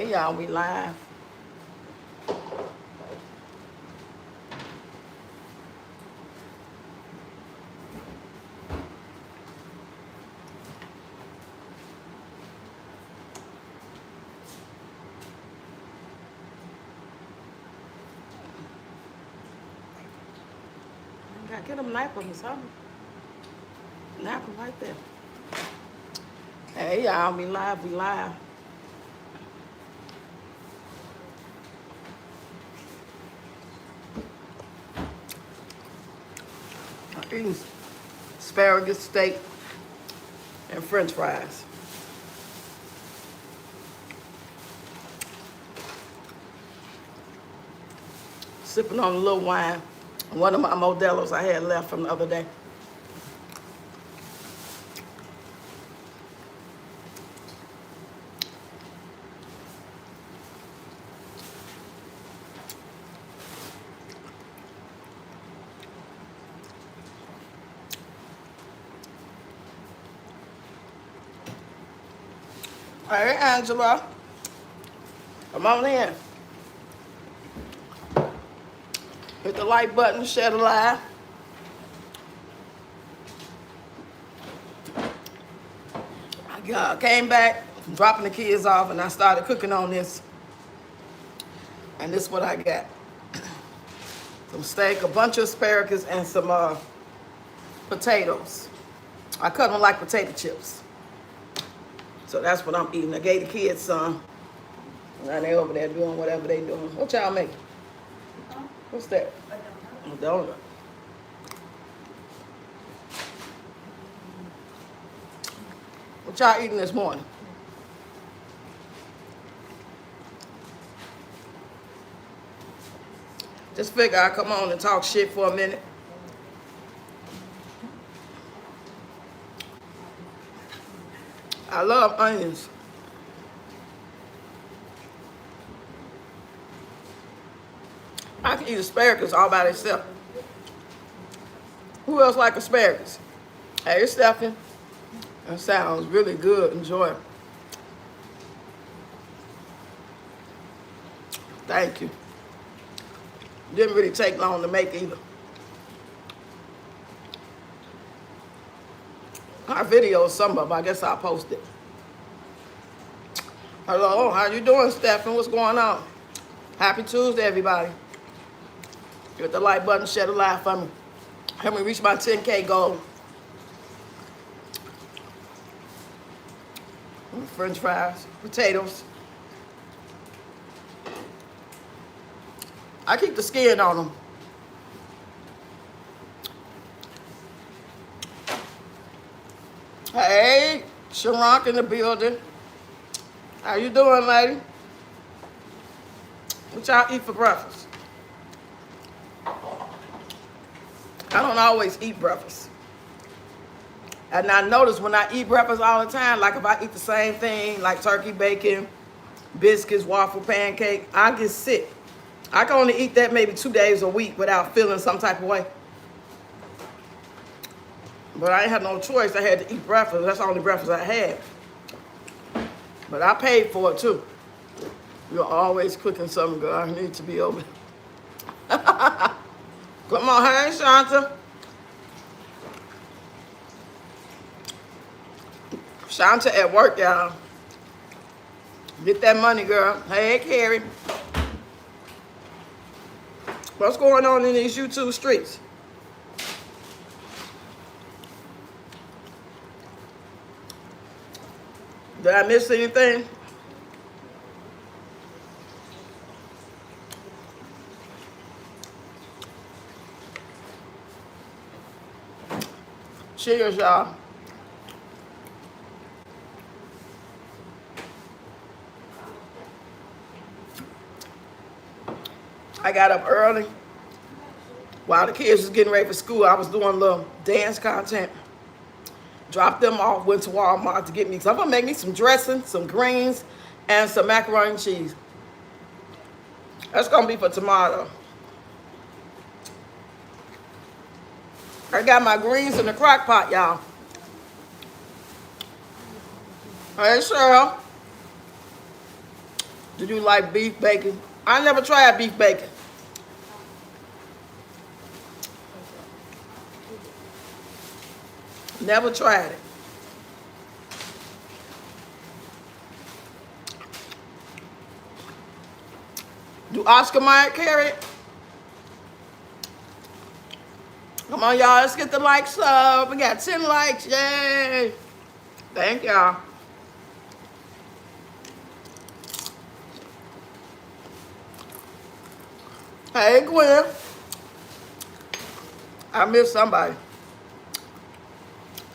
Hey y'all, we live. Gotta get them napkins or something. Napkin right there. Hey y'all, we live, we live. I'm eating asparagus, steak, and french fries. Sipping on a little wine. One of my Modelos I had left from the other day. Hey Angela, come on in. Hit the like button, share the live. I came back from dropping the kids off and I started cooking on this. And this is what I got. Some steak, a bunch of asparagus, and some potatoes. I cut them like potato chips. So that's what I'm eating. I gave the kids some. Now they over there doing whatever they doing. What y'all making? What's that? A donut. What y'all eating this morning? Just figure I'd come on and talk shit for a minute. I love onions. I can eat asparagus all by itself. Who else like asparagus? Hey, Stephanie. That sounds really good. Enjoy it. Thank you. Didn't really take long to make either. Our videos, some of them, I guess I'll post it. Hello, how you doing, Stephanie? What's going on? Happy Tuesday, everybody. Hit the like button, share the live for me. Help me reach my 10K goal. French fries, potatoes. I keep the skin on them. Hey, Sharonk in the building. How you doing, lady? What y'all eat for breakfast? I don't always eat breakfast. And I notice when I eat breakfast all the time, like if I eat the same thing, like turkey, bacon, biscuits, waffle, pancake, I get sick. I can only eat that maybe 2 days a week without feeling some type of way. But I ain't had no choice. I had to eat breakfast. That's the only breakfast I had. But I paid for it too. You're always cooking something, girl. I need to be over. Come on, hey, Shanta. Shanta at work, y'all. Get that money, girl. Hey, Carrie. What's going on in these YouTube streets? Did I miss anything? Cheers, y'all. I got up early. While the kids was getting ready for school, I was doing a little dance content. Dropped them off, went to Walmart to get me. So I'm gonna make me some dressing, some greens, and some macaroni and cheese. That's gonna be for tomorrow. I got my greens in the crock pot, y'all. Hey, Cheryl. Do you like beef bacon? I never tried beef bacon. Never tried it. Do Oscar Mayer carry it? Come on, y'all. Let's get the likes up. We got 10 likes. Yay. Thank y'all. Hey, Gwen. I missed somebody.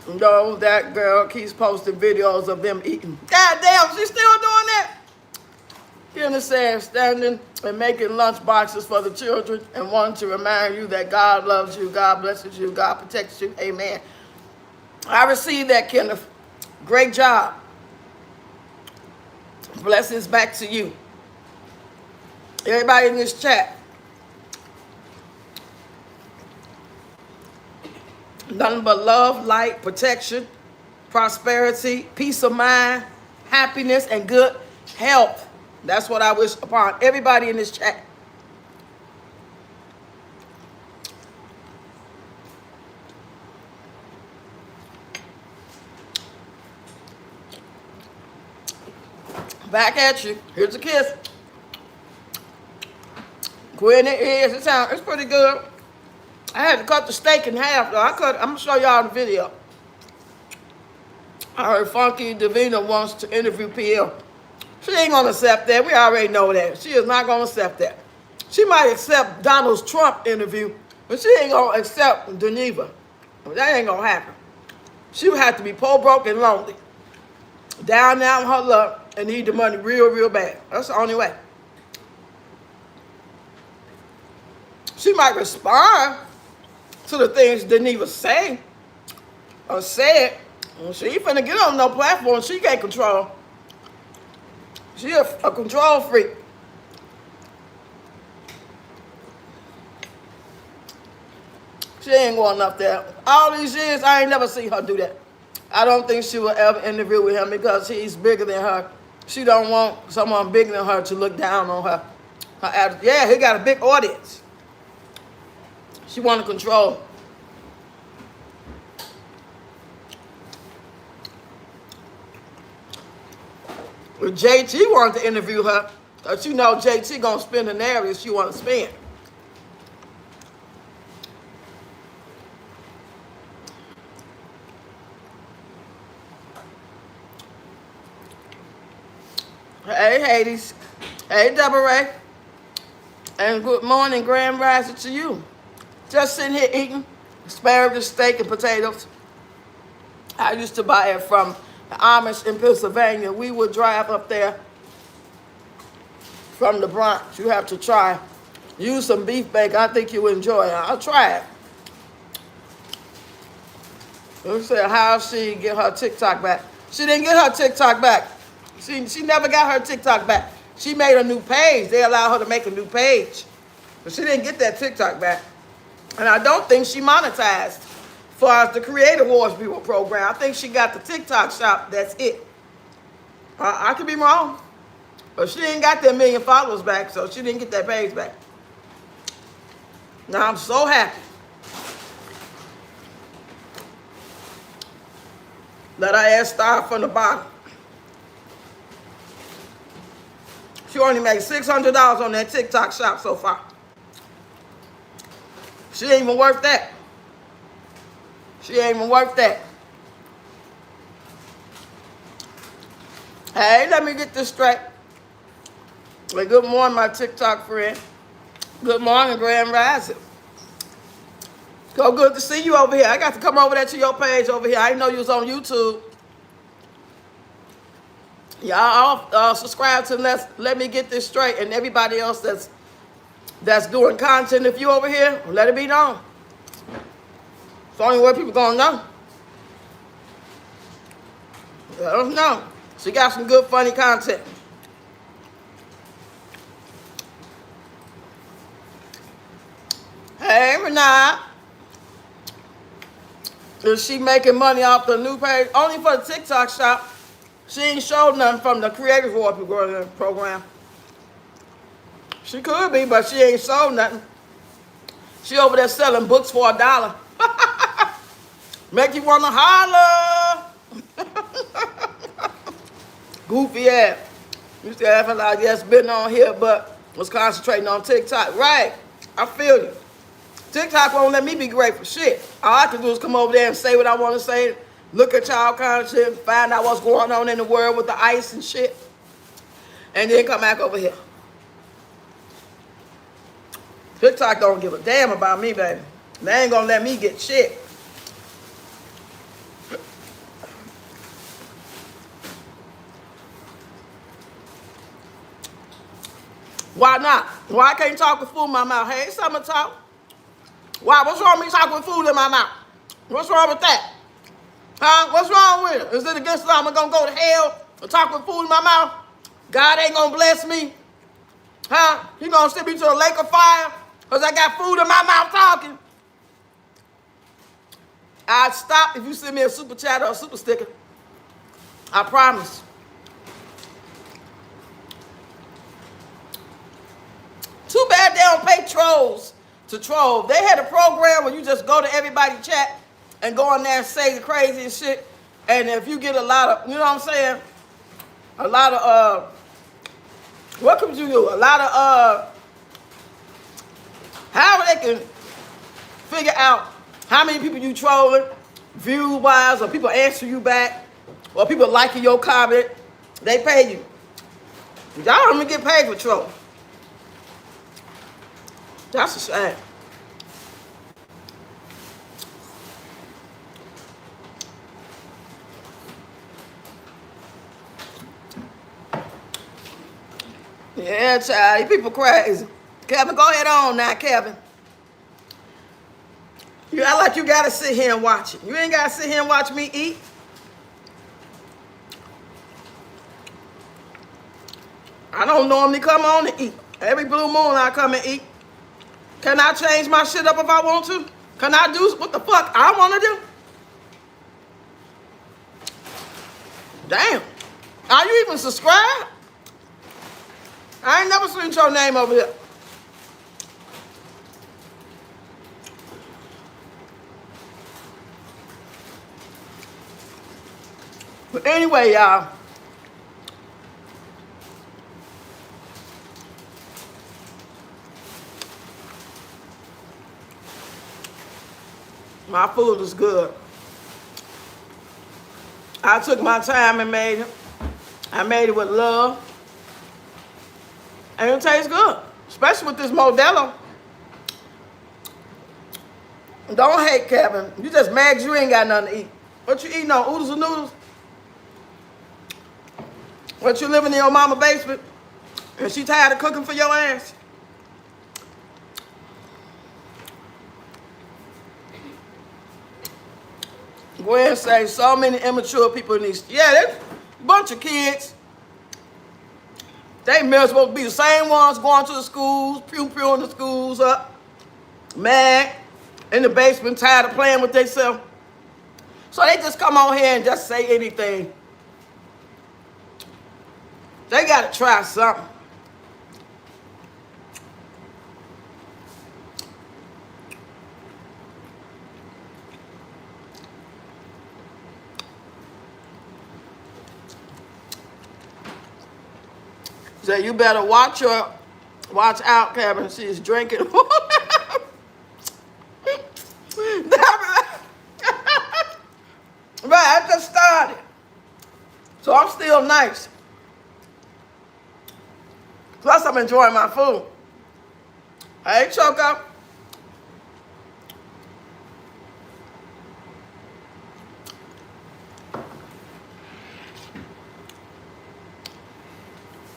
You know, that girl keeps posting videos of them eating. God damn, she's still doing that? Here in the sand, standing and making lunch boxes for the children and wanting to remind you that God loves you, God blesses you, God protects you. Amen. I received that, Kenneth. Great job. Blessings back to you. Everybody in this chat. Nothing but love, light, protection, prosperity, peace of mind, happiness, and good health. That's what I wish upon everybody in this chat. Back at you. Here's a kiss. Gwen, it is. It's pretty good. I had to cut the steak in half, though. I'm going to show y'all the video. I heard Funky Davina wants to interview PL. She ain't going to accept that. We already know that. She is not going to accept that. She might accept Donald Trump interview, but she ain't going to accept Geneva. That ain't going to happen. She would have to be poor, broke, and lonely. Down on her luck and need the money real, real bad. That's the only way. She might respond to the things Geneva say or said. She ain't finna get on no platform she can't control. She a control freak. She ain't going up there. All these years, I ain't never seen her do that. I don't think she will ever interview with him because he's bigger than her. She don't want someone bigger than her to look down on her. Yeah, he got a big audience. She want to control. Well, JT wanted to interview her, because you know JT gonna spend the narrative she want to spend. Hey, Hades. Hey, Deborah Ray. And good morning, Grand Rising to you. Just sitting here eating asparagus, steak, and potatoes. I used to buy it from the Amish in Pennsylvania. We would drive up there from the Bronx. You have to try. Use some beef bacon. I think you would enjoy it. I'll try it. Let me say, how she get her TikTok back? She didn't get her TikTok back. She never got her TikTok back. She made a new page. They allowed her to make a new page. But she didn't get that TikTok back. And I don't think she monetized for the Creative Wars People program. I think she got the TikTok shop. That's it. I could be wrong. But she ain't got that million followers back, so she didn't get that page back. Now I'm so happy that I asked start from the bottom. She only made $600 on that TikTok shop so far. She ain't even worth that. She ain't even worth that. Hey, let me get this straight. Well, good morning, my TikTok friend. Good morning, Grand Rising. So good to see you over here. I got to come over there to your page over here. I didn't know you was on YouTube. Y'all all subscribe to Let Me Get This Straight, and everybody else that's doing content. If you over here, let it be known. It's the only way people gonna know. Let us know. She got some good, funny content. Hey, Renee. Is she making money off the new page? Only for the TikTok shop. She ain't showed nothing from the Creative Wars program. She could be, but she ain't sold nothing. She over there selling books for $1. Make you wanna holler. Goofy ass. Used to have like, yes, been on here, but was concentrating on TikTok. Right. I feel you. TikTok won't let me be great for shit. All I can do is come over there and say what I want to say, look at y'all kind of shit, find out what's going on in the world with the ice and shit, and then come back over here. TikTok don't give a damn about me, baby. They ain't gonna let me get shit. Why not? Why I can't talk with food in my mouth? Hey, something to talk. Why? What's wrong with me talking with food in my mouth? What's wrong with that? Huh? What's wrong with it? Is it against law? Am I gonna go to hell and talk with food in my mouth? God ain't gonna bless me? Huh? He gonna send me to a lake of fire because I got food in my mouth talking? I'd stop if you send me a super chat or a super sticker. I promise. Too bad they don't pay trolls to troll. They had a program where you just go to everybody's chat and go on there and say the craziest shit. And if you get a lot of, you know what I'm saying? A lot of, what could you do? A lot of, how they can figure out how many people you trolling, view-wise, or people answer you back, or people liking your comment. They pay you. Y'all don't even get paid for trolling. That's a shame. Yeah, child. You people crazy. Kevin, go ahead on now, Kevin. You act like you gotta sit here and watch it. You ain't gotta sit here and watch me eat. I don't normally come on and eat. Every blue moon I come and eat. Can I change my shit up if I want to? Can I do what the fuck I want to do? Damn. Are you even subscribed? I ain't never seen your name over here. But anyway, y'all. My food is good. I took my time and made it. I made it with love. And it tastes good. Especially with this Modelo. Don't hate, Kevin. You just mad you ain't got nothing to eat. What you eating on? Oodles and noodles? What, you living in your mama's basement? And she tired of cooking for your ass? Go ahead and say so many immature people in these. Yeah, there's a bunch of kids. They may as well be the same ones going to the schools, pew-pewing the schools up, mad, in the basement, tired of playing with themselves. So they just come on here and just say anything. They got to try something. So you better watch out, Kevin. She's drinking. Right, I just started. So I'm still nice. Plus I'm enjoying my food. Hey, Choco.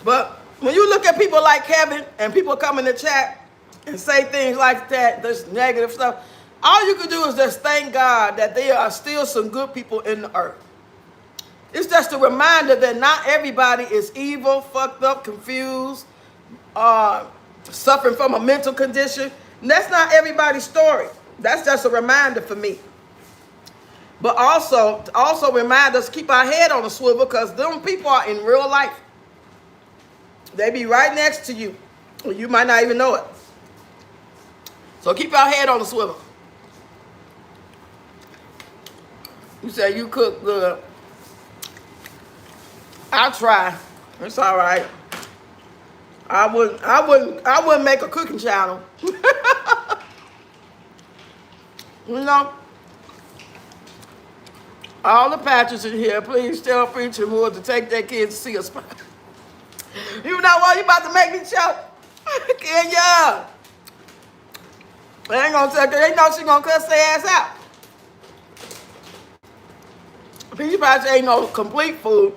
But when you look at people like Kevin and people come in the chat and say things like that, this negative stuff, all you can do is just thank God that there are still some good people in the earth. It's just a reminder that not everybody is evil, fucked up, confused, suffering from a mental condition. And that's not everybody's story. That's just a reminder for me. But also remind us, keep our head on a swivel, because them people are in real life. They be right next to you. You might not even know it. So keep your head on the swivel. You say you cook good. I'll try. It's all right. I wouldn't make a cooking channel. You know, all the patches in here, please tell Preacher Moore to take their kids to see a spot. You know what? You about to make me choke. Kenya. They ain't gonna take her. They know she gonna cuss their ass out. Peach patches ain't no complete food.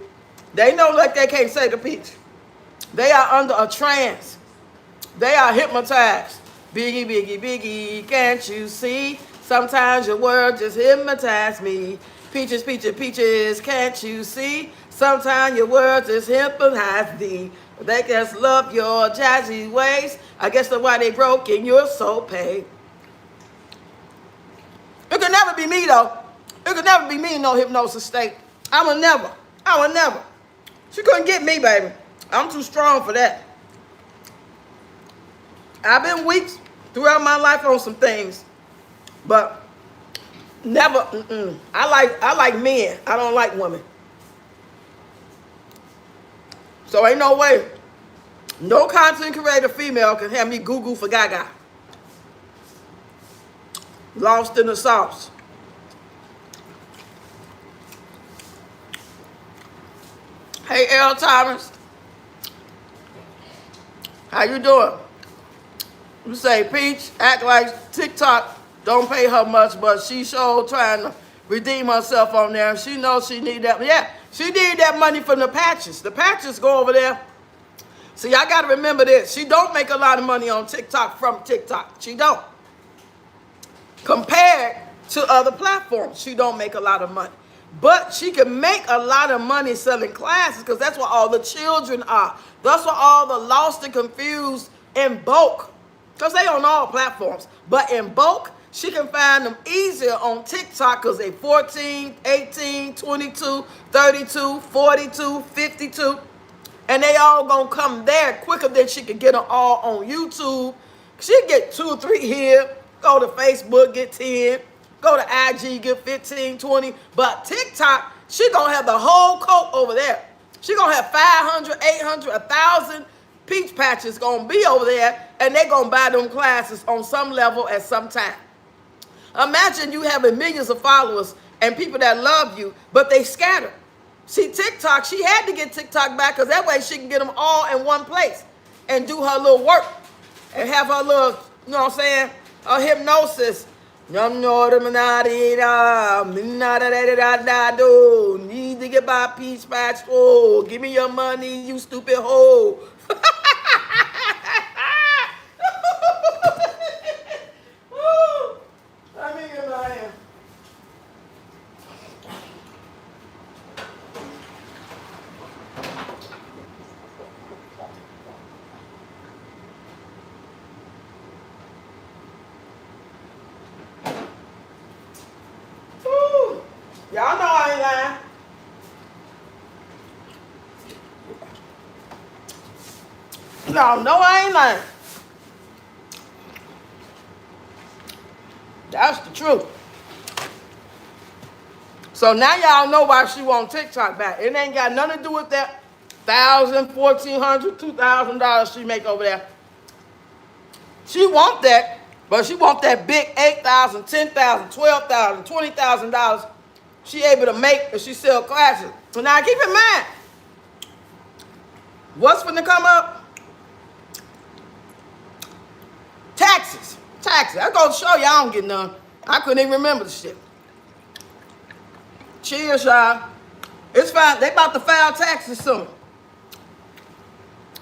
They know like they can't say the peach. They are under a trance. They are hypnotized. Biggie, biggie, biggie, can't you see? Sometimes your word just hypnotize me. Peaches, peaches, peaches, can't you see? Sometimes your words just hypnotize thee. They just love your jazzy ways. I guess that's why they broke and you're so paid. It could never be me though. It could never be me in no hypnosis state. I would never. She couldn't get me, baby. I'm too strong for that. I've been weak throughout my life on some things, but never. I like men. I don't like women. So ain't no way. No content creator female can have me goo for gaga. Lost in the sauce. Hey, L. Thomas. How you doing? You say, Peach, act like TikTok don't pay her much, but she sure trying to redeem herself on there. She knows she need that. Yeah, she need that money from the patches. The patches go over there. See, I got to remember this. She don't make a lot of money on TikTok from TikTok. She don't. Compared to other platforms, she don't make a lot of money. But she can make a lot of money selling classes because that's where all the children are. That's where all the lost and confused in bulk. Because they on all platforms. But in bulk, she can find them easier on TikTok because they 14, 18, 22, 32, 42, 52. And they all going to come there quicker than she can get them all on YouTube. She get 2 or 3 here. Go to Facebook, get 10. Go to IG, get 15, 20. But TikTok, she going to have the whole coat over there. She going to have 500, 800, 1,000 peach patches going to be over there. And they going to buy them classes on some level at some time. Imagine you having millions of followers and people that love you, but they scatter. See, TikTok, she had to get TikTok back because that way she can get them all in one place and do her little work and have her little, you know what I'm saying, her hypnosis. Need to get my peach patch. Oh, give me your money, you stupid hoe. Let me get my hand. Y'all know I ain't lying. Y'all know I ain't lying. That's the truth. So now y'all know why she want TikTok back. It ain't got nothing to do with that $1,000, $1,400, $2,000 she make over there. She want that, but she want that big $8,000, $10,000, $12,000, $20,000 she able to make if she sell classes. So now keep in mind, what's finna come up? Taxes. Taxes. I go show you I don't get none. I couldn't even remember the shit. Cheers, y'all. It's fine. They about to file taxes soon.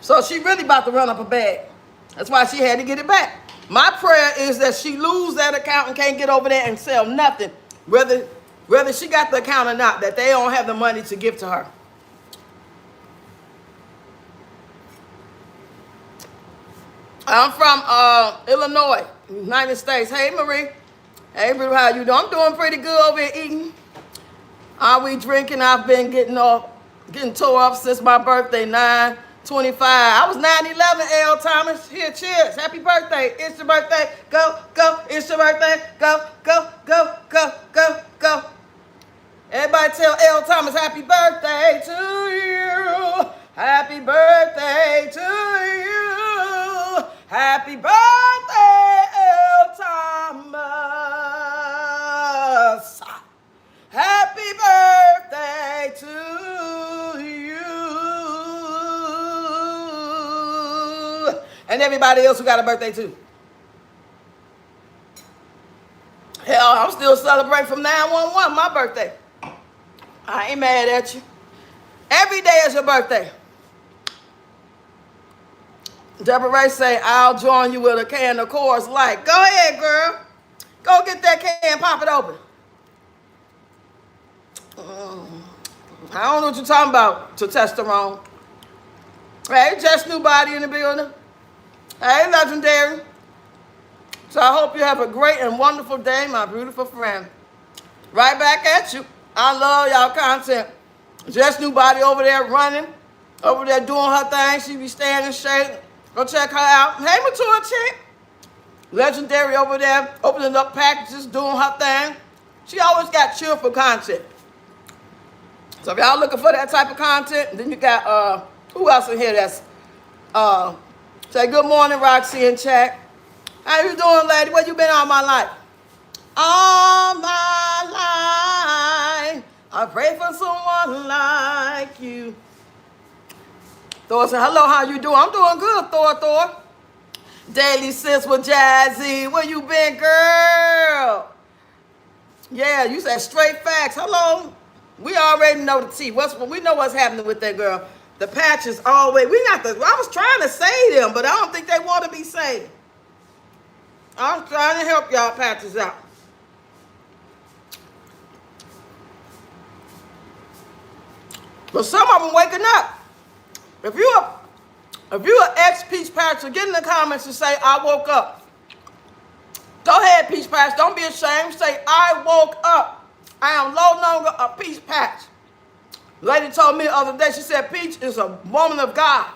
So she really about to run up a bag. That's why she had to get it back. My prayer is that she lose that account and can't get over there and sell nothing. Whether she got the account or not, that they don't have the money to give to her. I'm from Illinois, United States. Hey, Marie. Hey, Marie, how you doing? I'm doing pretty good over here eating. Are we drinking? I've been getting tore up since my birthday, 9, I was 9/11, L. Thomas. Here, cheers. Happy birthday. It's your birthday. Go, go. It's your birthday. Go, go, go, go, go, go. Everybody tell L. Thomas happy birthday to you. Happy birthday to you. Happy birthday, L. Thomas. Happy birthday to you. And everybody else who got a birthday too. Hell, I'm still celebrating from 9/11, my birthday. I ain't mad at you. Every day is your birthday. Deborah Ray say, I'll join you with a can of Coors Light. Go ahead, girl. Go get that can, pop it open. I don't know what you're talking about, testosterone. Hey, just new body in the building. Hey, legendary. So I hope you have a great and wonderful day, my beautiful friend. Right back at you. I love y'all content. Just new body over there running, over there doing her thing. She be staying in shape. Go check her out. Hey, mature chick. Legendary over there, opening up packages, doing her thing. She always got cheerful content. So if y'all looking for that type of content, then you got, who else in here that's, say good morning, Roxy in chat. How you doing, lady? Where you been all my life? All my life, I pray for someone like you. Thor said, hello, how you doing? I'm doing good, Thor. Daily Sis with Jazzy. Where you been, girl? Yeah, you said straight facts. Hello. We already know the tea. We know what's happening with that girl. The patches always, I was trying to save them, but I don't think they want to be saved. I'm trying to help y'all patches out. But some of them waking up. If you're an ex-Peach Patcher, get in the comments and say, I woke up. Go ahead, Peach Patch. Don't be ashamed. Say, I woke up. I am no longer a Peach Patch. Lady told me the other day, she said, Peach is a woman of God.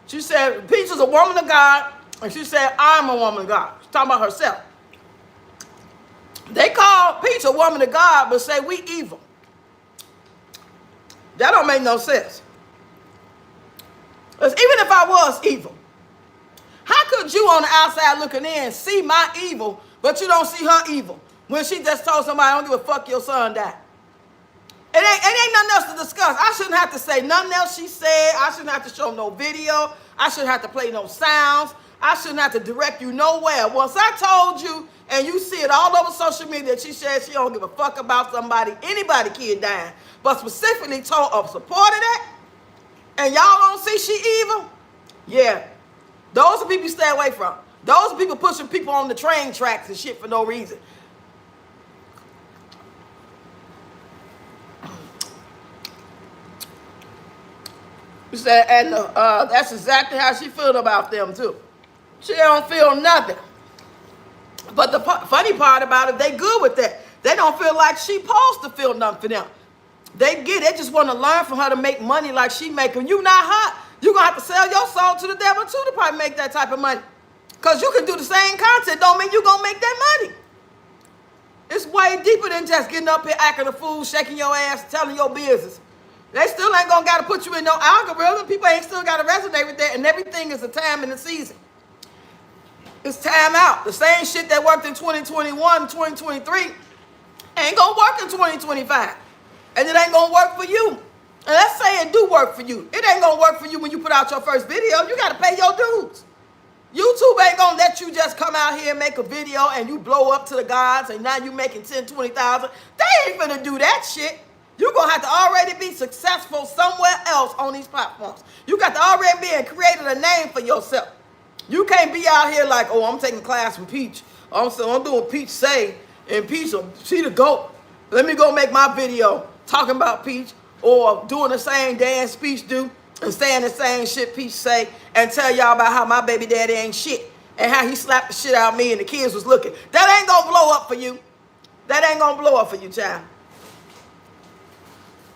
She said, Peach is a woman of God. And she said, I'm a woman of God. She's talking about herself. They call Peach a woman of God, but say we evil. That don't make no sense. Because even if I was evil, how could you on the outside looking in see my evil, but you don't see her evil? When she just told somebody, I don't give a fuck, your son died. It ain't nothing else to discuss. I shouldn't have to say nothing else she said. I shouldn't have to show no video. I shouldn't have to play no sounds. I shouldn't have to direct you nowhere. Once I told you, and you see it all over social media, that she said she don't give a fuck about anybody kid dying, but specifically supported it, and y'all don't see she evil? Yeah. Those are people you stay away from. Those are people pushing people on the train tracks and shit for no reason. You said, and that's exactly how she feel about them too. She don't feel nothing. But the funny part about it, they good with that. They don't feel like she supposed to feel nothing for them. They just want to learn from her to make money like she making. You not hot. You're going to have to sell your soul to the devil too to probably make that type of money. Because you can do the same content. Don't mean you're going to make that money. It's way deeper than just getting up here acting a fool, shaking your ass, telling your business. They still ain't going to got to put you in no algorithm. People ain't still got to resonate with that. And everything is a time in the season. It's time out. The same shit that worked in 2021, 2023 ain't going to work in 2025. And it ain't going to work for you. And let's say it do work for you. It ain't going to work for you when you put out your first video. You got to pay your dues. YouTube ain't going to let you just come out here and make a video and you blow up to the gods and now you making 10, 20,000. They ain't going to do that shit. You're going to have to already be successful somewhere else on these platforms. You got to already be and created a name for yourself. You can't be out here like, oh, I'm taking a class with Peach. I'm doing Peach Say, and Peach, she the GOAT. Let me go make my video talking about Peach, or doing the same dance Peach do, and saying the same shit Peach say, and tell y'all about how my baby daddy ain't shit, and how he slapped the shit out of me and the kids was looking. That ain't gonna blow up for you. That ain't gonna blow up for you, child.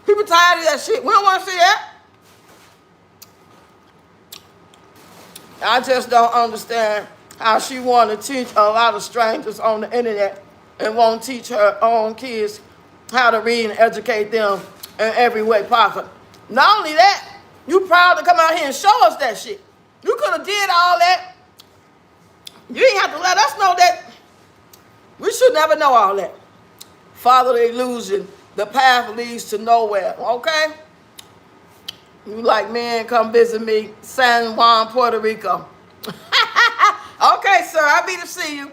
People tired of that shit. We don't want to see that. I just don't understand how she want to teach a lot of strangers on the internet and won't teach her own kids how to read and educate them in every way possible. Not only that, you proud to come out here and show us that shit. You could have did all that. You ain't have to let us know that. We should never know all that. Follow the illusion. The path leads to nowhere, okay? You like, man, come visit me, San Juan, Puerto Rico. Okay, sir, I'll be to see you.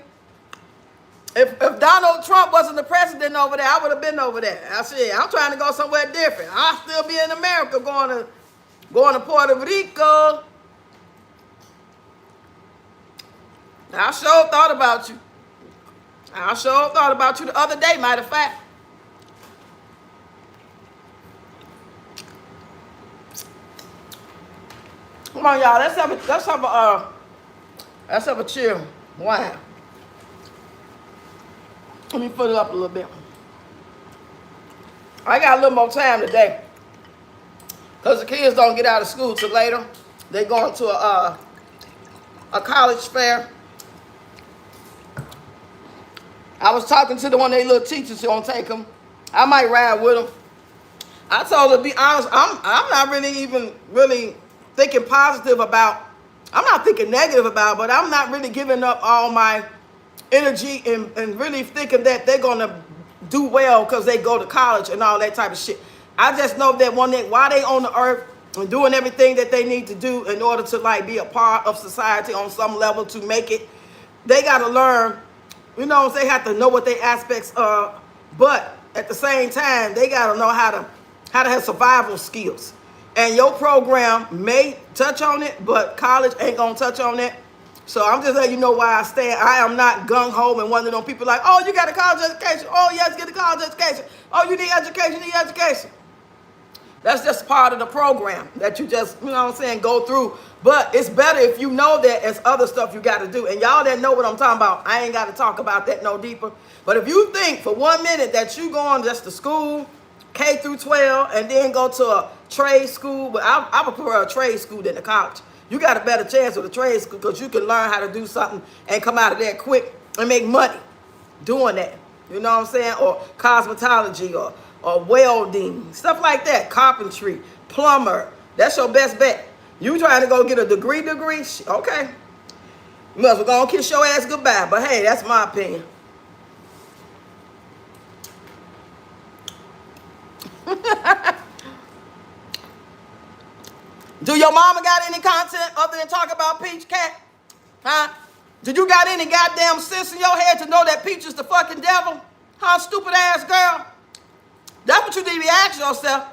If Donald Trump wasn't the president over there, I would have been over there. I said, I'm trying to go somewhere different. I'll still be in America going to Puerto Rico. I sure thought about you. I sure thought about you the other day, matter of fact. Come on, y'all. Let's have a chill. Wow. Let me put it up a little bit. I got a little more time today, because the kids don't get out of school till later. They're going to a college fair. I was talking to one of their little teachers who gonna take them. I might ride with them. I told her, to be honest, I'm not really thinking positive about. I'm not thinking negative about, but I'm not really giving up all my energy and really thinking that they're gonna do well because they go to college and all that type of shit. I just know that while they on the earth and doing everything that they need to do in order to like be a part of society on some level to make it, they gotta learn. You know, they have to know what their aspects are, but at the same time, they gotta know how to have survival skills. And your program may touch on it, but college ain't gonna touch on it. So I'm just letting you know why I stand. I am not gung-ho and one of them people like, oh, you got a college education. Oh, yes, get a college education. Oh, you need education, you need education. That's just part of the program that you just, you know what I'm saying, go through. But it's better if you know that as other stuff you got to do. And y'all that know what I'm talking about, I ain't got to talk about that no deeper. But if you think for 1 minute that you going just to school, K through 12, and then go to a trade school, but I prefer a trade school than a college. You got a better chance with a trade school because you can learn how to do something and come out of there quick and make money doing that. You know what I'm saying? Or cosmetology or welding, stuff like that. Carpentry, plumber. That's your best bet. You trying to go get a degree? Okay. You must go and kiss your ass goodbye. But hey, that's my opinion. Do your mama got any content other than talk about Peach Cat? Huh? Did you got any goddamn sense in your head to know that Peach is the fucking devil? Huh, stupid ass girl? That's what you need to ask yourself.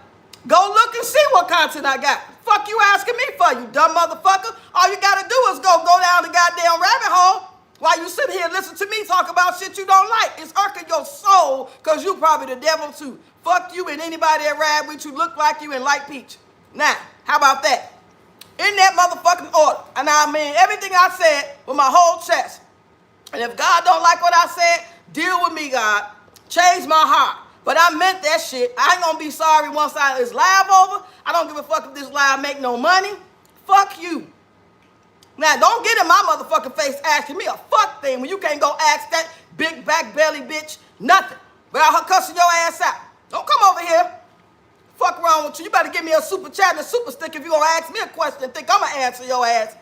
Go look and see what content I got. Fuck you asking me for, you dumb motherfucker. All you gotta do is go down the goddamn rabbit hole while you sit here and listen to me talk about shit you don't like. It's irking your soul because you probably the devil too. Fuck you and anybody that ride with you, look like you and like Peach. Now, how about that? In that motherfucking order. And I mean everything I said with my whole chest. And if God don't like what I said, deal with me, God. Change my heart. But I meant that shit. I ain't gonna be sorry once this live over. I don't give a fuck if this live make no money. Fuck you. Now, don't get in my motherfucking face asking me a fuck thing when you can't go ask that big back belly bitch nothing without her cussing your ass out. Don't come over here. Fuck wrong with you. You better give me a super chat and a super stick if you gonna ask me a question and think I'm gonna answer your ass.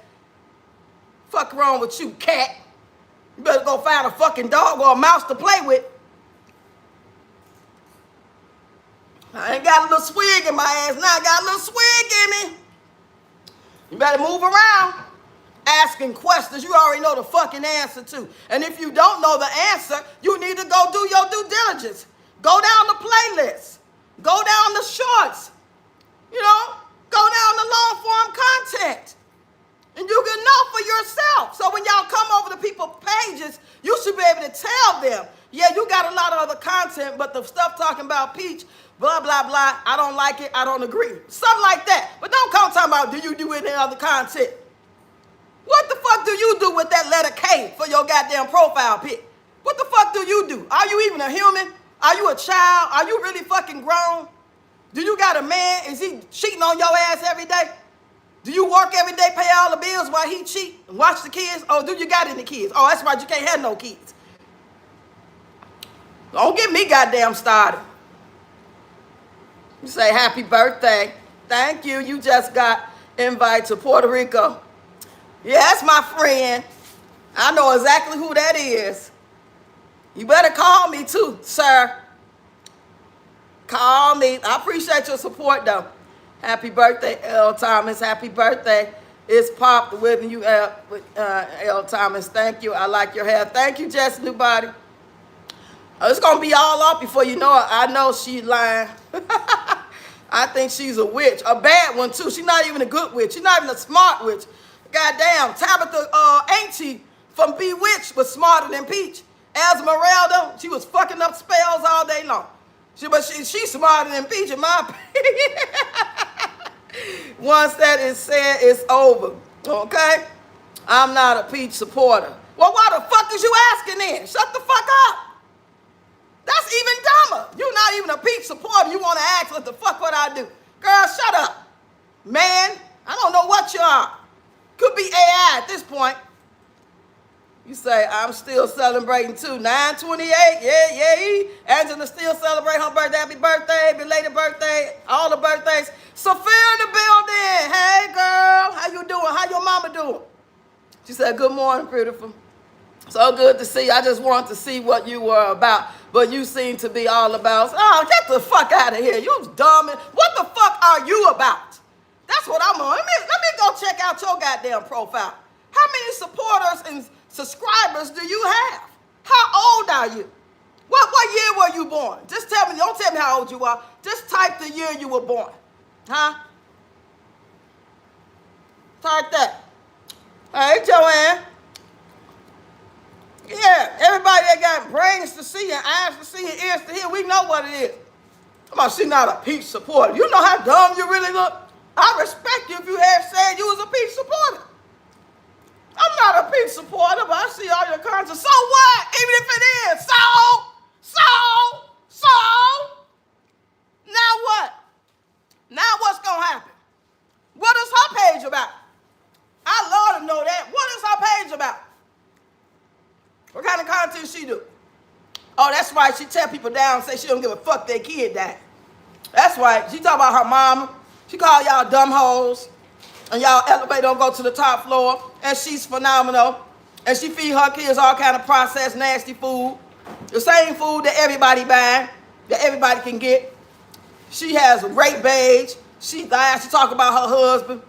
Fuck wrong with you, cat. You better go find a fucking dog or a mouse to play with. I ain't got a little swig in my ass now. I got a little swig in me. You better move around asking questions you already know the fucking answer to. And if you don't know the answer, you need to go do your due diligence. Go down the playlist. Go down the shorts. You know, go down the long form content. And you can know for yourself. So when y'all come over to people's pages, you should be able to tell them, yeah, you got a lot of other content, but the stuff talking about Peach, blah, blah, blah, I don't like it, I don't agree. Something like that. But don't come talking about, do you do any other content? What the fuck do you do with that letter K for your goddamn profile pic? What the fuck do you do? Are you even a human? Are you a child? Are you really fucking grown? Do you got a man? Is he cheating on your ass every day? Do you work every day, pay all the bills while he cheat and watch the kids? Oh, do you got any kids? Oh, that's right, you can't have no kids. Don't get me goddamn started. You say happy birthday. Thank you. You just got invited to Puerto Rico. Yeah, that's my friend. I know exactly who that is. You better call me too, sir. Call me. I appreciate your support though. Happy birthday, L. Thomas. Happy birthday. It's popped with you, L. Thomas. Thank you. I like your hair. Thank you, Jess Newbody. It's going to be all up before you know it. I know she's lying. I think she's a witch. A bad one, too. She's not even a good witch. She's not even a smart witch. Goddamn. Tabitha Auntie from Bewitched was smarter than Peach. Esmeralda, she was fucking up spells all day long. But she's smarter than Peach, in my opinion. Once that is said, it's over. Okay? I'm not a Peach supporter. Well, why the fuck is you asking then? Shut the fuck up. That's even dumber. You're not even a Peach supporter. You want to ask what the fuck would I do? Girl, shut up. Man, I don't know what you are. Could be AI at this point. You say, I'm still celebrating too. 9/28, yeah. Angela still celebrating her birthday. Happy birthday, belated birthday, all the birthdays. Sophia in the building. Hey, girl. How you doing? How your mama doing? She said, good morning, beautiful. So good to see you. I just wanted to see what you were about. But you seem to be all about, oh, get the fuck out of here. You dumb. What the fuck are you about? That's what I'm on. Let me go check out your goddamn profile. How many supporters and subscribers do you have? How old are you? What year were you born? Just tell me. Don't tell me how old you are. Just type the year you were born. Huh? Type that. Hey, Joanne. Yeah, everybody that got brains to see and eyes to see and ears to hear, we know what it is. Come on, she's not a Peach supporter. You know how dumb you really look? I respect you if you had said you was a Peach supporter. I'm not a Peach supporter, but I see all your content. So what? Even if it is. So. Now what? Now what's going to happen? What is her page about? I love to know that. What is her page about? What kind of content she do? Oh, that's right. She tear people down and say she don't give a fuck their kid died. That's right. She talk about her mama. She call y'all dumb hoes. And y'all elevator don't go to the top floor. And she's phenomenal. And she feed her kids all kind of processed nasty food. The same food that everybody buying. That everybody can get. She has a rape badge. She died. She talk about her husband.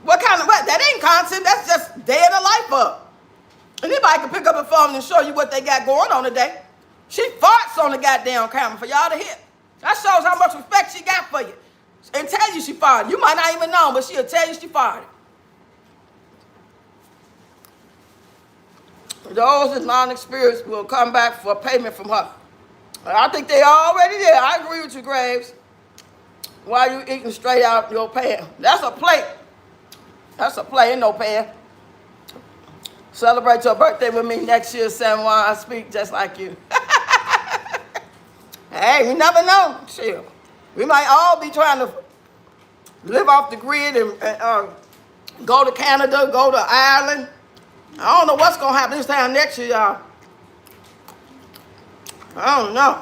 What? That ain't content. That's just dead a life up. Anybody can pick up a phone and show you what they got going on today. She farts on the goddamn camera for y'all to hear. That shows how much respect she got for you. And tell you she farted. You might not even know, but she'll tell you she farted. Those in non-experienced will come back for payment from her. I think they already there. I agree with you, Graves. Why you eating straight out your pan? That's a plate. That's a plate, ain't no pan. Celebrate your birthday with me next year, San Juan. I speak just like you. Hey, we never know. Chill. We might all be trying to live off the grid and go to Canada, go to Ireland. I don't know what's going to happen this time next year, y'all. I don't know.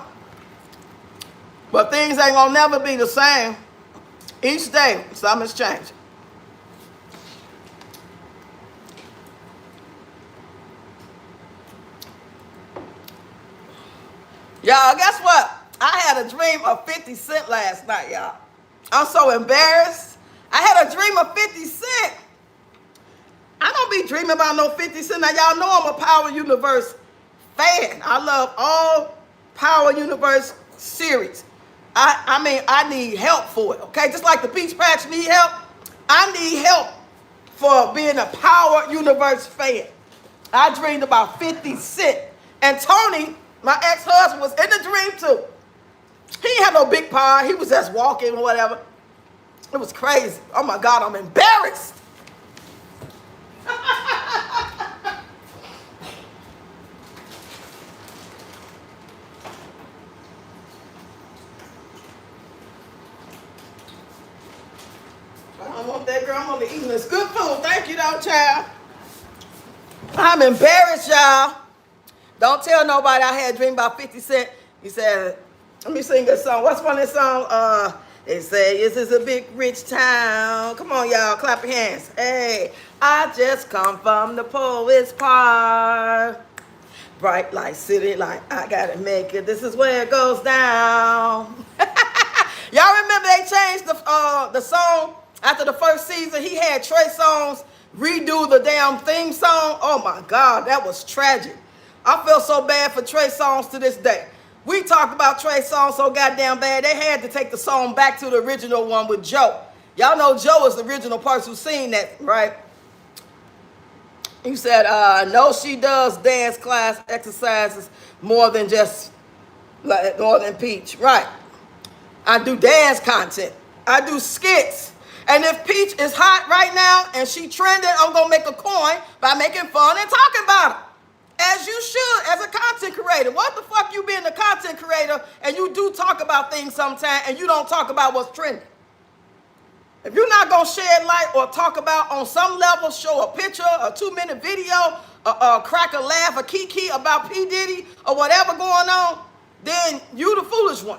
But things ain't going to never be the same. Each day, something's changing. Y'all, guess what? I had a dream of 50 Cent last night, y'all. I'm so embarrassed. I had a dream of 50 Cent. I don't be dreaming about no 50 Cent. Now, y'all know I'm a Power Universe fan. I love all Power Universe series. I need help for it, okay? Just like the Peach Patch need help, I need help for being a Power Universe fan. I dreamed about 50 Cent. And Tony, my ex-husband, was in the dream too. He ain't had no big pie. He was just walking or whatever. It was crazy. Oh my God, I'm embarrassed. I don't want that, girl. I'm only eating this good food. Thank you, though, child. I'm embarrassed, y'all. Don't tell nobody I had a dream about 50 Cent. He said, let me sing this song. What's one of this song? They say, this is a big, rich town. Come on, y'all. Clap your hands. Hey, I just come from the poet's park. Bright light, city light. I gotta make it. This is where it goes down. Y'all remember they changed the song after the first season? He had Trey Songz redo the damn theme song. Oh my God, that was tragic. I feel so bad for Trey Songz to this day. We talked about Trey Songz so goddamn bad, they had to take the song back to the original one with Joe. Y'all know Joe is the original person who seen that, right? He said, no, she does dance class exercises more than just like Northern Peach. Right. I do dance content. I do skits. And if Peach is hot right now and she trending, I'm going to make a coin by making fun and talking about her. As you should, as a content creator. What the fuck you being a content creator and you do talk about things sometimes and you don't talk about what's trending? If you're not going to shed light or talk about on some level, show a picture, a 2-minute video, crack a laugh, a kiki about P. Diddy or whatever going on, then you the foolish one.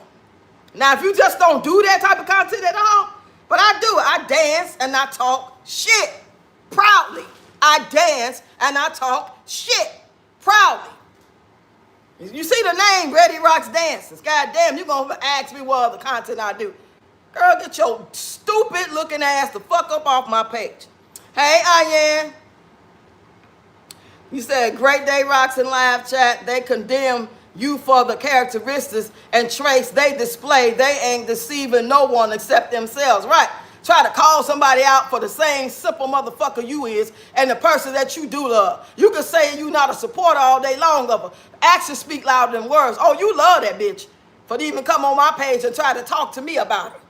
Now, if you just don't do that type of content at all, but I do it. I dance and I talk shit proudly. I dance and I talk shit proudly. You see the name, Ready Rocks Dances. God damn, you're going to ask me what other content I do. Girl, get your stupid looking ass the fuck up off my page. Hey, Ayan. You said, great day, Rocks in live chat. They condemn you for the characteristics and traits they display. They ain't deceiving no one except themselves. Right. Try to call somebody out for the same simple motherfucker you is and the person that you do love. You can say you not a supporter all day long of her. Actions speak louder than words. Oh, you love that bitch for to even come on my page and try to talk to me about it.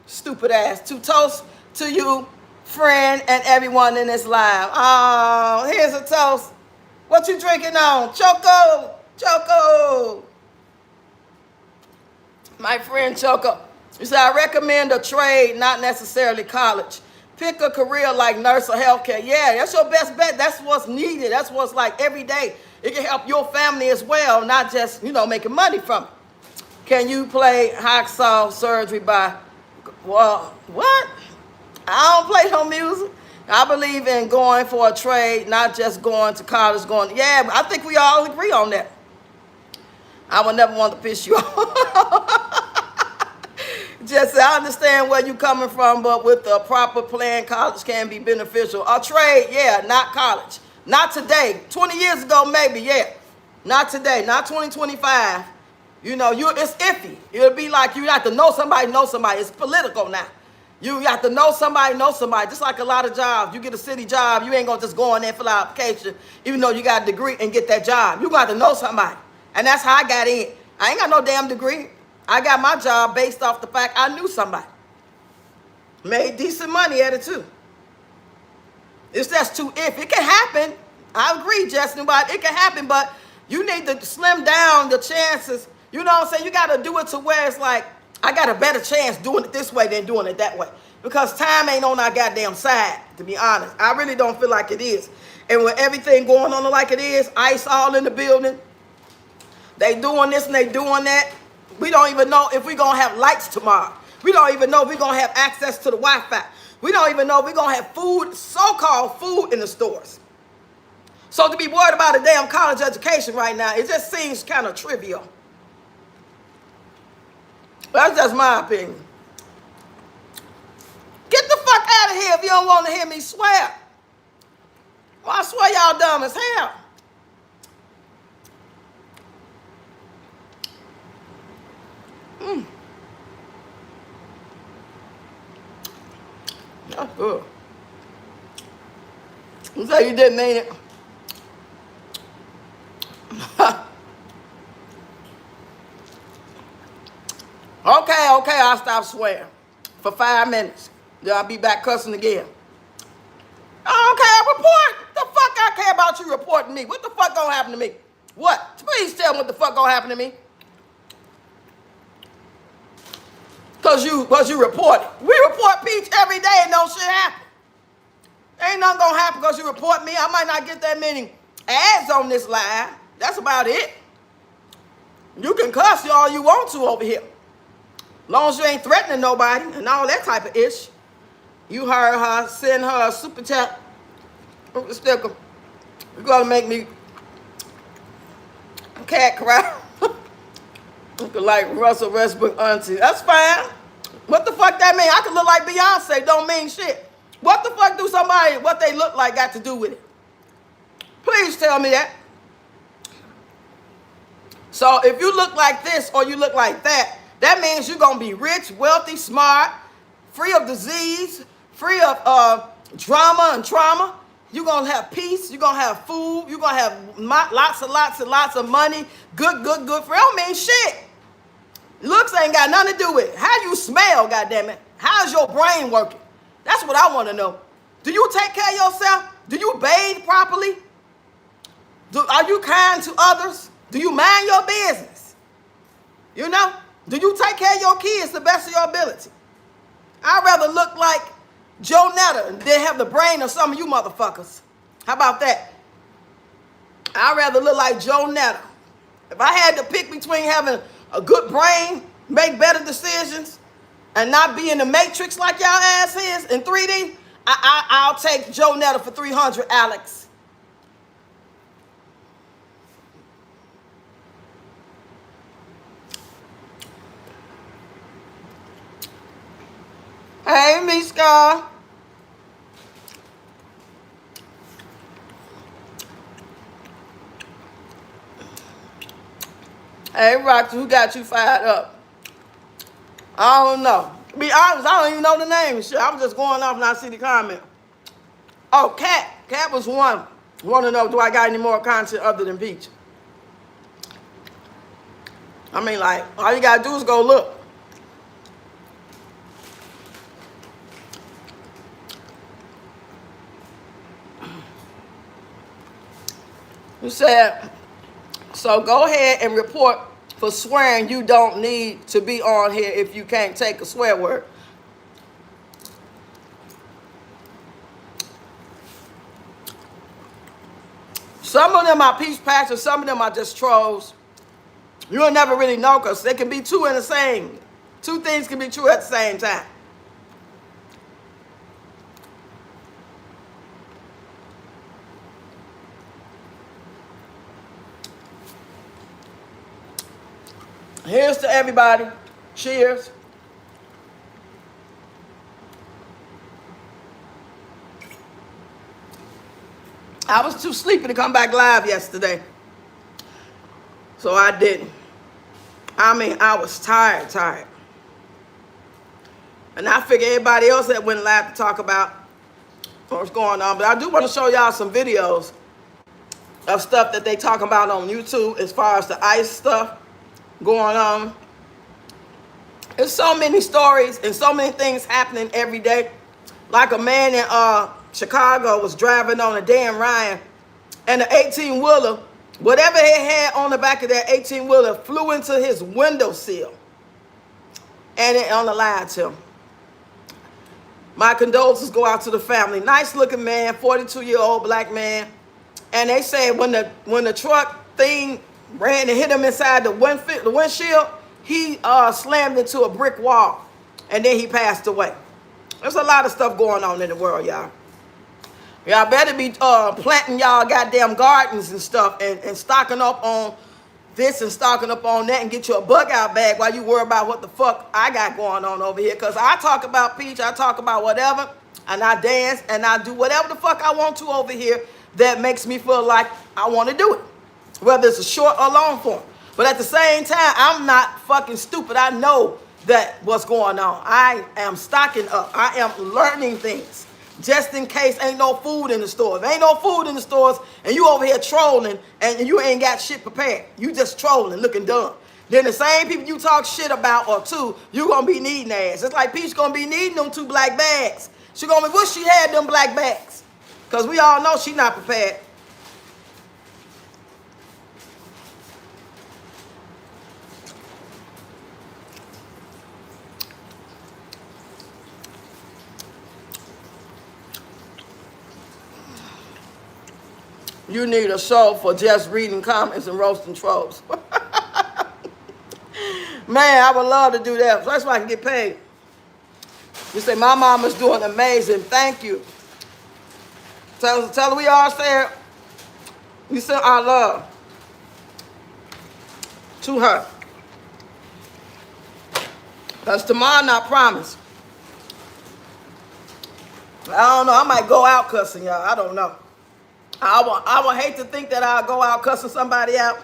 Stupid ass. To toast to you, friend, and everyone in this live. Oh, here's a toast. What you drinking on? Choco. Choco. My friend Choco. You said, I recommend a trade, not necessarily college. Pick a career like nurse or healthcare. Yeah, that's your best bet. That's what's needed. That's what's like every day. It can help your family as well, not just, making money from it. Can you play hacksaw surgery by... Well, what? I don't play no music. I believe in going for a trade, not just going to college, yeah, I think we all agree on that. I would never want to piss you off. Just I understand where you're coming from, but with the proper plan, college can be beneficial. A trade, yeah, not college. Not today. 20 years ago, maybe, yeah. Not today, not 2025. It's iffy. It'll be like you have to know somebody. It's political now. You have to know somebody. Just like a lot of jobs. You get a city job, you ain't going to just go in there and fill out an application, even though you got a degree and get that job. You got to know somebody. And that's how I got in. I ain't got no damn degree. I got my job based off the fact I knew somebody. Made decent money at it too. It's just too iffy. It can happen. I agree, Justin, but it can happen, but you need to slim down the chances. You know what I'm saying? You got to do it to where it's like, I got a better chance doing it this way than doing it that way. Because time ain't on our goddamn side, to be honest. I really don't feel like it is. And with everything going on like it is, ICE all in the building, they doing this and they doing that. We don't even know if we're going to have lights tomorrow. We don't even know if we're going to have access to the Wi-Fi. We don't even know if we're going to have food, so-called food in the stores. So to be worried about a damn college education right now, it just seems kind of trivial. That's just my opinion. Get the fuck out of here if you don't want to hear me swear. Well, I swear y'all dumb as hell. That's good. You say you didn't mean it. Okay, I'll stop swearing for 5 minutes. Then I'll be back cussing again. I don't care, report. The fuck I care about you reporting me? What the fuck gonna happen to me? What? Please tell me what the fuck gonna happen to me. Cause you report it. We report Peach every day and no shit happen. Ain't nothing gonna happen because you report me. I might not get that many ads on this live. That's about it. You can cuss all you want to over here. Long as you ain't threatening nobody and all that type of ish. You heard her, send her a super chat. Sticker. You're gonna make me cat cry. Like Russell Westbrook auntie. That's fine. What the fuck that mean? I could look like Beyonce, don't mean shit. What the fuck do somebody, what they look like got to do with it? Please tell me that. So if you look like this or you look like that, that means you're going to be rich, wealthy, smart, free of disease, free of drama and trauma. You're going to have peace. You're going to have food. You're going to have lots of money. Good. For it don't mean shit. Looks ain't got nothing to do with it. How you smell, goddammit? How's your brain working? That's what I want to know. Do you take care of yourself? Do you bathe properly? Are you kind to others? Do you mind your business? You know? Do you take care of your kids to the best of your ability? I'd rather look like Joe Netta than have the brain of some of you motherfuckers. How about that? I'd rather look like Joe Netta. If I had to pick between having a good brain, make better decisions, and not be in the matrix like y'all ass is in 3D, I'll take Joe Netta for 300, Alex. Hey, Miss Scar. Hey, Roxy, who got you fired up? I don't know. To be honest, I don't even know the name and shit. I'm just going off and I see the comment. Oh, Cat. Cat was one. Want to know, do I got any more content other than Peach? I mean, like, all you got to do is go look. You said, so go ahead and report for swearing. You don't need to be on here if you can't take a swear word. Some of them are peach patches, some of them are just trolls. You'll never really know because they can be two in the same. Two things can be true at the same time. Here's to everybody. Cheers. I was too sleepy to come back live yesterday. So I didn't. I mean, I was tired. And I figured everybody else that went live to talk about what's going on. But I do want to show y'all some videos of stuff that they talk about on YouTube as far as the ICE stuff going on. There's so many stories and so many things happening every day. Like a man in Chicago was driving on a Dan Ryan and the 18-wheeler, whatever he had on the back of that 18-wheeler flew into his windowsill and it unalived him. My condolences go out to the family. Nice looking man, 42-year-old black man. And they said when the truck thing ran and hit him inside the windshield, he slammed into a brick wall and then he passed away. There's a lot of stuff going on in the world, y'all. Y'all better be planting y'all goddamn gardens and stuff and stocking up on this and stocking up on that and get you a bug out bag while you worry about what the fuck I got going on over here. Because I talk about Peach, I talk about whatever, and I dance and I do whatever the fuck I want to over here that makes me feel like I want to do it. Whether it's a short or long form. But at the same time, I'm not fucking stupid. I know that what's going on. I am stocking up. I am learning things. Just in case ain't no food in the stores. If ain't no food in the stores and you over here trolling and you ain't got shit prepared. You just trolling, looking dumb. Then the same people you talk shit about or to, you gonna be needing ass. It's like Peach gonna be needing them 2 black bags. She gonna be, wish she had them black bags. Because we all know she not prepared. You need a show for just reading comments and roasting trolls. Man, I would love to do that. So that's why I can get paid. You say, my mama's doing amazing. Thank you. Tell her we all said we send our love to her. Because tomorrow not promised. I don't know. I might go out cussing y'all. I don't know. I would hate to think that I'll go out cussing somebody out.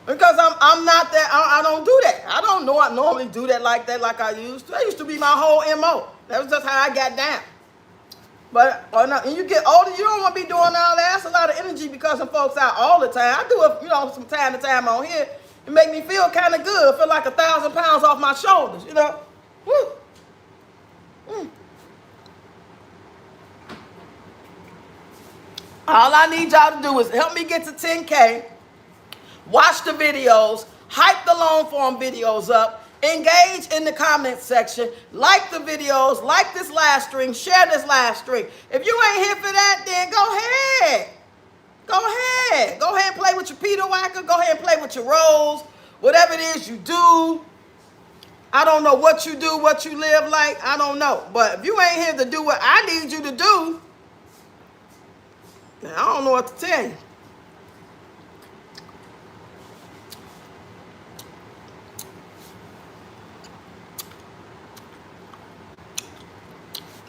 Because I'm not that. I don't do that. I don't know. I normally do that like I used to. That used to be my whole MO. That was just how I got down. But when you get older, you don't want to be doing all that. That's a lot of energy because some folks out all the time. I do it, from time to time on here. It make me feel kind of good. I feel like 1,000 pounds off my shoulders, Woo. All I need y'all to do is help me get to 10K. Watch the videos, hype the long form videos up, engage in the comment section, like the videos, like this live stream, share this live stream. If you ain't here for that, then go ahead. Go ahead. Go ahead and play with your Peter Whacker. Go ahead and play with your roles. Whatever it is you do. I don't know what you do, what you live like. I don't know. But if you ain't here to do what I need you to do, then I don't know what to tell you.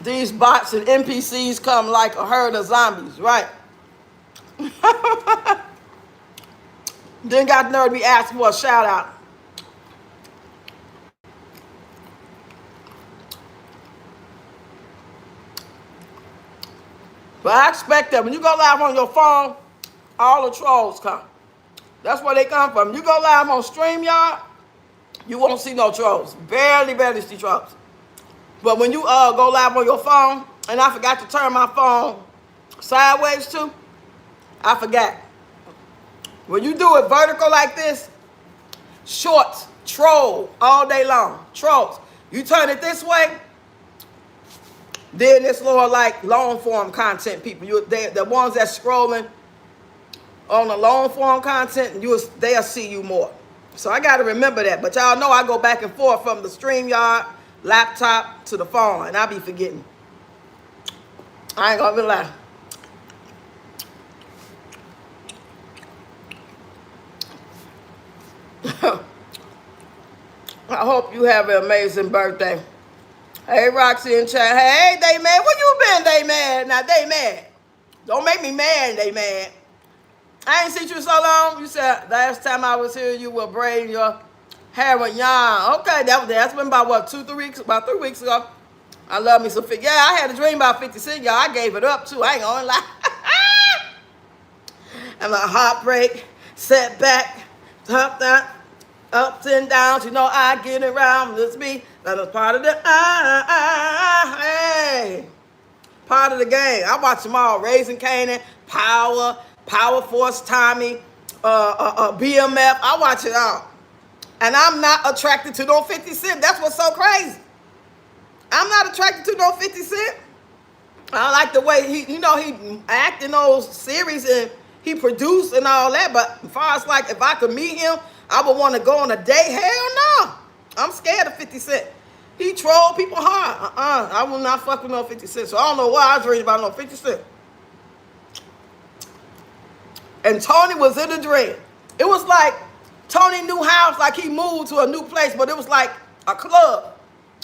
These bots and NPCs come like a herd of zombies, right? Then got the nerve to be asking for a shout out. But I expect that when you go live on your phone, all the trolls come. That's where they come from. You go live on StreamYard, you won't see no trolls. Barely see trolls. But when you go live on your phone, and I forgot to turn my phone sideways too, I forgot. When you do it vertical like this, shorts, troll all day long, trolls. You turn it this way, then it's more like long form content people. The ones that's scrolling on the long form content, they'll see you more. So I got to remember that. But y'all know I go back and forth from the StreamYard laptop to the phone, and I be forgetting. I ain't gonna lie. I hope you have an amazing birthday. Hey, Roxy in chat. Hey, Day Man. Where you been, Day Man? Now, Day Man. Don't make me mad, Day Man. I ain't seen you so long. You said last time I was here, you were braiding your hair with yarn. Okay, that's been about, what, 2-3 weeks? About 3 weeks ago. I love me some 50. Yeah, I had a dream about 50 Cent, y'all. I gave it up, too. I ain't gonna lie. I'm a heartbreak, setback, top that, ups and downs. You know I get around. Let's be. That is part of the hey, part of the game. I watch them all. Raising Kanan, Power Force, Tommy, BMF. I watch it all. And I'm not attracted to no 50 Cent. That's what's so crazy. I'm not attracted to no 50 Cent. I like the way he act in those series and he produced and all that. But as far as like, if I could meet him, I would want to go on a date. Hell no. I'm scared of 50 Cent. He troll people hard. I will not fuck with no 50 Cent. So I don't know why I was reading about no 50 Cent. And Tony was in a dream. It was like Tony new house, like he moved to a new place, but it was like a club.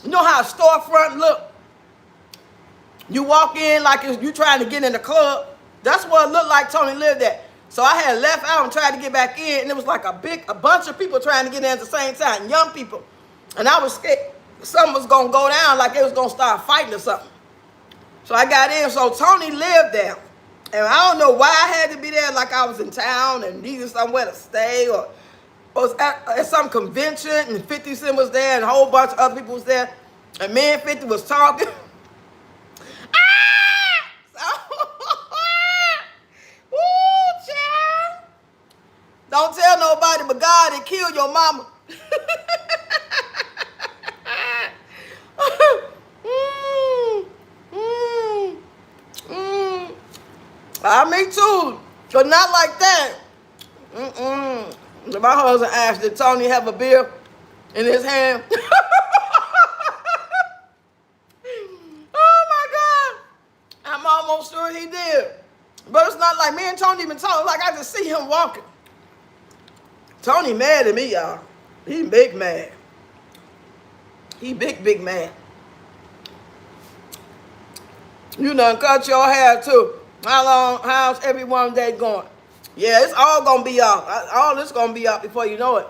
You know how a storefront look? You walk in like you trying to get in the club. That's what it looked like Tony lived at. So I had left out and tried to get back in, and it was like a bunch of people trying to get in at the same time, young people. And I was scared something was going to go down, like they was going to start fighting or something. So I got in. So Tony lived there. And I don't know why I had to be there, like I was in town and needed somewhere to stay, or was at some convention, and 50 Cent was there, and a whole bunch of other people was there, and me and 50 was talking. Ooh, child. Don't tell nobody but God and kill your mama. Me too. But not like that. Mm-mm. My husband asked, did Tony have a beer in his hand? Oh my God. I'm almost sure he did. But it's not like me and Tony even talk. Like I just see him walking. Tony mad at me, y'all. He big mad. He big mad. You done cut your hair too. How's everyone day going? Yeah, it's all gonna be off. All this gonna be off before you know it.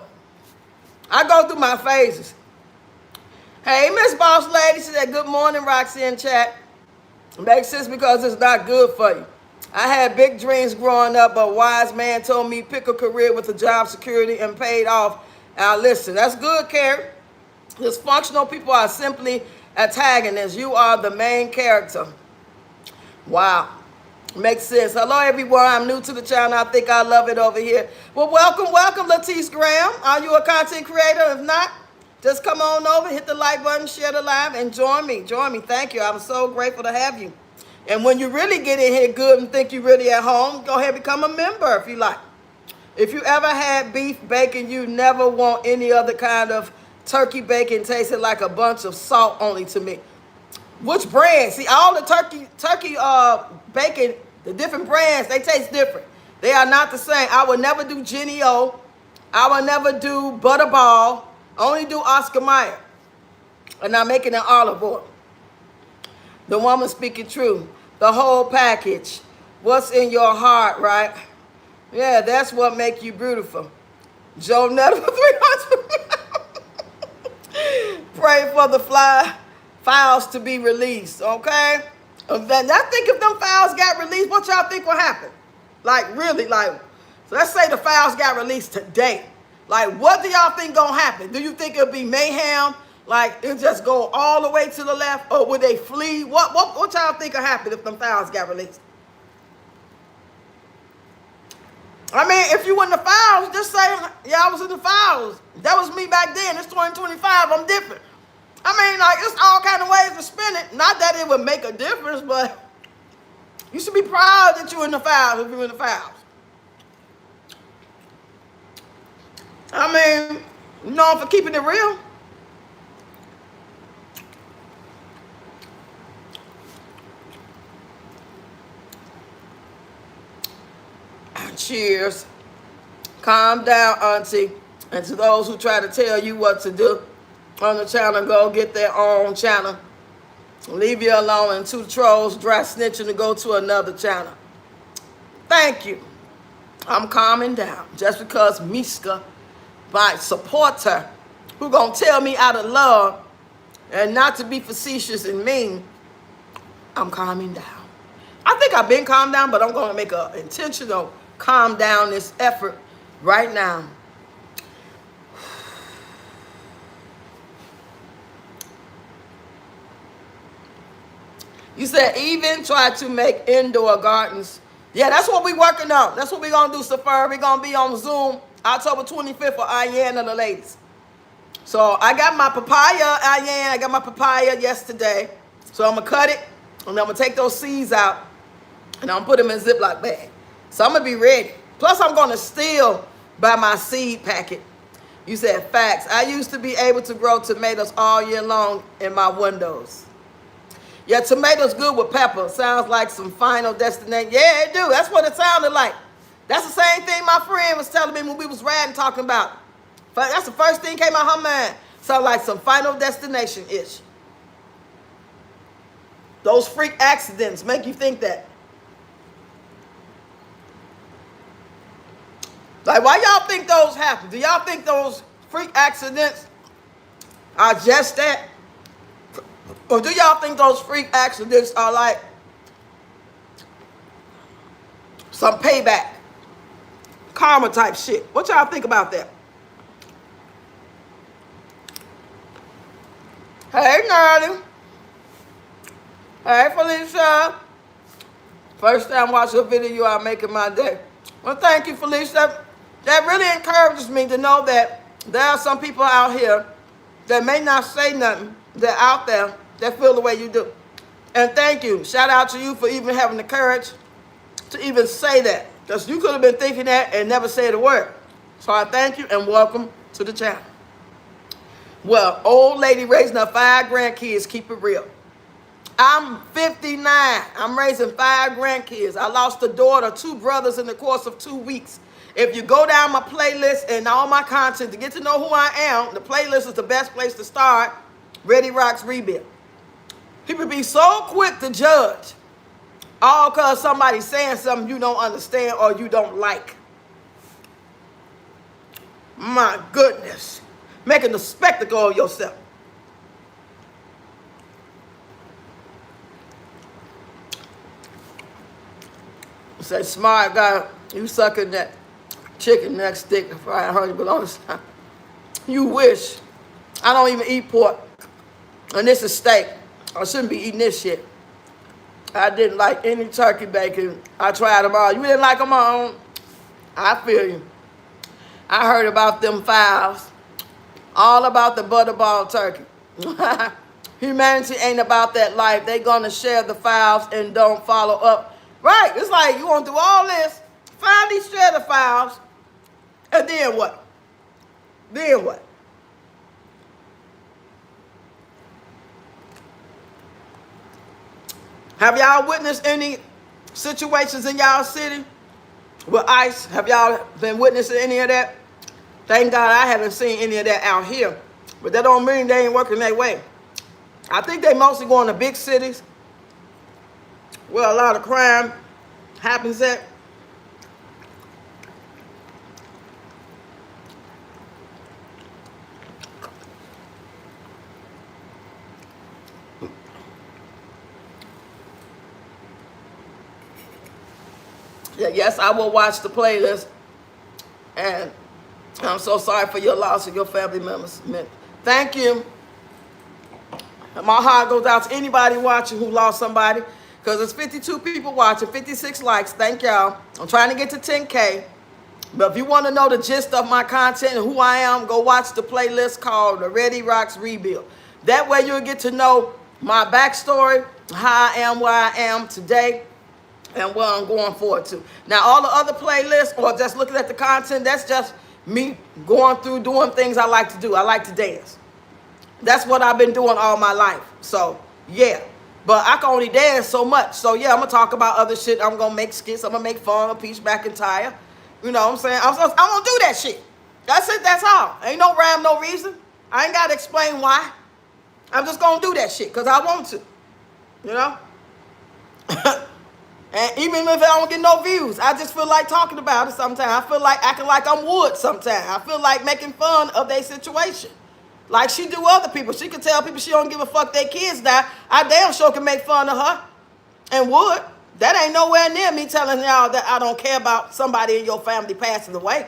I go through my phases. Hey, Miss Boss Lady, she said, good morning, Roxy in chat. Makes sense because it's not good for you. I had big dreams growing up, but a wise man told me pick a career with a job security and paid off. Now listen, that's good, Carrie. Dysfunctional people are simply antagonists. You are the main character. Wow. Makes sense. Hello, everyone. I'm new to the channel. I think I love it over here. Well, welcome, Latice Graham. Are you a content creator? If not, just come on over, hit the like button, share the live, and join me. Join me. Thank you. I'm so grateful to have you. And when you really get in here good and think you're really at home, go ahead and become a member if you like. If you ever had beef bacon, you never want any other kind of turkey bacon. Tasted like a bunch of salt only to me. Which brand? See, all the turkey bacon, the different brands, they taste different. They are not the same. I would never do Jenny O. I would never do Butterball. I only do Oscar Mayer. And I'm making an olive oil. The woman speaking truth. The whole package. What's in your heart, right? Yeah, that's what make you beautiful. Joe Nutter for 300. Pray for the files to be released, okay? Then I think if them files got released, what y'all think will happen? Like, really, like, so let's say the files got released today. Like, what do y'all think gonna happen? Do you think it'll be mayhem? Like, it'll just go all the way to the left? Or would they flee? What y'all think will happen if them files got released? I mean, if you in the files, just say, yeah, I was in the files. That was me back then. It's 2025. I'm different. I mean, like, it's all kind of ways to spin it. Not that it would make a difference, but you should be proud that you're in the files if you're in the files. I mean, you know, for keeping it real. Cheers. Calm down, auntie. And to those who try to tell you what to do on the channel, go get their own channel. Leave you alone. And two trolls dry snitching to go to another channel. Thank you. I'm calming down. Just because Miska might support her, who gonna tell me out of love and not to be facetious and mean, I'm calming down. I think I've been calmed down, but I'm gonna make an intentional calm down this effort right now. You said even try to make indoor gardens. Yeah, that's what we're working on. That's what we're going to do, Safari. We're going to be on Zoom October 25th for Ayan and the ladies. So I got my papaya, Ayan. I got my papaya yesterday. So I'm going to cut it, and I'm going to take those seeds out, and I'm going to put them in a Ziploc bag. So I'm going to be ready. Plus, I'm going to still buy my seed packet. You said facts. I used to be able to grow tomatoes all year long in my windows. Yeah, tomatoes good with pepper. Sounds like some Final Destination. Yeah, it do. That's what it sounded like. That's the same thing my friend was telling me when we was riding, talking about. That's the first thing came out her mind. Sound like some Final Destination-ish. Those freak accidents make you think that. Like, why y'all think those happen? Do y'all think those freak accidents are just that? Or do y'all think those freak accidents are like some payback, karma type shit? What y'all think about that? Hey, Nerdy. Hey, Felicia. First time watching a video, you are making my day. Well, thank you, Felicia. That really encourages me to know that there are some people out here that may not say nothing. They're out there that feel the way you do. And thank you. Shout out to you for even having the courage to even say that. Because you could have been thinking that and never said a word. So I thank you and welcome to the channel. Well, old lady raising her 5 grandkids, keep it real. I'm 59. I'm raising 5 grandkids. I lost a daughter, 2 brothers in the course of 2 weeks. If you go down my playlist and all my content to get to know who I am, the playlist is the best place to start. Ready Rocks Rebuild. People be so quick to judge, all because somebody's saying something you don't understand or you don't like. My goodness. Making a spectacle of yourself. Say, smart guy, you sucking that chicken neck stick, fried honey bologna. You wish. I don't even eat pork. And this is steak. I shouldn't be eating this shit. I didn't like any turkey bacon. I tried them all. You didn't like them all? I feel you. I heard about them files. All about the butterball turkey. Humanity ain't about that life. They gonna share the files and don't follow up. Right, it's like you want to do all this, finally share the files, and then what? Then what? Have y'all witnessed any situations in y'all city with ICE? Have y'all been witnessing any of that? Thank God I haven't seen any of that out here. But that don't mean they ain't working their way. I think they mostly going to big cities where a lot of crime happens at. Yeah, yes, I will watch the playlist. And I'm so sorry for your loss of your family members. Thank you. And my heart goes out to anybody watching who lost somebody. Because there's 52 people watching, 56 likes. Thank y'all. I'm trying to get to 10K. But if you want to know the gist of my content and who I am, go watch the playlist called The Ready Rocks Rebuild. That way you'll get to know my backstory, how I am where I am today, and where I'm going forward to. Now, all the other playlists or just looking at the content, that's just me going through doing things I like to do. I like to dance. That's what I've been doing all my life. So, yeah. But I can only dance so much. So, yeah, I'm going to talk about other shit. I'm going to make skits. I'm going to make fun of Peach McIntyre. You know what I'm saying? I'm going to do that shit. That's it. That's all. Ain't no rhyme, no reason. I ain't got to explain why. I'm just going to do that shit because I want to. You know? And even if I don't get no views, I just feel like talking about it sometimes. I feel like acting like I'm Wood sometimes. I feel like making fun of their situation. Like she do other people. She can tell people she don't give a fuck their kids die. I damn sure can make fun of her and would. That ain't nowhere near me telling y'all that I don't care about somebody in your family passing away.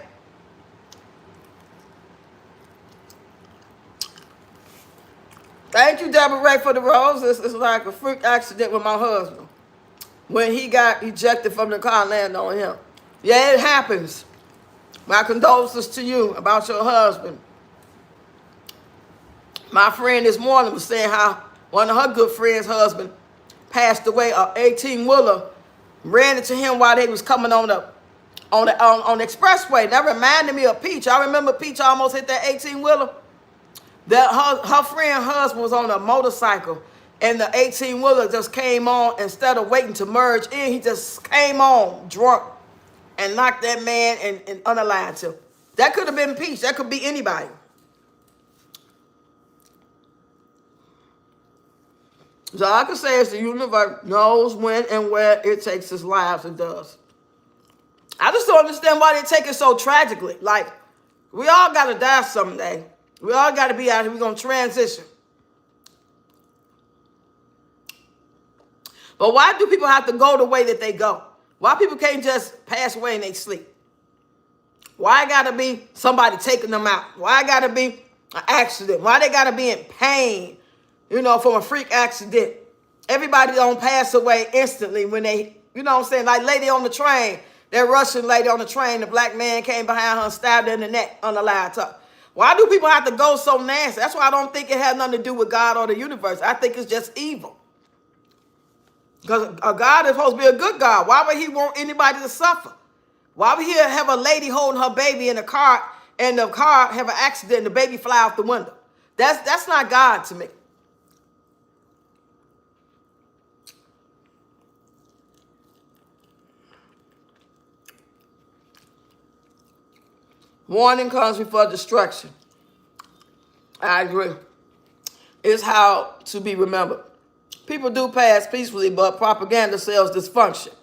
Thank you, Deborah Ray, for the rose. This is like a freak accident with my husband. When he got ejected from the car and landed on him. Yeah, it happens. My condolences to you about your husband. My friend this morning was saying how one of her good friends' husband passed away, an 18-wheeler, ran into him while they was coming on the expressway. That reminded me of Peach. I remember Peach almost hit that 18-wheeler. That her friend's husband was on a motorcycle. And the 18-wheeler just came on. Instead of waiting to merge in, he just came on drunk and knocked that man and unaligned him. That could have been Peach. That could be anybody. So all I can say is the universe knows when and where it takes its lives. It does. I just don't understand why they take it so tragically. Like, we all got to die someday. We all got to be out here. We're going to transition. But why do people have to go the way that they go? Why people can't just pass away in their sleep? Why got to be somebody taking them out? Why got to be an accident? Why they got to be in pain, you know, from a freak accident? Everybody don't pass away instantly when they, you know what I'm saying? Like lady on the train, that Russian lady on the train, the black man came behind her and stabbed her in the neck, unalive her. Why do people have to go so nasty? That's why I don't think it has nothing to do with God or the universe. I think it's just evil. Because a God is supposed to be a good God. Why would he want anybody to suffer? Why would he have a lady holding her baby in a car and the car have an accident and the baby fly out the window? That's not God to me. Warning comes before destruction. I agree. It's how to be remembered. People do pass peacefully, but propaganda sells dysfunction.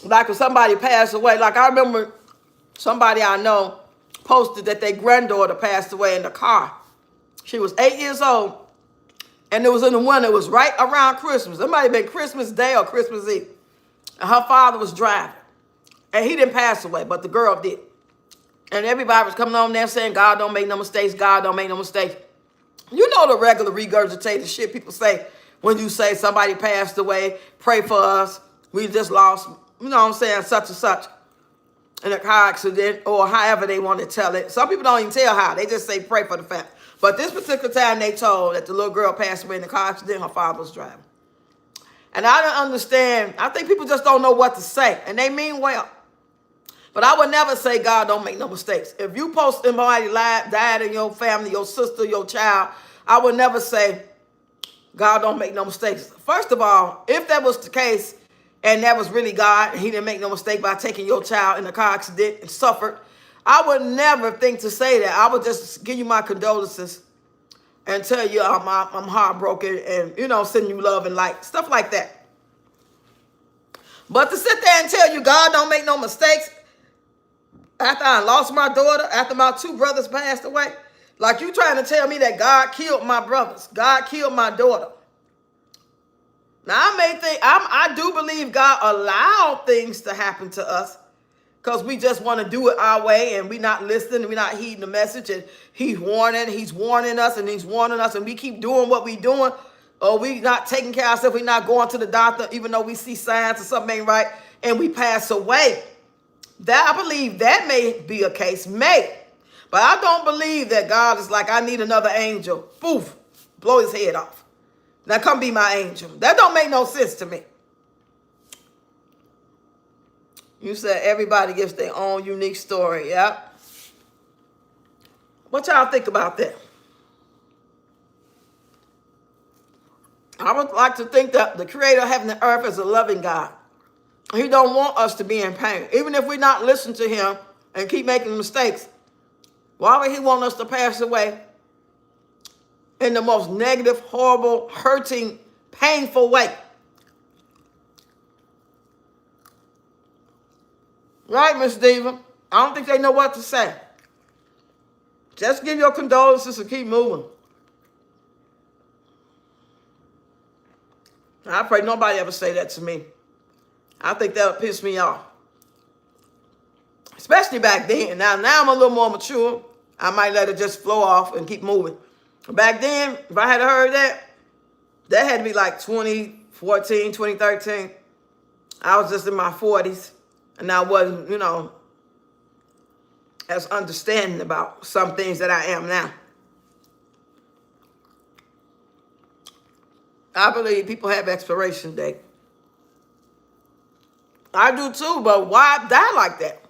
Like if somebody passed away, like I remember somebody I know posted that their granddaughter passed away in the car. She was 8 years old, and it was in the winter. It was right around Christmas. It might have been Christmas Day or Christmas Eve. And her father was driving. And he didn't pass away, but the girl did. And everybody was coming on there saying, God don't make no mistakes, God don't make no mistakes. You know the regular regurgitated shit people say when you say somebody passed away, pray for us, we just lost, you know what I'm saying, such and such in a car accident, or however they want to tell it. Some people don't even tell how. They just say pray for the fact. But this particular time they told that the little girl passed away in the car accident, her father was driving. And I don't understand. I think people just don't know what to say, and they mean well. But I would never say God don't make no mistakes. If you post somebody died in your family, your sister, your child, I would never say God don't make no mistakes. First of all, if that was the case and that was really God, he didn't make no mistake by taking your child in a car accident and suffered, I would never think to say that. I would just give you my condolences and tell you I'm heartbroken and, you know, send you love and light, stuff like that. But to sit there and tell you God don't make no mistakes, after I lost my daughter, after my 2 brothers passed away, like you trying to tell me that God killed my brothers, God killed my daughter. Now I may think, I do believe God allowed things to happen to us because we just want to do it our way and we're not listening, we're not heeding the message, and he's warning us and he's warning us, and we keep doing what we're doing, or we not taking care of ourselves, we're not going to the doctor even though we see signs or something ain't right, and we pass away. That I believe that may be a case, may. But I don't believe that God is like, I need another angel. Poof, blow his head off. Now come be my angel. That don't make no sense to me. You said everybody gives their own unique story, yeah? What y'all think about that? I would like to think that the creator of heaven and earth is a loving God. He don't want us to be in pain. Even if we're not listening to him and keep making mistakes, why would he want us to pass away in the most negative, horrible, hurting, painful way? Right, Miss Diva? I don't think they know what to say. Just give your condolences and keep moving. I pray nobody ever say that to me. I think that would piss me off. Especially back then. Now I'm a little more mature. I might let it just flow off and keep moving. Back then, if I had heard that, that had to be like 2014, 2013. I was just in my 40s. And I wasn't, you know, as understanding about some things that I am now. I believe people have expiration date. I do too, but why die like that?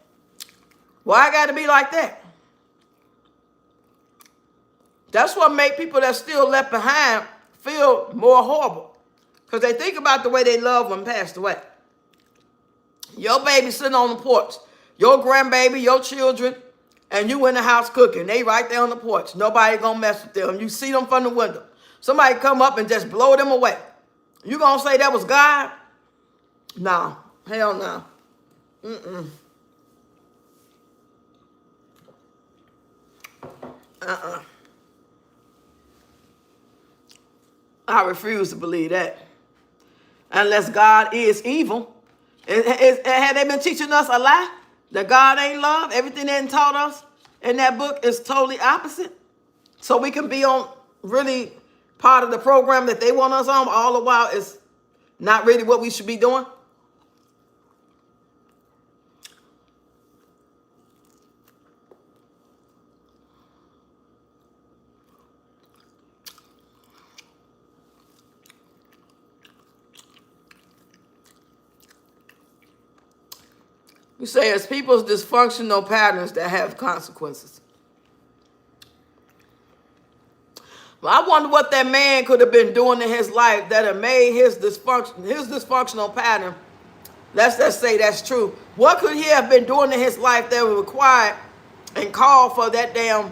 Why I got to be like that? That's what make people that still left behind feel more horrible. Because they think about the way they loved one passed away. Your baby sitting on the porch. Your grandbaby, your children, and you in the house cooking. They right there on the porch. Nobody gonna mess with them. You see them from the window. Somebody come up and just blow them away. You gonna say that was God? No. Hell no. I refuse to believe that. Unless God is evil. Had they been teaching us a lie? That God ain't love? Everything they taught us in that book is totally opposite. So we can be on really part of the program that they want us on, all the while it's not really what we should be doing. You say it's people's dysfunctional patterns that have consequences. Well, I wonder what that man could have been doing in his life that have made his dysfunctional pattern. Let's just say that's true. What could he have been doing in his life that would require and call for that damn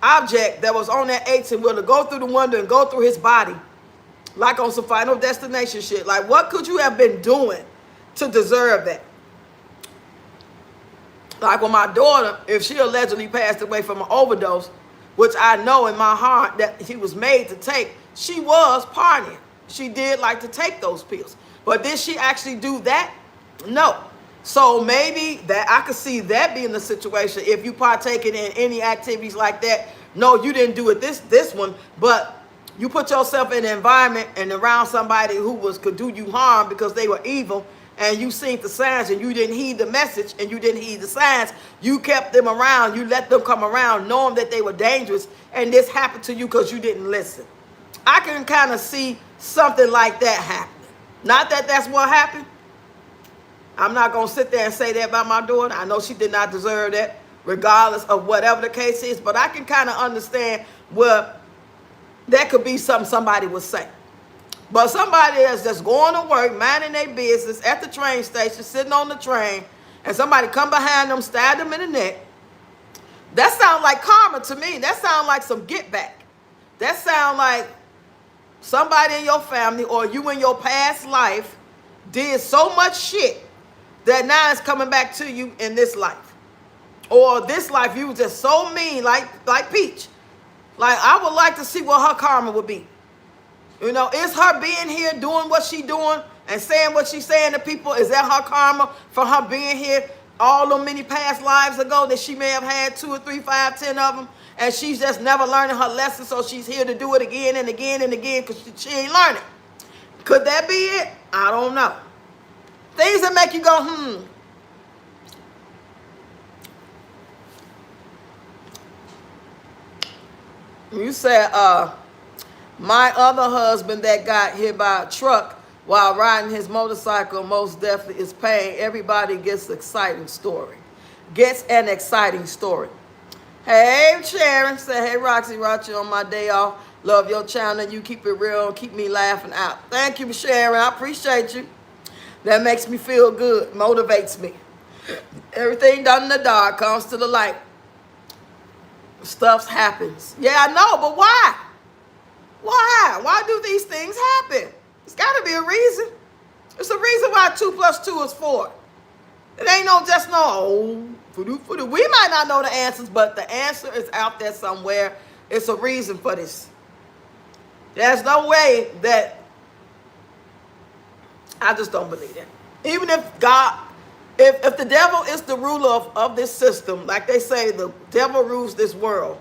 object that was on that 18 wheel to go through the window and go through his body, like on some Final Destination shit? Like, what could you have been doing to deserve that? Like with my daughter, if she allegedly passed away from an overdose, which I know in my heart that she was made to take, she was partying. She did like to take those pills. But did she actually do that? No. So maybe that I could see that being the situation if you partaking in any activities like that. No, you didn't do it this one, but you put yourself in an environment and around somebody who could do you harm because they were evil, and you seen the signs and you didn't heed the message and you didn't heed the signs. You kept them around. You let them come around knowing that they were dangerous, and this happened to you because you didn't listen. I can kind of see something like that happening. Not that that's what happened. I'm not going to sit there and say that about my daughter. I know she did not deserve that, regardless of whatever the case is. But I can kind of understand where that could be something somebody would say. But somebody that's just going to work, minding their business at the train station, sitting on the train, and somebody come behind them, stab them in the neck, that sounds like karma to me. That sounds like some get back. That sounds like somebody in your family or you in your past life did so much shit that now it's coming back to you in this life. Or this life you was just so mean, like Peach. Like, I would like to see what her karma would be. You know, is her being here doing what she doing and saying what she's saying to people, is that her karma for her being here all the many past lives ago that she may have had 2 or 3, 5, 10 of them, and she's just never learning her lesson, so she's here to do it again and again and again because she ain't learning? Could that be it? I don't know. Things that make you go, You said, my other husband that got hit by a truck while riding his motorcycle most definitely is paying. Everybody gets an exciting story. Hey, Sharon. Say, hey, Roxy, watch you on my day off. Love your channel. You keep it real and keep me laughing out. Thank you, Sharon. I appreciate you. That makes me feel good. Motivates me. Everything done in the dark comes to the light. Stuff happens. Yeah, I know, but why? Why do these things happen? It's got to be a reason. It's a reason why 2 + 2 is 4. It ain't we might not know the answers, but the answer is out there somewhere. It's a reason for this. There's no way that, I just don't believe that. Even if God, if the devil is the ruler of this system, like they say, the devil rules this world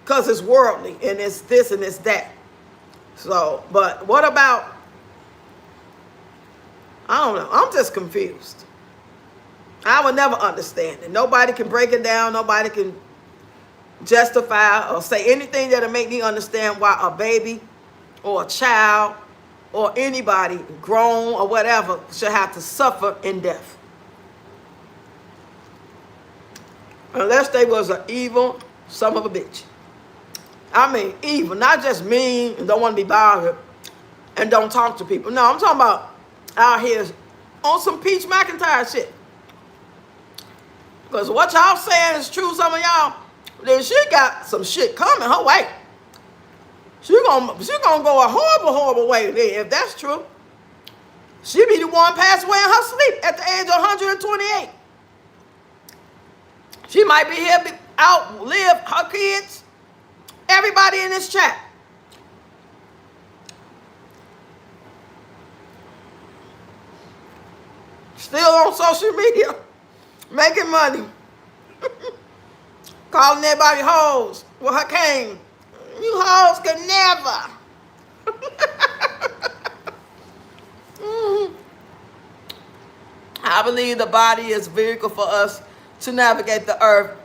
because it's worldly and it's this and it's that. So, but what about, I don't know. I'm just confused. I would never understand it. Nobody can break it down. Nobody can justify or say anything that'll make me understand why a baby or a child or anybody, grown or whatever, should have to suffer in death. Unless they was an evil son of a bitch. I mean, evil, not just mean and don't want to be bothered and don't talk to people. No, I'm talking about out here on some Peach McIntyre shit. Because what y'all saying is true, some of y'all, then she got some shit coming her way. She gonna go a horrible, horrible way then, if that's true. She be the one passed away in her sleep at the age of 128. She might be here, outlive her kids, everybody in this chat. Still on social media, making money. Calling everybody hoes with her cane. You hoes could never. I believe the body is a vehicle for us to navigate the earth.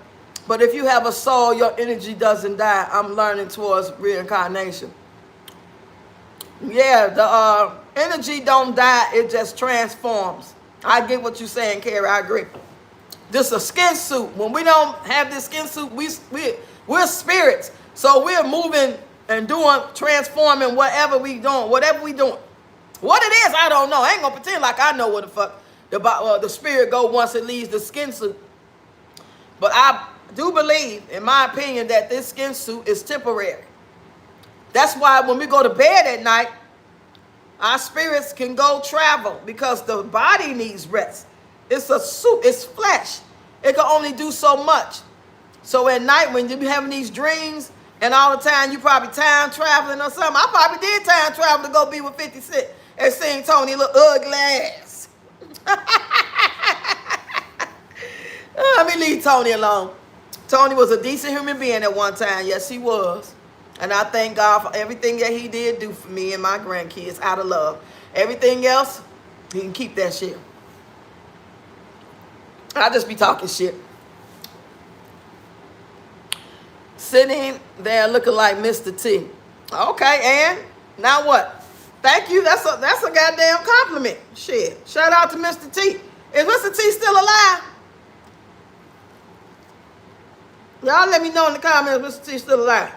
But if you have a soul, your energy doesn't die. I'm learning towards reincarnation. Yeah, the energy don't die. It just transforms. I get what you're saying, Carrie. I agree. This is a skin suit. When we don't have this skin suit, we're spirits. So we're moving and doing, transforming whatever we doing. What it is, I don't know. I ain't gonna pretend like I know what the fuck the spirit go once it leaves the skin suit. But I do believe, in my opinion, that this skin suit is temporary. That's why when we go to bed at night, our spirits can go travel because the body needs rest. It's a suit, it's flesh. It can only do so much. So at night when you be having these dreams and all the time you probably time traveling or something. I probably did time travel to go be with 50 Cent and sing Tony little ugly ass. Let me leave Tony alone. Tony was a decent human being at one time. Yes, he was. And I thank God for everything that he did do for me and my grandkids out of love. Everything else, he can keep that shit. I just be talking shit. Sitting there looking like Mr. T. Okay, and now what? Thank you. That's a goddamn compliment. Shit. Shout out to Mr. T. Is Mr. T still alive? Y'all let me know in the comments if Mr. T still alive.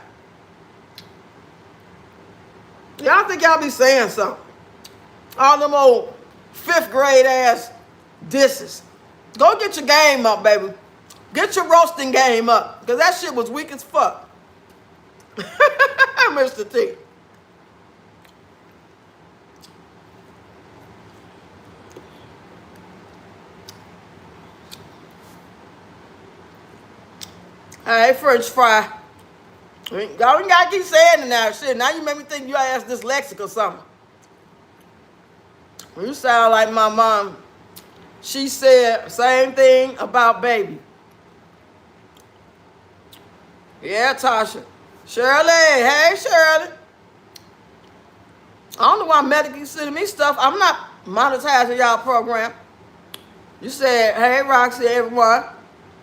Y'all think y'all be saying something. All them old 5th grade ass disses. Go get your game up, baby. Get your roasting game up. Because that shit was weak as fuck. Mr. T. Alright, French fry. Y'all ain't gotta keep saying it now. Shit, now you make me think you ass dyslexic or something. You sound like my mom. She said same thing about baby. Yeah, Tasha. Shirley, hey Shirley. I don't know why Medicaid sending me stuff. I'm not monetizing y'all program. You said, hey Roxy, everyone.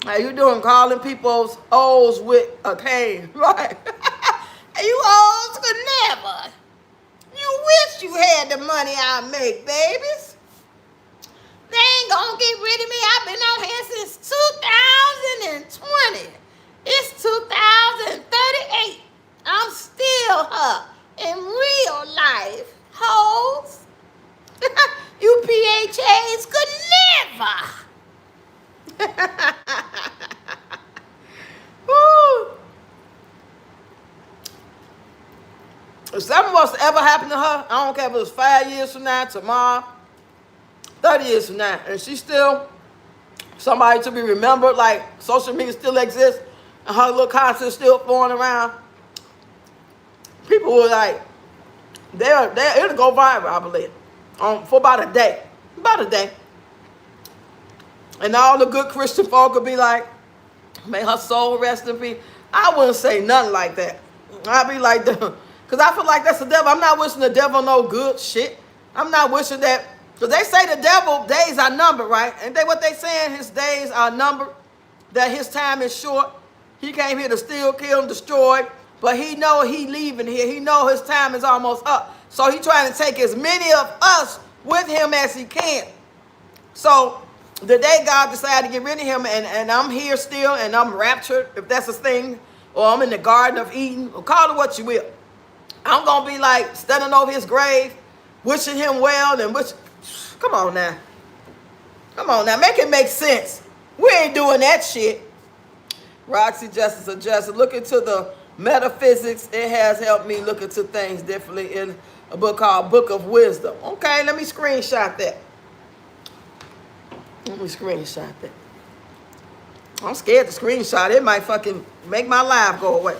How you doing? Calling people's O's with a cane. Right. You O's could never. You wish you had the money I make, babies. They ain't gonna get rid of me. I've been on here since 2020. It's 2038. I'm still her in real life, hoes. You PHAs could never. If something was to ever happen to her, I don't care if it was 5 years from now, tomorrow, 30 years from now, and she's still somebody to be remembered, like social media still exists, and her little content still flowing around, people were like, it'll go viral, I believe, for about a day. About a day. And all the good Christian folk would be like, may her soul rest in peace. I wouldn't say nothing like that. I'd be like, because I feel like that's the devil. I'm not wishing the devil no good shit. I'm not wishing that, because they say the devil days are numbered, right? Ain't they what they saying? His days are numbered, that his time is short. He came here to steal, kill, and destroy, but he know he leaving here. He know his time is almost up. So he trying to take as many of us with him as he can. So the day God decided to get rid of him, and I'm here still, and I'm raptured, if that's a thing, or I'm in the Garden of Eden, or call it what you will. I'm going to be like standing over his grave, wishing him well, and come on now. Come on now, make it make sense. We ain't doing that shit. Roxy Justice Adjusted, look into the metaphysics. It has helped me look into things differently in a book called Book of Wisdom. Okay, let me screenshot that. Let me screenshot that. I'm scared to screenshot. It might fucking make my life go away.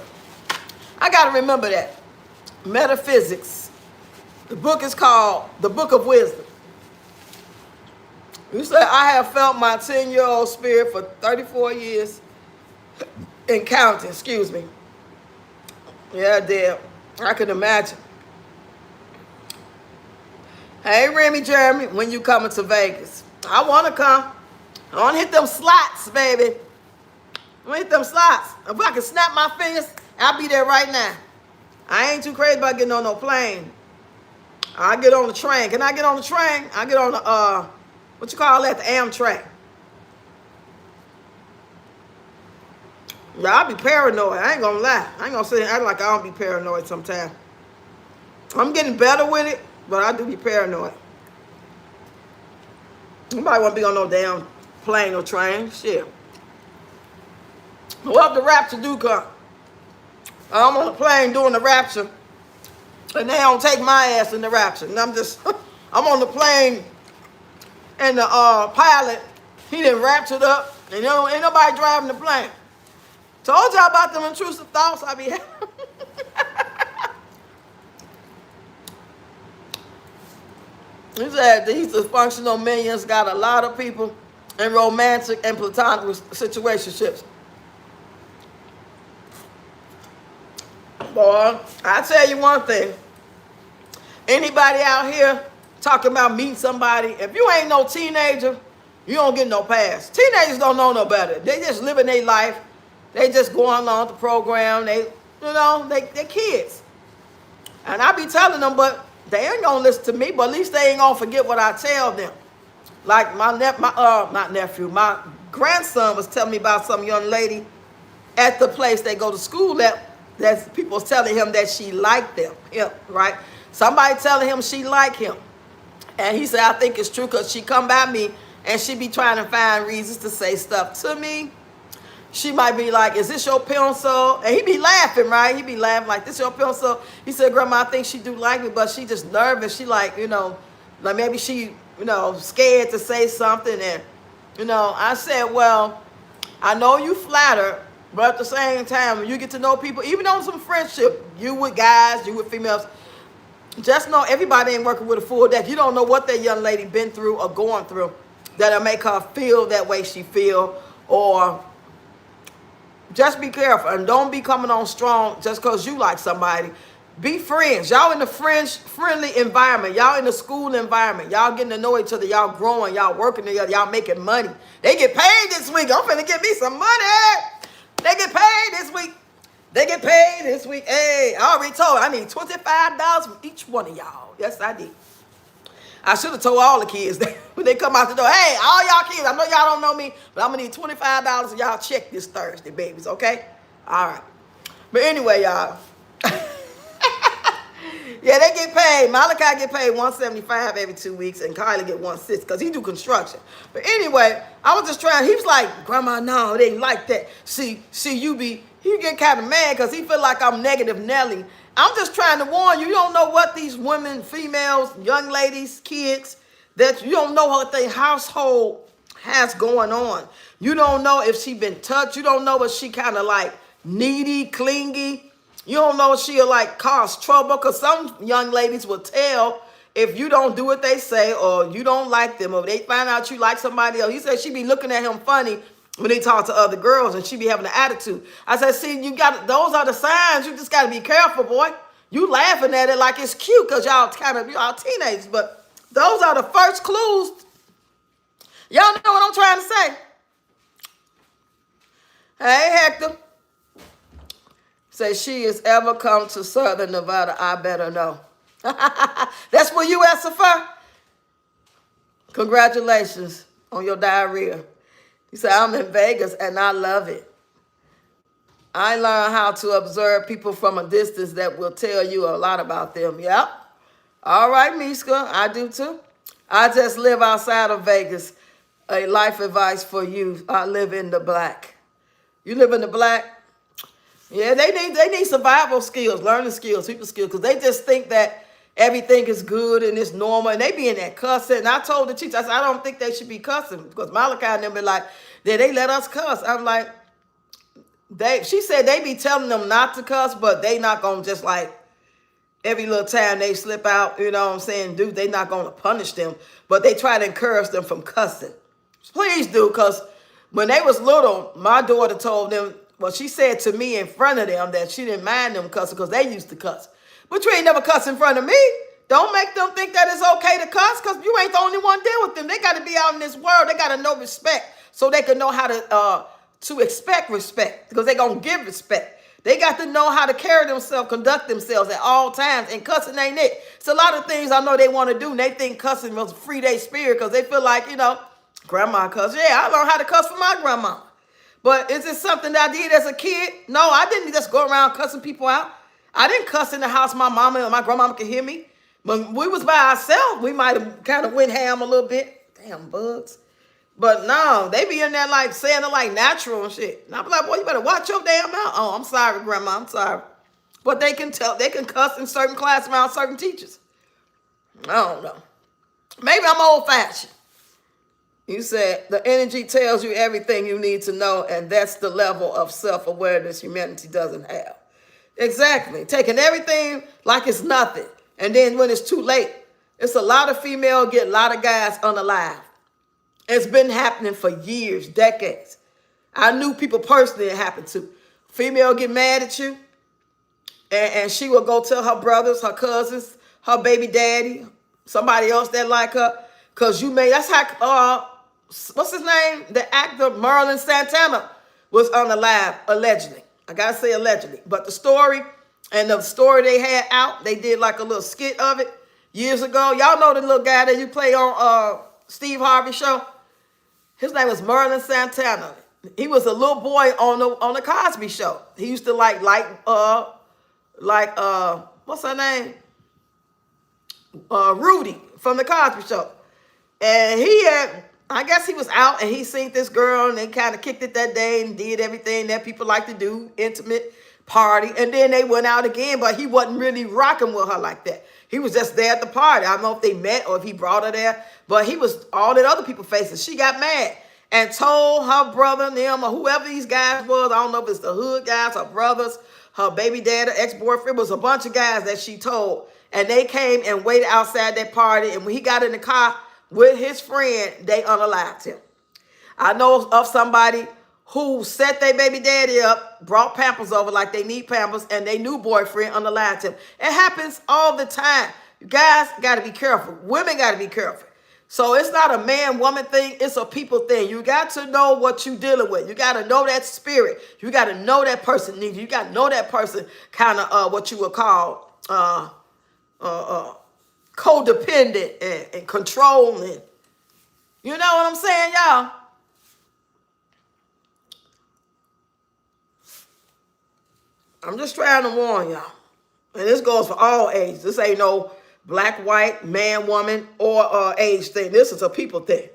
I got to remember that. Metaphysics. The book is called The Book of Wisdom. You say, I have felt my 10-year-old spirit for 34 years and counting, excuse me. Yeah, damn. I can imagine. Hey, Remy Jeremy, when you coming to Vegas? I want to come. I want to hit them slots, baby. I want to hit them slots. If I can snap my fingers, I'll be there right now. I ain't too crazy about getting on no plane. I get on the train. Can I get on the train? I get on the what you call that, the Amtrak. Yeah, I be paranoid. I ain't gonna lie. I ain't gonna say act like I don't be paranoid sometimes. I'm getting better with it, but I do be paranoid. Nobody want to be on no damn plane or train. Shit. What if the rapture do come? I'm on the plane doing the rapture, and they don't take my ass in the rapture. And I'm just, I'm on the plane, and the pilot, he done raptured up, and ain't nobody driving the plane. Told y'all about them intrusive thoughts I be having. He said these dysfunctional millions got a lot of people in romantic and platonic situationships. Boy, I tell you one thing. Anybody out here talking about meeting somebody, if you ain't no teenager, you don't get no pass. Teenagers don't know no better. They just living their life. They just going along with the program. They kids. And I be telling them, but they ain't gonna listen to me, but at least they ain't gonna forget what I tell them. Like my grandson was telling me about some young lady at the place they go to school at, that people was telling him that she liked them. Yeah, right? Somebody telling him she liked him. And he said, I think it's true because she come by me and she be trying to find reasons to say stuff to me. She might be like, is this your pencil? And he be laughing, right? He be laughing like, this your pencil? He said, Grandma, I think she do like me, but she just nervous. She like, like maybe she, scared to say something. And, I said, well, I know you flatter, but at the same time, when you get to know people, even on some friendship, you with guys, you with females, just know everybody ain't working with a full deck. You don't know what that young lady been through or going through that'll make her feel that way she feel, or just be careful and don't be coming on strong just because you like somebody. Be friends. Y'all in the friendly environment. Y'all in the school environment. Y'all getting to know each other. Y'all growing. Y'all working together. Y'all making money. They get paid this week. I'm finna get me some money. They get paid this week. They get paid this week. Hey, I already told I need $25 from each one of y'all. Yes, I did. I should have told all the kids that when they come out the door, hey, all y'all kids, I know y'all don't know me, but I'm going to need $25 of y'all check this Thursday, babies, okay? All right. But anyway, y'all. Yeah, they get paid. Malachi get paid $175 every 2 weeks, and Kylie get $160 because he do construction. But anyway, I was just trying. He was like, Grandma, no, it ain't like that. See, he get kind of mad because he feel like I'm negative Nelly. I'm just trying to warn you. You don't know what these women, females, young ladies, kids, that you don't know what their household has going on. You don't know if she been touched. You don't know if she kind of like needy, clingy. You don't know if she'll like cause trouble, because some young ladies will tell if you don't do what they say or you don't like them or they find out you like somebody else. He said she be looking at him funny when they talk to other girls and she be having an attitude. I said, see, those are the signs. You just got to be careful, boy. You laughing at it like it's cute because y'all teenagers, but those are the first clues. Y'all know what I'm trying to say. Hey, Hector. Say she is ever come to Southern Nevada, I better know. That's where you at, Safa? Congratulations on your diarrhea. He said, I'm in Vegas and I love it. I learned how to observe people from a distance that will tell you a lot about them. Yep. All right, Miska, I do too. I just live outside of Vegas. A life advice for you. I live in the black. You live in the black? Yeah, they need survival skills, learning skills, people skills, because they just think that everything is good and it's normal, and they be in that cussing. And I told the teacher, I said, I don't think they should be cussing, because Malachi and them be like, they let us cuss. I'm like, she said they be telling them not to cuss, but they not going to just like every little time they slip out, you know what I'm saying, dude, they not going to punish them, but they try to encourage them from cussing. Please do, because when they was little, my daughter told them, well, she said to me in front of them that she didn't mind them cussing because they used to cuss. But you ain't never cuss in front of me. Don't make them think that it's okay to cuss, because you ain't the only one dealing with them. They got to be out in this world. They got to know respect so they can know how to expect respect, because they going to give respect. They got to know how to carry themselves, conduct themselves at all times, and cussing ain't it. It's a lot of things I know they want to do, and they think cussing must free their spirit because they feel like, grandma cuss. Yeah, I learned how to cuss from my grandma. But is it something that I did as a kid? No, I didn't just go around cussing people out. I didn't cuss in the house my mama and my grandmama could hear me. When we was by ourselves, we might have kind of went ham a little bit. Damn bugs. But no, they be in there like saying it like natural and shit. And I'm like, boy, you better watch your damn mouth. Oh, I'm sorry, grandma, I'm sorry. But they can cuss in certain class around certain teachers. I don't know. Maybe I'm old fashioned. You said the energy tells you everything you need to know, and that's the level of self-awareness humanity doesn't have. Exactly. Taking everything like it's nothing. And then when it's too late, it's a lot of females get a lot of guys unalive. It's been happening for years, decades. I knew people personally it happened to. Female get mad at you, and she will go tell her brothers, her cousins, her baby daddy, somebody else that like her, because you made, that's how, what's his name? The actor Merlin Santana was unalive, allegedly. I got to say allegedly. But the story they had out, they did like a little skit of it years ago. Y'all know the little guy that you play on Steve Harvey show? His name was Merlin Santana. He was a little boy on the Cosby Show. He used to like what's her name? Rudy from the Cosby Show. And I guess he was out and he seen this girl and they kind of kicked it that day and did everything that people like to do, intimate party. And then they went out again, but he wasn't really rocking with her like that. He was just there at the party. I don't know if they met or if he brought her there, but he was all that other people faces. She got mad and told her brother, them, or whoever these guys was. I don't know if it's the hood guys, her brothers, her baby dad, her ex-boyfriend. It was a bunch of guys that she told. And they came and waited outside that party. And when he got in the car with his friend, they unalived him. I know of somebody who set their baby daddy up, brought Pampers over like they need Pampers, and their new boyfriend unalived him. It happens all the time. You guys got to be careful. Women got to be careful. So it's not a man-woman thing. It's a people thing. You got to know what you're dealing with. You got to know that spirit. You got to know that person needs you. You got to know that person kind of what you would call codependent and controlling. You know what I'm saying, y'all? I'm just trying to warn y'all. And this goes for all ages. This ain't no black, white, man, woman, or age thing. This is a people thing.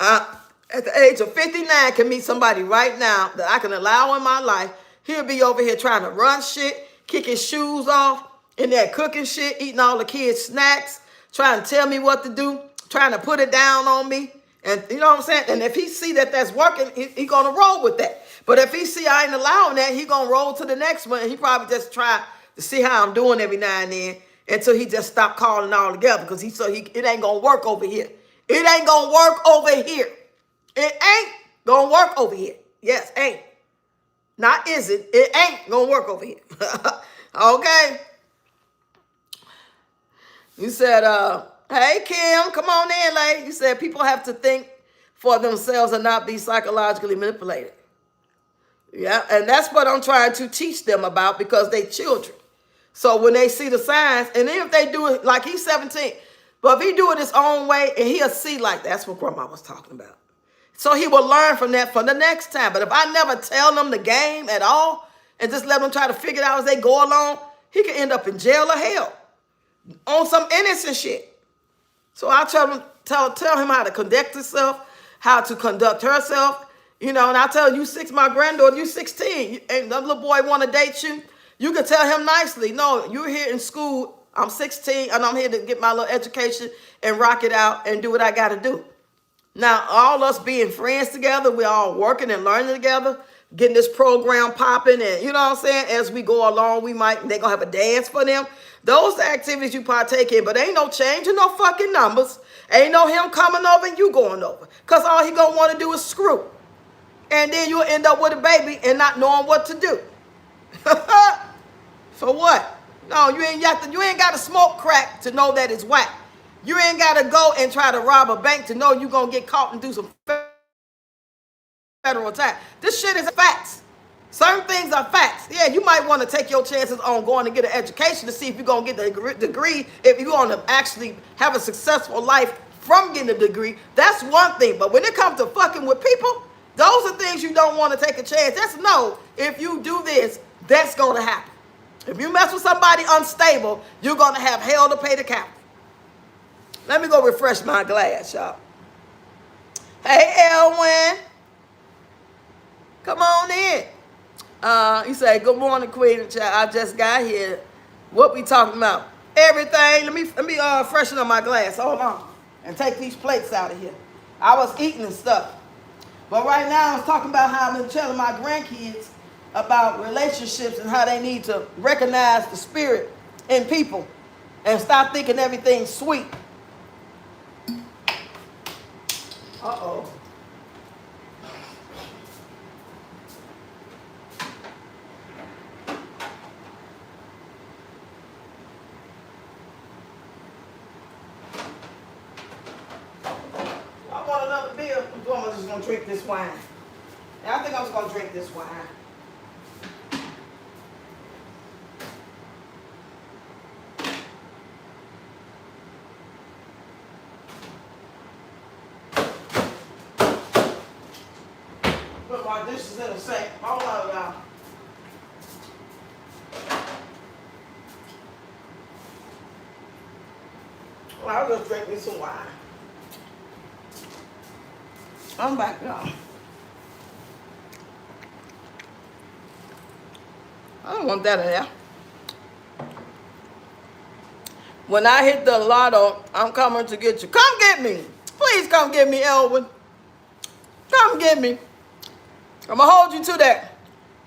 At the age of 59, I can meet somebody right now that I can allow in my life. He'll be over here trying to run shit, kicking shoes off, in there cooking shit, eating all the kids' snacks, trying to tell me what to do, trying to put it down on me. And you know what I'm saying? And if he see that that's working, he going to roll with that. But if he see I ain't allowing that, he going to roll to the next one. And he probably just try to see how I'm doing every now and then until he just stop calling altogether because it ain't going to work over here. It ain't going to work over here. It ain't going to work over here. Yes, ain't. Not is it. It ain't going to work over here. Okay? You said, hey, Kim, come on in, lady. You said people have to think for themselves and not be psychologically manipulated. Yeah, and that's what I'm trying to teach them about because they children. So when they see the signs, and then if they do it, like he's 17, but if he do it his own way, and he'll see like that's what grandma was talking about. So he will learn from that for the next time. But if I never tell them the game at all and just let them try to figure it out as they go along, he could end up in jail or hell on some innocent shit. So I tell him how to conduct himself, how to conduct herself. You know, and I tell you, my granddaughter, you 16, and the little boy want to date you. You can tell him nicely, no, you're here in school. I'm 16, and I'm here to get my little education and rock it out and do what I got to do. Now, all us being friends together, we're all working and learning together, getting this program popping, and you know what I'm saying? As we go along, they're going to have a dance for them. Those are activities you partake in, but ain't no change in no fucking numbers. Ain't no him coming over and you going over. Because all he going to want to do is screw. And then you'll end up with a baby and not knowing what to do. For what? No, you ain't got to smoke crack to know that it's whack. You ain't got to go and try to rob a bank to know you're going to get caught and do some federal time. This shit is facts. Certain things are facts. Yeah, you might want to take your chances on going to get an education to see if you're going to get the degree, if you're going to actually have a successful life from getting a degree. That's one thing. But when it comes to fucking with people, those are things you don't want to take a chance. That's no, if you do this, that's going to happen. If you mess with somebody unstable, you're going to have hell to pay the captain. Let me go refresh my glass, y'all. Hey, Elwin. Come on in. He said, good morning, Queen. I just got here. What we talking about? Everything. Let me freshen up my glass. Hold on. And take these plates out of here. I was eating and stuff. But right now, I was talking about how I've been telling my grandkids about relationships and how they need to recognize the spirit in people and stop thinking everything's sweet. Uh-oh. I want another beer. I'm just going to drink this wine. And I think I'm just going to drink this wine. Put my dishes in the sink. Hold on, y'all. Well, I'll just drink me some wine. I'm back now. I don't want that in there. When I hit the lotto, I'm coming to get you. Come get me. Please come get me, Elwin. Come get me. I'm going to hold you to that.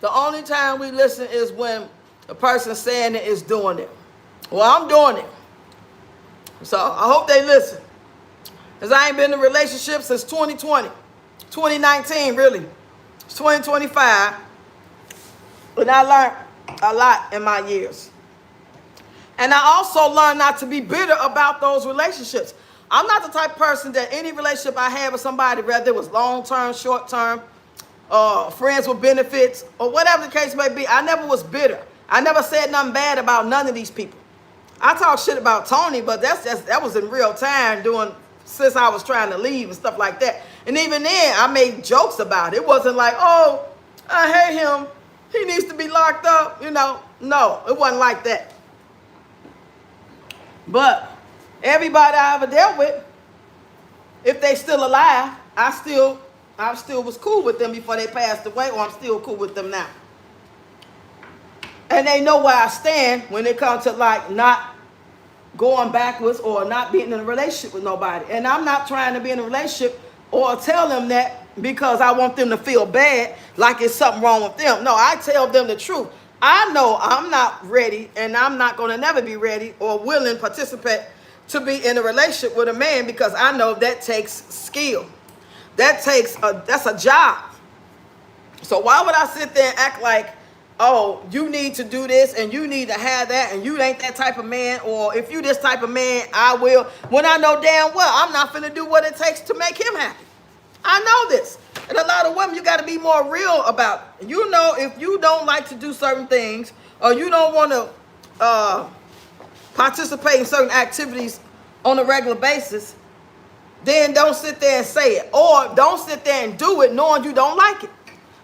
The only time we listen is when the person saying it is doing it. Well, I'm doing it. So I hope they listen. Because I ain't been in a relationship since 2020. 2019, really. It's 2025. And I learned a lot in my years. And I also learned not to be bitter about those relationships. I'm not the type of person that any relationship I had with somebody, whether it was long-term, short-term, friends with benefits, or whatever the case may be, I never was bitter. I never said nothing bad about none of these people. I talk shit about Tony, but that was in real time since I was trying to leave and stuff like that. And even then, I made jokes about it. It wasn't like, oh, I hate him. He needs to be locked up. You know, no, it wasn't like that. But everybody I ever dealt with, if they still alive, I still was cool with them before they passed away, or I'm still cool with them now. And they know where I stand when it comes to like not going backwards or not being in a relationship with nobody. And I'm not trying to be in a relationship or tell them that because I want them to feel bad like it's something wrong with them. No, I tell them the truth. I know I'm not ready, and I'm not going to never be ready or willing to participate to be in a relationship with a man, because I know that takes skill. That's a job. So why would I sit there and act like, oh, you need to do this and you need to have that and you ain't that type of man, or if you this type of man, I will, when I know damn well I'm not finna do what it takes to make him happy. I know this. And a lot of women, you got to be more real about it. You know, if you don't like to do certain things, or you don't want to participate in certain activities on a regular basis, then don't sit there and say it. Or don't sit there and do it knowing you don't like it.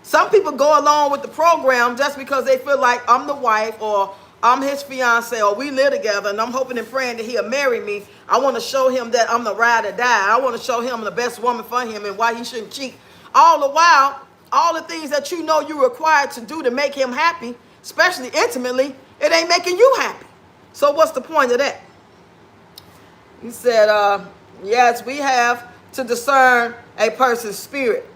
Some people go along with the program just because they feel like I'm the wife, or I'm his fiance, or we live together and I'm hoping and praying that he'll marry me. I want to show him that I'm the ride or die. I want to show him the best woman for him and why he shouldn't cheat. All the while, all the things that you know you're required to do to make him happy, especially intimately, it ain't making you happy. So what's the point of that? He said, yes, we have to discern a person's spirit.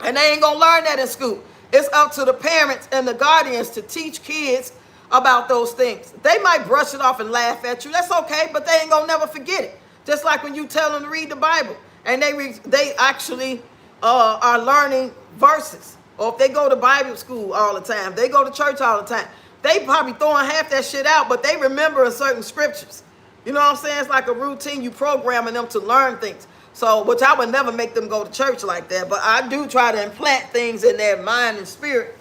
And they ain't going to learn that in school. It's up to the parents and the guardians to teach kids about those things. They might brush it off and laugh at you. That's okay, but they ain't going to never forget it. Just like when you tell them to read the Bible, and they actually are learning verses. Or if they go to Bible school all the time, they go to church all the time, they probably throwing half that shit out, but they remember certain scriptures. You know what I'm saying? It's like a routine. You programming them to learn things. So, which I would never make them go to church like that, but I do try to implant things in their mind and spirit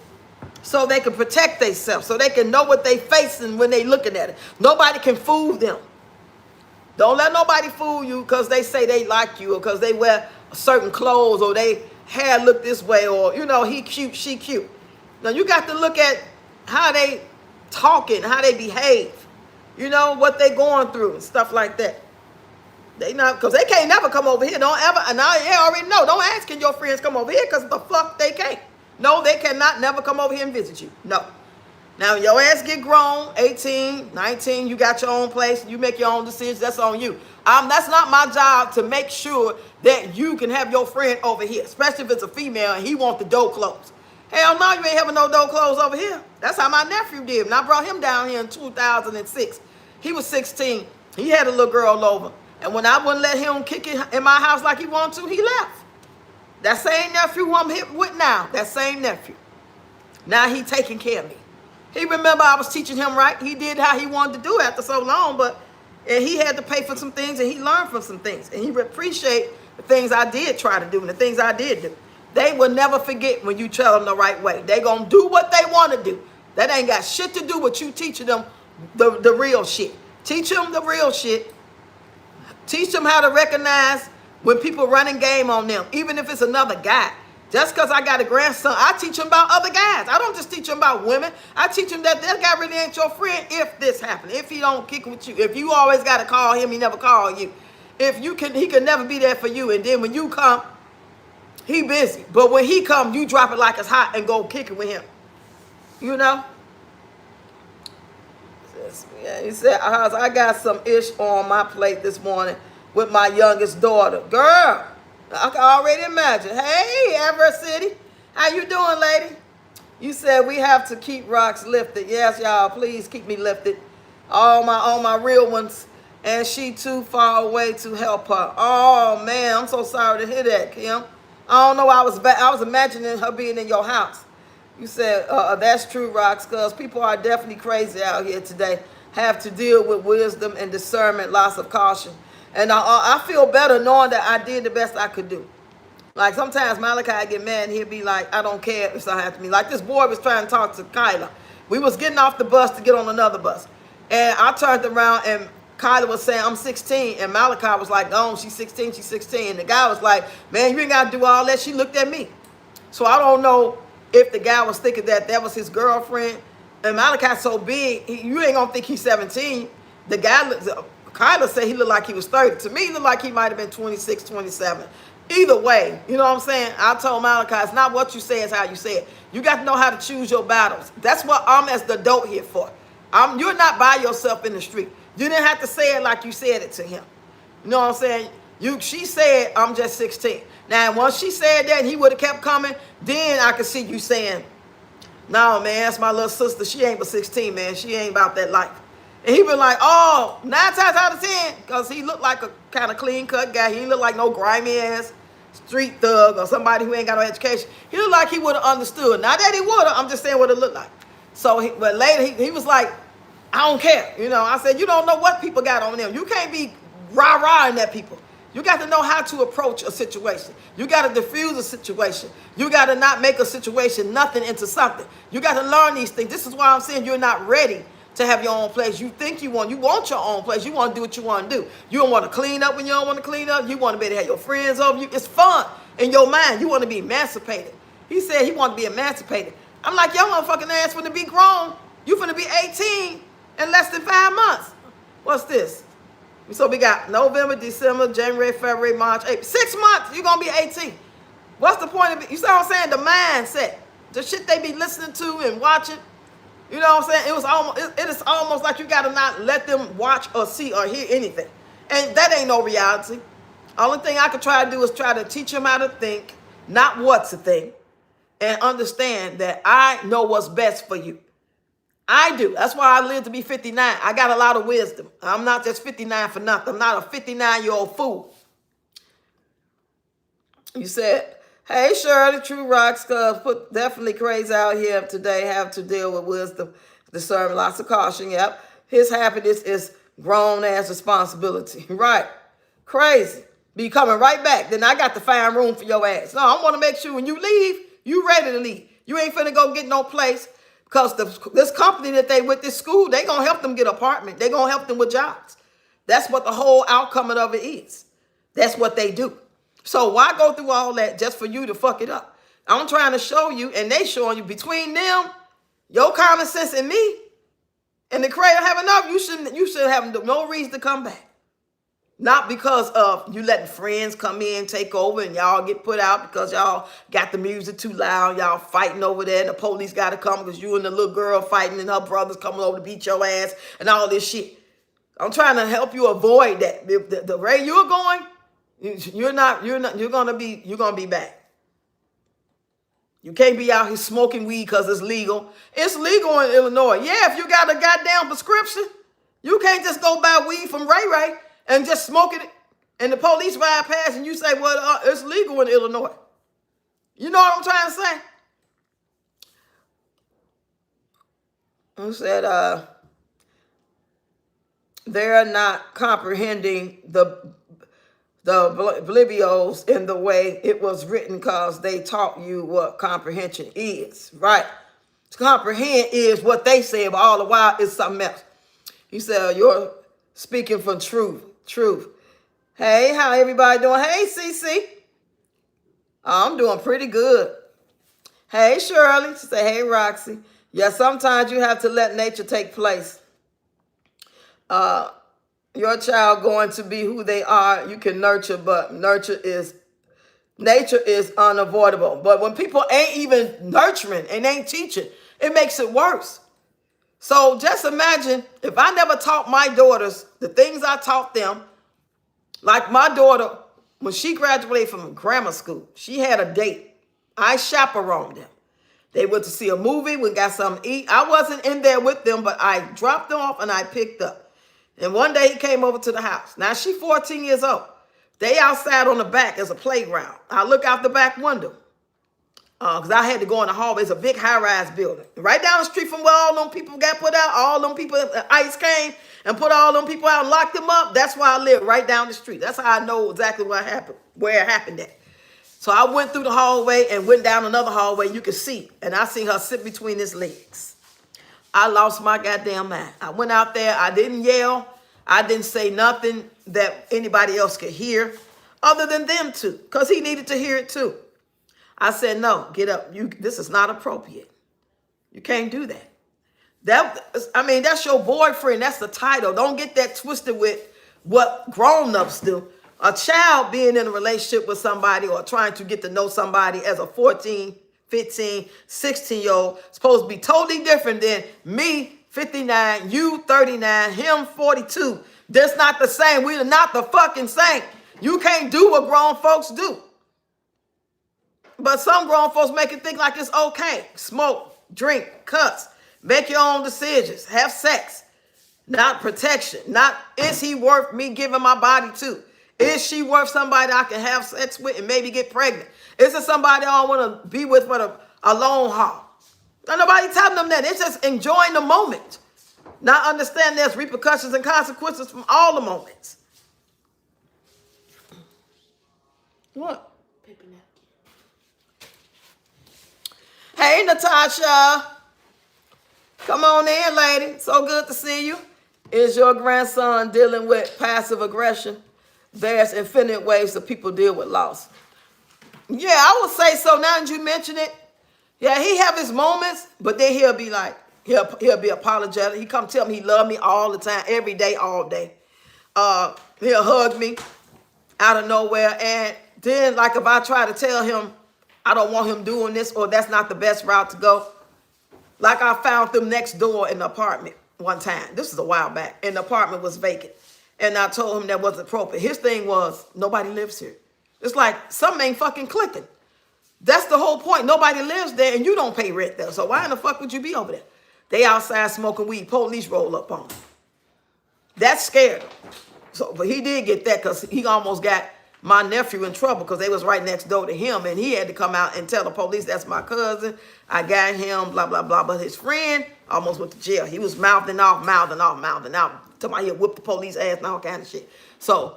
so they can protect themselves, so they can know what they facing when they looking at it. Nobody can fool them. Don't let nobody fool you because they say they like you, or because they wear certain clothes, or they hair look this way, or, you know, he cute, she cute. Now, you got to look at how they talking, how they behave, you know, what they going through and stuff like that. They not, because they can't never come over here. Don't ever, and I already know, don't ask can your friends come over here, because the fuck they can't. No, they cannot never come over here and visit you. No. Now, your ass get grown, 18, 19, you got your own place, you make your own decisions, that's on you. That's not my job to make sure that you can have your friend over here, especially if it's a female and he want the door closed. Hell no, you ain't having no door closed over here. That's how my nephew did. And I brought him down here in 2006. He was 16. He had a little girl over. And when I wouldn't let him kick it in my house like he wanted to, he left. That same nephew who I'm here with now, that same nephew. Now he taking care of me. He remember I was teaching him right. He did how he wanted to do after so long, but and he had to pay for some things, and he learned from some things. And he appreciate the things I did try to do and the things I did do. They will never forget when you tell them the right way. They going to do what they want to do. That ain't got shit to do with you teaching them the real shit. Teach them the real shit. Teach them how to recognize when people running game on them, even if it's another guy. Just because I got a grandson, I teach them about other guys. I don't just teach them about women. I teach them that this guy really ain't your friend if this happened. If he don't kick with you. If you always got to call him, he never call you. If you can, he can never be there for you. And then when you come, he busy. But when he come, you drop it like it's hot and go kick it with him. You know? Yeah, he said, I got some ish on my plate this morning with my youngest daughter. Girl, I can already imagine. Hey, Everett City. How you doing, lady? You said we have to keep rocks lifted. Yes, y'all, please keep me lifted. All my real ones. And she too far away to help her. Oh, man, I'm so sorry to hear that, Kim. I don't know, I was imagining her being in your house. You said, that's true, Rocks, because people are definitely crazy out here today. Have to deal with wisdom and discernment, lots of caution. And I feel better knowing that I did the best I could do. Like sometimes Malachi get mad and he'll be like, I don't care if I have to be. Like this boy was trying to talk to Kyla. We was getting off the bus to get on another bus. And I turned around and Kyla was saying, I'm 16. And Malachi was like, oh, she's 16, she's 16. And the guy was like, man, you ain't got to do all that. She looked at me. So I don't know if the guy was thinking that that was his girlfriend. And Malachi's so big, you ain't going to think he's 17. The guy, Kyla said he looked like he was 30. To me, he looked like he might have been 26, 27. Either way, you know what I'm saying? I told Malachi, it's not what you say, it's how you say it. You got to know how to choose your battles. That's what I'm as the adult here for. You're not by yourself in the street. You didn't have to say it like you said it to him. You know what I'm saying? She said, I'm just 16. Now, once she said that, and he would have kept coming, then I could see you saying, no, man, that's my little sister. She ain't but 16, man. She ain't about that life. And he been like, oh, 9 times out of 10, because he looked like a kind of clean-cut guy. He didn't look like no grimy-ass street thug or somebody who ain't got no education. He looked like he would have understood. Not that he would have. I'm just saying what it looked like. So, but later, he was like, I don't care. You know, I said, you don't know what people got on them. You can't be rah-rahing at people. You got to know how to approach a situation. You got to diffuse a situation. You got to not make a situation nothing into something. You got to learn these things. This is why I'm saying you're not ready to have your own place. You think you want your own place. You want to do what you want to do. You don't want to clean up when you don't want to clean up. You want to be able to have your friends over you. It's fun in your mind. You want to be emancipated. He said he wanted to be emancipated. I'm like, your motherfucking ass finna be grown. You finna be 18 in less than 5 months. What's this? So we got November, December, January, February, March, April. 6 months, you're going to be 18. What's the point of it? You see what I'm saying? The mindset. The shit they be listening to and watching. You know what I'm saying? It is almost like you got to not let them watch or see or hear anything. And that ain't no reality. Only thing I could try to do is try to teach them how to think, not what to think, and understand that I know what's best for you. I do. That's why I live to be 59. I got a lot of wisdom. I'm not just 59 for nothing. I'm not a 59-year-old fool. You said, hey, Shirley, True Rocks, put definitely crazy out here today. Have to deal with wisdom, discernment, lots of caution. Yep. His happiness is grown-ass responsibility. Right. Crazy. Be coming right back. Then I got to find room for your ass. No, I want to make sure when you leave, you ready to leave. You ain't finna go get no place because this company that they with, this school, they gonna help them get an apartment. They gonna help them with jobs. That's what the whole outcome of it is. That's what they do. So why go through all that just for you to fuck it up? I'm trying to show you, and they showing you, between them, your common sense and me, and the creator have enough. You should have no reason to come back. Not because of you letting friends come in, take over, and y'all get put out because y'all got the music too loud. Y'all fighting over there, and the police got to come because you and the little girl fighting, and her brother's coming over to beat your ass, and all this shit. I'm trying to help you avoid that. The way you're going, you're gonna be back. You can't be out here smoking weed because it's legal. It's legal in Illinois. Yeah, if you got a goddamn prescription, you can't just go buy weed from Ray Ray and just smoke it, and the police ride past and you say, well, it's legal in Illinois. You know what I'm trying to say? I said, they're not comprehending the oblivios in the way it was written because they taught you what comprehension is, right? To comprehend is what they say, but all the while it's something else. He said, you're speaking from truth. Hey, how everybody doing? Hey, CC. I'm doing pretty good. Hey, Shirley. She said, hey, Roxy. Yeah, sometimes you have to let nature take place. Your child going to be who they are. You can nurture, but nature is unavoidable. But when people ain't even nurturing and ain't teaching, it makes it worse. So just imagine if I never taught my daughters the things I taught them. Like my daughter, when she graduated from grammar school, she had a date. I chaperoned them. They went to see a movie. We got something to eat. I wasn't in there with them, but I dropped them off and I picked up. And one day he came over to the house. Now she's 14 years old. They outside on the back as a playground. I look out the back window because I had to go in the hallway. It's a big high-rise building. Right down the street from where all them people got put out, all them people, ICE came and put all them people out and locked them up. That's why I live right down the street. That's how I know exactly what happened, where it happened at. So I went through the hallway and went down another hallway you could see. And I seen her sit between his legs. I lost my goddamn mind. I went out there. I didn't yell. I didn't say nothing that anybody else could hear other than them two, because he needed to hear it too. I said, no, get up. This is not appropriate. You can't do that. That's your boyfriend. That's the title. Don't get that twisted with what grown-ups do. A child being in a relationship with somebody or trying to get to know somebody as a 14, 15, 16-year-old supposed to be totally different than me, 59, you 39, him 42. That's not the same. We are not the fucking same. You can't do what grown folks do. But some grown folks make it think like it's okay. Smoke, drink, cuss, make your own decisions, have sex, not protection. Not, is he worth me giving my body to? Is she worth somebody I can have sex with and maybe get pregnant? Is it somebody I want to be with for a long haul? Not nobody telling them that. It's just enjoying the moment. Not understand there's repercussions and consequences from all the moments. What? Paper napkin. Hey, Natasha. Come on in, lady. So good to see you. Is your grandson dealing with passive aggression? There's infinite ways that people deal with loss. Yeah, I would say so. Now that you mention it, yeah, he have his moments, but then he'll be like, he'll be apologetic. He come tell me he love me all the time, every day, all day. He'll hug me out of nowhere. And then, like, if I try to tell him I don't want him doing this or that's not the best route to go, like I found them next door in the apartment one time. This is a while back. And the apartment was vacant. And I told him that wasn't appropriate. His thing was, nobody lives here. It's like, something ain't fucking clicking. That's the whole point. Nobody lives there and you don't pay rent there. So why in the fuck would you be over there? They outside smoking weed. Police roll up on them. That scared him. So, but he did get that because he almost got my nephew in trouble because they was right next door to him. And he had to come out and tell the police, that's my cousin. I got him, blah, blah, blah. But his friend almost went to jail. He was mouthing off. Till I hear whip the police ass and all kind of shit. So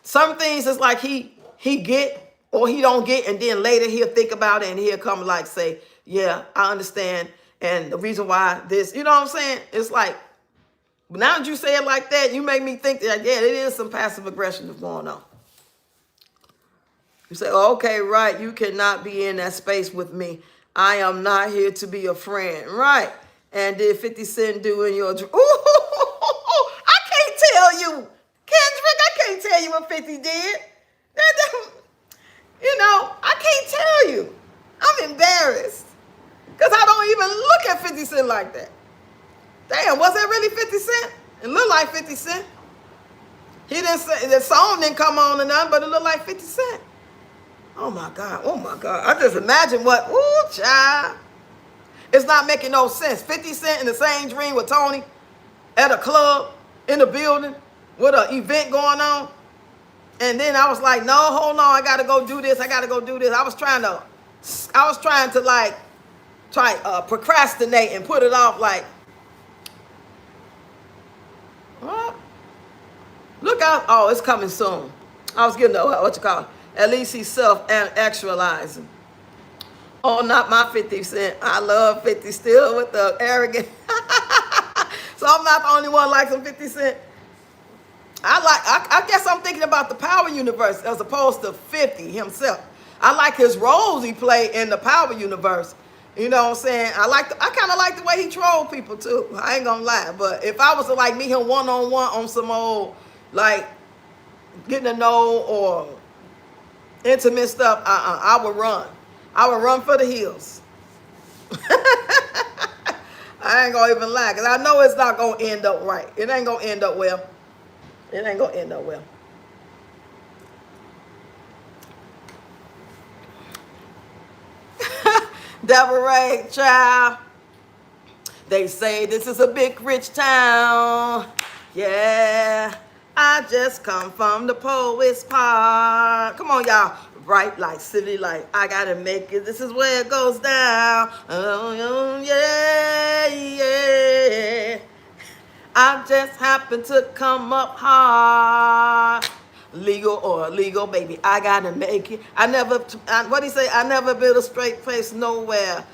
some things is like he get, Or he don't get, and then later he'll think about it and he'll come like say, yeah, I understand. And the reason why this, you know what I'm saying? It's like, now that you say it like that, you make me think that, yeah, it is some passive aggression that's going on. You say, oh, okay, right, you cannot be in that space with me. I am not here to be a friend. Right. And did 50 Cent do in your... Ooh, I can't tell you. Kendrick, I can't tell you what 50 did. You know, I can't tell you. I'm embarrassed. Because I don't even look at 50 Cent like that. Damn, was that really 50 Cent? It looked like 50 Cent. He didn't say, the song didn't come on or nothing, but it looked like 50 Cent. Oh my God, oh my God. I just imagine what, ooh, child. It's not making no sense. 50 Cent in the same dream with Tony at a club, in a building, with an event going on. And then I was like, no, hold on, I gotta go do this, I gotta go do this. I was trying to like, procrastinate and put it off like, what? Look out, oh, it's coming soon. I was getting, what you call it? At least he's self-actualizing. Oh, not my 50 Cent. I love 50 still with the arrogant. So I'm not the only one like some 50 Cent. I guess I'm thinking about the Power Universe as opposed to 50 himself. I like his roles he played in the Power Universe. You know what I'm saying? I kind of like the way he trolled people too. I ain't gonna lie. But if I was to like meet him one-on-one on some old, like, getting to know or intimate stuff, I would run. I would run for the hills. I ain't gonna even lie, because I know it's not gonna end up right. It ain't gonna end up well. It ain't gonna end up well. Devil Ray, child. They say this is a big rich town. Yeah. I just come from the poet's part. Come on, y'all. Bright light, city light. I gotta make it. This is where it goes down. Oh, yeah, yeah. I just happen to come up hard. Legal or illegal, baby. I gotta make it. What do you say? I never built a straight face nowhere.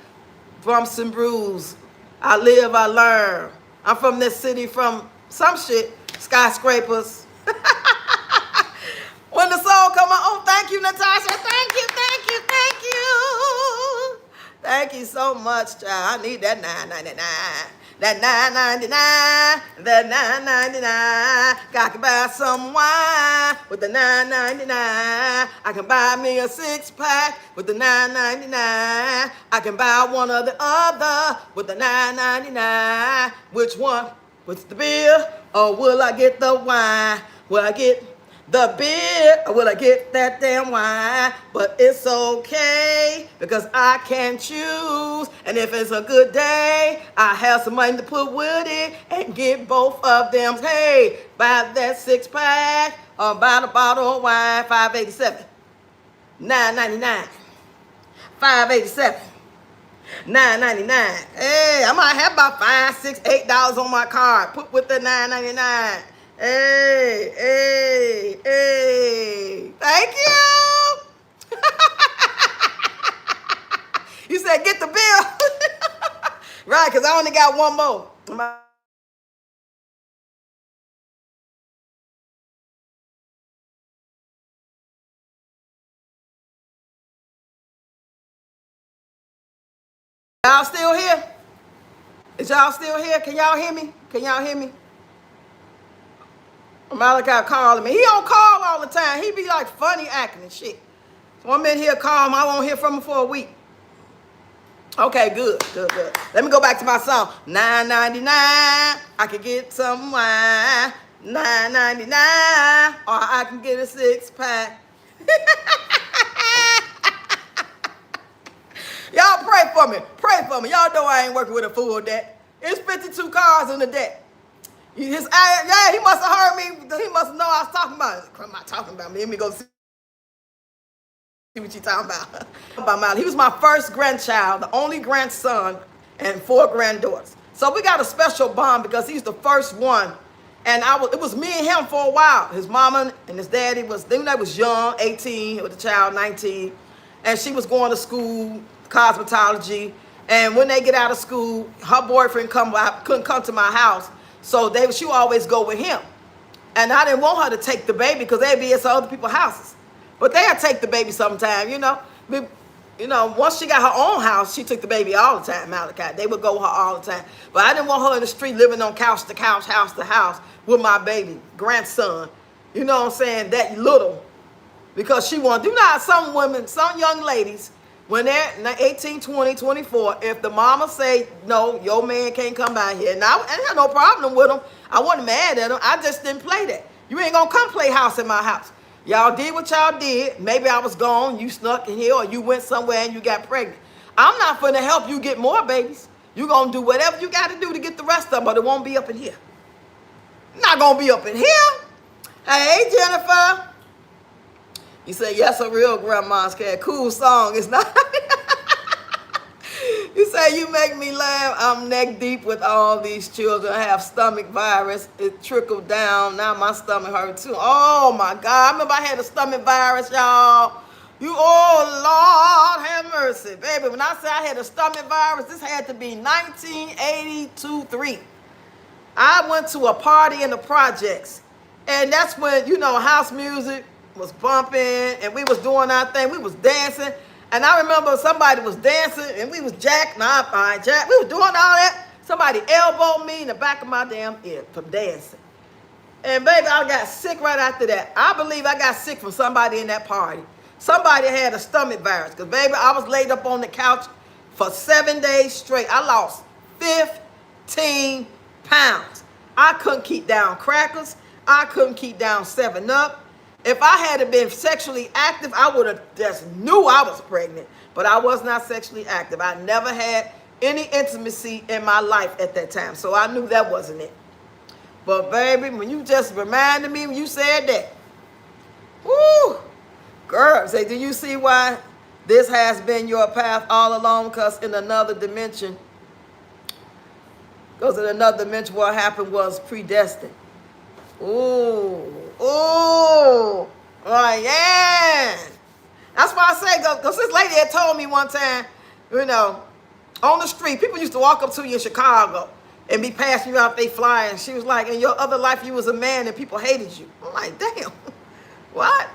Bumps and bruises. I live, I learn. I'm from this city from some shit. Skyscrapers. When the song come on, oh, thank you, Natasha. Thank you, thank you, thank you. Thank you so much, child. I need that $9.99. That $9.99. That $9.99. I can buy some wine with the $9.99. I can buy me a 6-pack with the $9.99. I can buy one or the other with the $9.99. Which one? What's the beer? Or will I get the wine? Will I get the beer? Or will I get that damn wine? But it's okay because I can choose. And if it's a good day, I have some money to put with it and get both of them. Hey, buy that 6-pack or buy the bottle of wine, $5.87. $9.99. $5.87. $9.99. Hey, I might have about $5, $6, $8 on my card. Put with the $9.99. Hey, hey, hey. Thank you. You said get the bill. Right, because I only got one more. Y'all still here? Is y'all still here? Can y'all hear me? Can y'all hear me? Malachi calling me. He don't call all the time. He be like funny acting and shit. So 1 minute he'll call him. I won't hear from him for a week. Okay, good, good, good. Let me go back to my song. $9.99. I can get some wine. $9.99. Or I can get a 6-pack. Y'all pray for me. Pray for me. Y'all know I ain't working with a full deck. It's 52 cars in the deck. Yeah, he must have heard me. He must know I was talking about it. I'm not talking about me. Let me go see what you talking about. He was my first grandchild, the only grandson, and 4 granddaughters. So we got a special bond because he's the first one And it was me and him for a while. His mama and his daddy they was young, 18, with the child 19. And she was going to school, cosmetology. And when they get out of school, her boyfriend couldn't come to my house. So she would always go with him. And I didn't want her to take the baby because they'd be at some other people's houses. But they'd take the baby sometime, you know. Once she got her own house, she took the baby all the time, Malachi. They would go with her all the time. But I didn't want her in the street living on couch to couch, house to house with my baby, grandson. You know what I'm saying? That little. Because she wanted, some women, some young ladies, when they're 18, 20, 24, if the mama say, no, your man can't come by here. Now, I had no problem with him. I wasn't mad at him. I just didn't play that. You ain't going to come play house in my house. Y'all did what y'all did. Maybe I was gone. You snuck in here or you went somewhere and you got pregnant. I'm not going to help you get more babies. You're going to do whatever you got to do to get the rest of them, but it won't be up in here. Not going to be up in here. Hey, Jennifer. You say, yes, a real grandma's cat. Cool song. It's not. You say, you make me laugh. I'm neck deep with all these children. I have stomach virus. It trickled down. Now my stomach hurt too. Oh, my God. I remember I had a stomach virus, y'all. Oh, Lord, have mercy. Baby, when I say I had a stomach virus, this had to be 1982-3. I went to a party in the projects. And that's when, house music was bumping. And we was doing our thing. We was dancing. And I remember somebody was dancing, and we was jacking. We was doing all that. Somebody elbowed me in the back of my damn ear from dancing. And baby, I got sick right after that. I believe I got sick from somebody in that party. Somebody had a stomach virus. Because baby, I was laid up on the couch for 7 days straight. I lost 15 pounds. I couldn't keep down crackers. I couldn't keep down 7-Up. If I had been sexually active, I would have just knew I was pregnant. But I was not sexually active. I never had any intimacy in my life at that time. So I knew that wasn't it. But baby, when you just reminded me, when you said that, whoo, girl, say, do you see why this has been your path all along? Because in another dimension, what happened was predestined. Ooh. Oh, yeah. That's why I say, because this lady had told me one time, on the street, people used to walk up to you in Chicago and be passing you out they fly. And she was like, in your other life, you was a man and people hated you. I'm like, damn, what?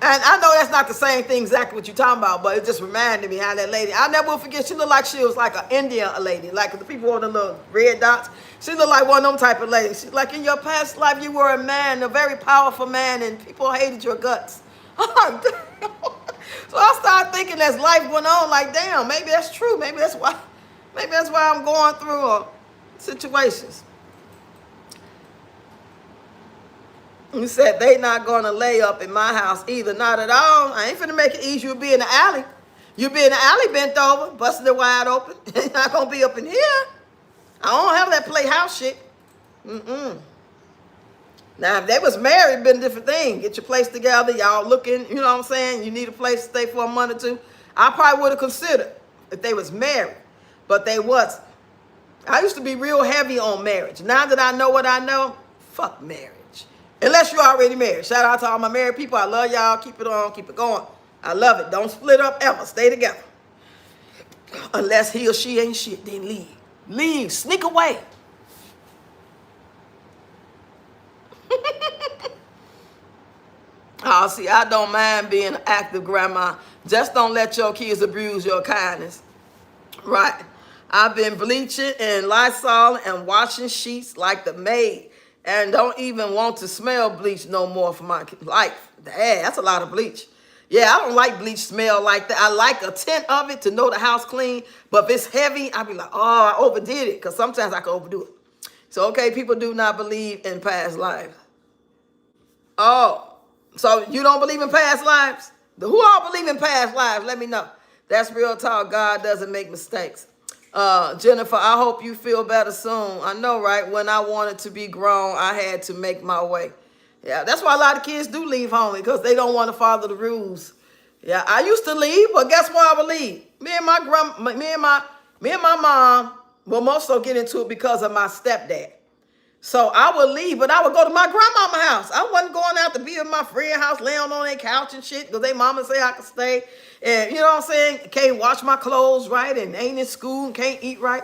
And I know that's not the same thing exactly what you're talking about, but it just reminded me how that lady, I never will forget, she looked like she was like an Indian lady, like the people with the little red dots. She looked like one of them type of ladies. She's like, in your past life, you were a man, a very powerful man, and people hated your guts. Oh, damn. So I started thinking as life went on, like, damn, maybe that's true. Maybe that's why I'm going through situations. You said they not going to lay up in my house either. Not at all. I ain't finna make it easy. You'll be in the alley. You'll be in the alley bent over, busting it wide open. You're not going to be up in here. I don't have that playhouse shit. Now, if they was married, it'd been a different thing. Get your place together. Y'all looking, you know what I'm saying? You need a place to stay for a month or two. I probably would have considered if they was married. But they wasn't. I used to be real heavy on marriage. Now that I know what I know, fuck marriage. Unless you're already married. Shout out to all my married people. I love y'all. Keep it on. Keep it going. I love it. Don't split up ever. Stay together. Unless he or she ain't shit, then leave. Leave. Sneak away. Oh, see, I don't mind being an active grandma. Just don't let your kids abuse your kindness. Right. I've been bleaching and Lysol and washing sheets like the maid. And don't even want to smell bleach no more for my life. Dang, that's a lot of bleach. Yeah, I don't like bleach smell like that. I like a tint of it to know the house clean. But if it's heavy, I'll be like, oh, I overdid it. Because sometimes I can overdo it. So, okay, people do not believe in past lives. Oh, so you don't believe in past lives? Who all believe in past lives? Let me know. That's real talk. God doesn't make mistakes. Jennifer, I hope you feel better soon. I know, right? When I wanted to be grown, I had to make my way. Yeah, that's why a lot of kids do leave home, because they don't want to follow the rules. Yeah, I used to leave, but guess why I would leave? Me and my mom will most so get into it because of my stepdad. So I would leave, but I would go to my grandmama's house. I wasn't going out to be at my friend's house, laying on their couch and shit, because they mama say I could stay. And you know what I'm saying? Can't wash my clothes right and ain't in school and can't eat right.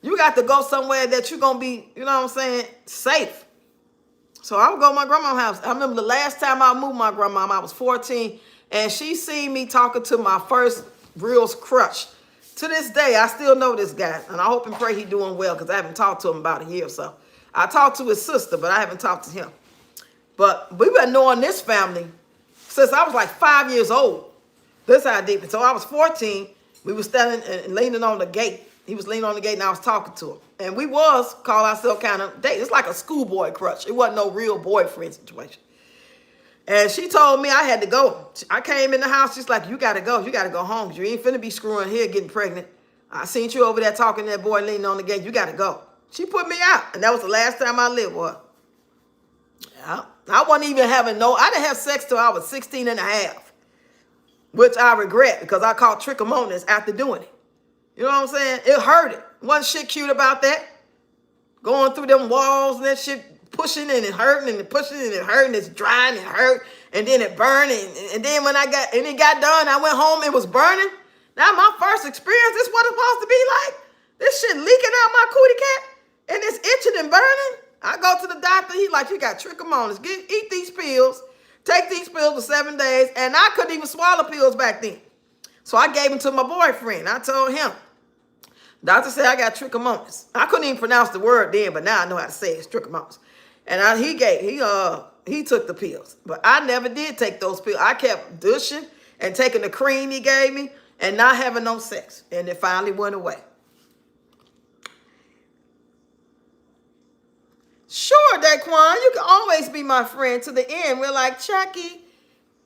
You got to go somewhere that you're going to be, you know what I'm saying, safe. So I would go to my grandma's house. I remember the last time I moved my grandma, I was 14, and she seen me talking to my first real crush. To this day, I still know this guy, and I hope and pray he's doing well, because I haven't talked to him about a year or so. I talked to his sister, but I haven't talked to him. But we've been knowing this family since I was like 5 years old. This how deep. So I was 14. We were standing and leaning on the gate. He was leaning on the gate, and I was talking to him. And we was, call ourselves kind of dating. It's like a schoolboy crush. It wasn't no real boyfriend situation. And she told me I had to go. I came in the house, she's like, you got to go. You got to go home. You ain't finna be screwing here getting pregnant. I seen you over there talking to that boy leaning on the gate. You got to go. She put me out, and that was the last time I lived with her. Yeah. I wasn't even having I didn't have sex till I was 16 and a half, which I regret because I caught trichomonas after doing it. You know what I'm saying? It hurted. Wasn't shit cute about that. Going through them walls and that shit, pushing and it hurting and pushing and it hurting. It's dry and it hurt, and then it burned. And then when it got done, I went home, it was burning. Now my first experience, this is what it's supposed to be like. This shit leaking out my cootie cat. And it's itching and burning. I go to the doctor. He's like, you got trichomonas. Eat these pills. Take these pills for 7 days. And I couldn't even swallow pills back then. So I gave them to my boyfriend. I told him. Doctor said I got trichomonas. I couldn't even pronounce the word then, but now I know how to say it. It's trichomonas. And he took the pills. But I never did take those pills. I kept douching and taking the cream he gave me and not having no sex. And it finally went away. Sure, Daquan, you can always be my friend to the end. We're like, Chucky.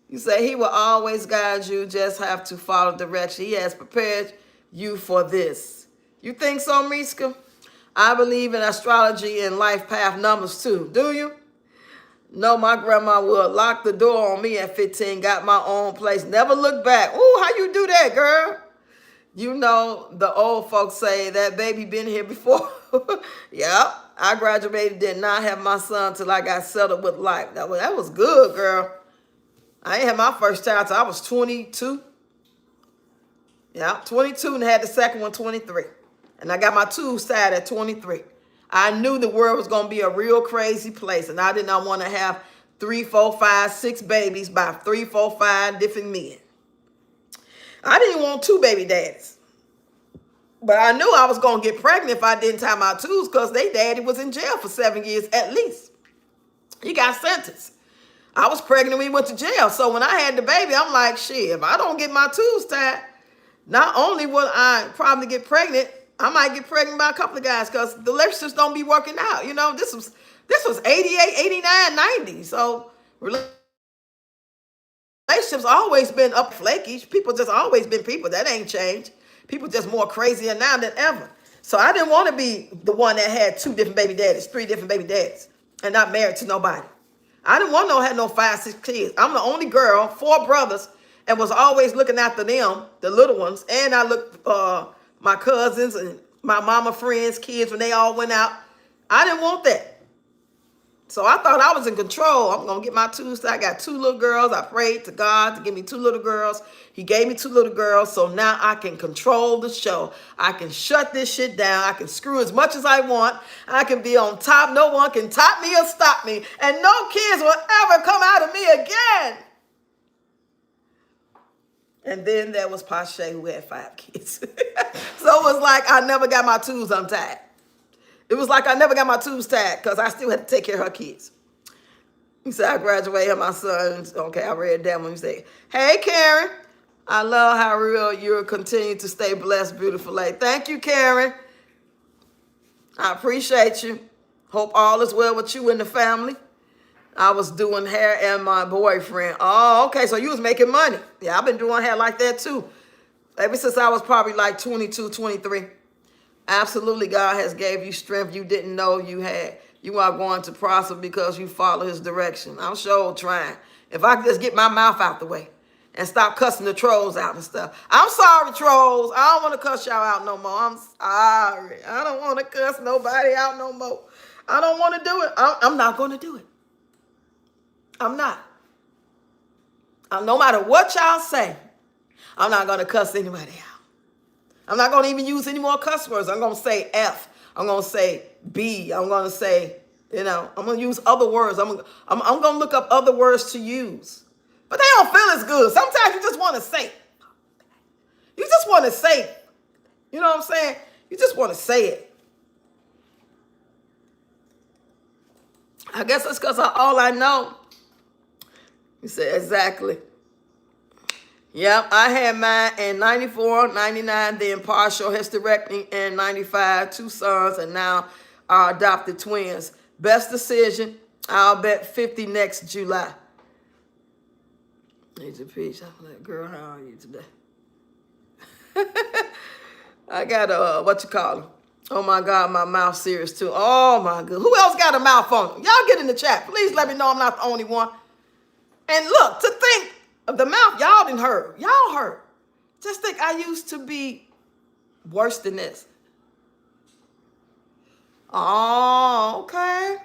You say he will always guide you. Just have to follow direction. He has prepared you for this. You think so, Miska? I believe in astrology and life path numbers too. Do you? No, my grandma would lock the door on me at 15. Got my own place. Never look back. Ooh, how you do that, girl? You know, the old folks say that baby been here before. Yep. I graduated, did not have my son till I got settled with life. That was good, girl. I ain't had my first child till I was 22. Yeah, 22 and had the second one 23. And I got my tubes tied at 23. I knew the world was going to be a real crazy place, and I did not want to have 3, 4, 5, 6 babies by 3, 4, 5 different men. I didn't want 2 baby daddies. But I knew I was going to get pregnant if I didn't tie my tubes because they daddy was in jail for 7 years at least. He got sentenced. I was pregnant when he went to jail. So when I had the baby, I'm like, shit, if I don't get my tubes tied, not only will I probably get pregnant, I might get pregnant by a couple of guys because the relationships don't be working out. You know, this was 88, 89, 90. So relationships always been up flaky. People just always been people. That ain't changed. People just more crazier now than ever. So I didn't want to be the one that had 2 different baby daddies, 3 different baby daddies, and not married to nobody. I didn't want to have no 5, 6 kids. I'm the only girl, 4 brothers, and was always looking after them, the little ones. And I looked my cousins and my mama friends' kids when they all went out. I didn't want that. So I thought I was in control. I'm going to get my tubes. I got 2 little girls. I prayed to God to give me 2 little girls. He gave me 2 little girls. So now I can control the show. I can shut this shit down. I can screw as much as I want. I can be on top. No one can top me or stop me. And no kids will ever come out of me again. And then there was Pache who had 5 kids. So it was like I never got my tubes untied. It was like I never got my tubes tied because I still had to take care of her kids. He said, I graduated my son. Okay, I read that one. He said, hey, Karen. I love how real you continue to stay blessed, beautiful lady. Thank you, Karen. I appreciate you. Hope all is well with you and the family. I was doing hair and my boyfriend. Oh, okay, so you was making money. Yeah, I've been doing hair like that too. Ever since I was probably like 22, 23. Absolutely, God has gave you strength you didn't know you had. You are going to prosper because you follow his direction. I'm sure trying. If I could just get my mouth out the way and stop cussing the trolls out and stuff. I'm sorry, trolls. I don't want to cuss y'all out no more. I'm sorry. I don't want to cuss nobody out no more. I don't want to do it. I'm not going to do it. I'm not. No matter what y'all say, I'm not going to cuss anybody out. I'm not going to even use any more cuss words. I'm going to say F. I'm going to say B. I'm going to say, I'm going to use other words. I'm going to look up other words to use. But they don't feel as good. Sometimes you just want to say it. You just want to say it. You know what I'm saying? You just want to say it. I guess that's because all I know. You said, exactly. Yep, I had mine in 94, 99, then partial hysterectomy in 95, 2 sons, and now our adopted twins. Best decision, I'll bet 50 next July. Major Peach, I'm like, girl, how are you today? I got what you call them? Oh my God, my mouth serious too. Oh my God. Who else got a mouth on them? Y'all get in the chat. Please let me know I'm not the only one. And look, to think of the mouth, y'all didn't heard. Y'all heard. Just think I used to be worse than this. Oh, okay.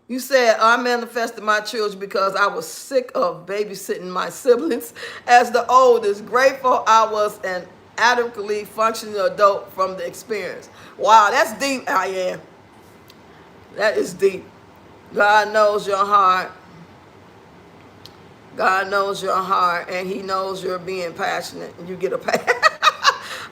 You said, I manifested my children because I was sick of babysitting my siblings. As the oldest, grateful I was an adequately functioning adult from the experience. Wow, that's deep, I am. That is deep. God knows your heart. God knows your heart, and he knows you're being passionate, and you get a pass.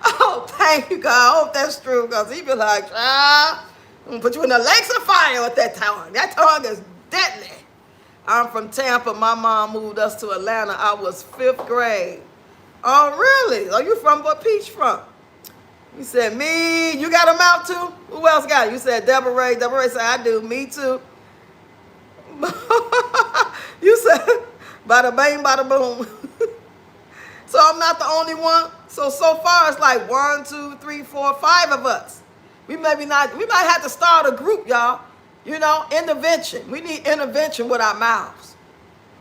Oh, thank you, God. I hope that's true, because he be like, I'm going to put you in the lakes of fire with that tongue. That tongue is deadly. I'm from Tampa. My mom moved us to Atlanta. I was 5th grade. Oh, really? Are you from what Peach from? You said, me. You got a mouth too? Who else got it? You said, Deborah Ray. Deborah Ray said, I do. Me too. You said, bada bang, bada boom. So I'm not the only one. So far it's like 1, 2, 3, 4, 5 of us. We might have to start a group, y'all. Intervention. We need intervention with our mouths.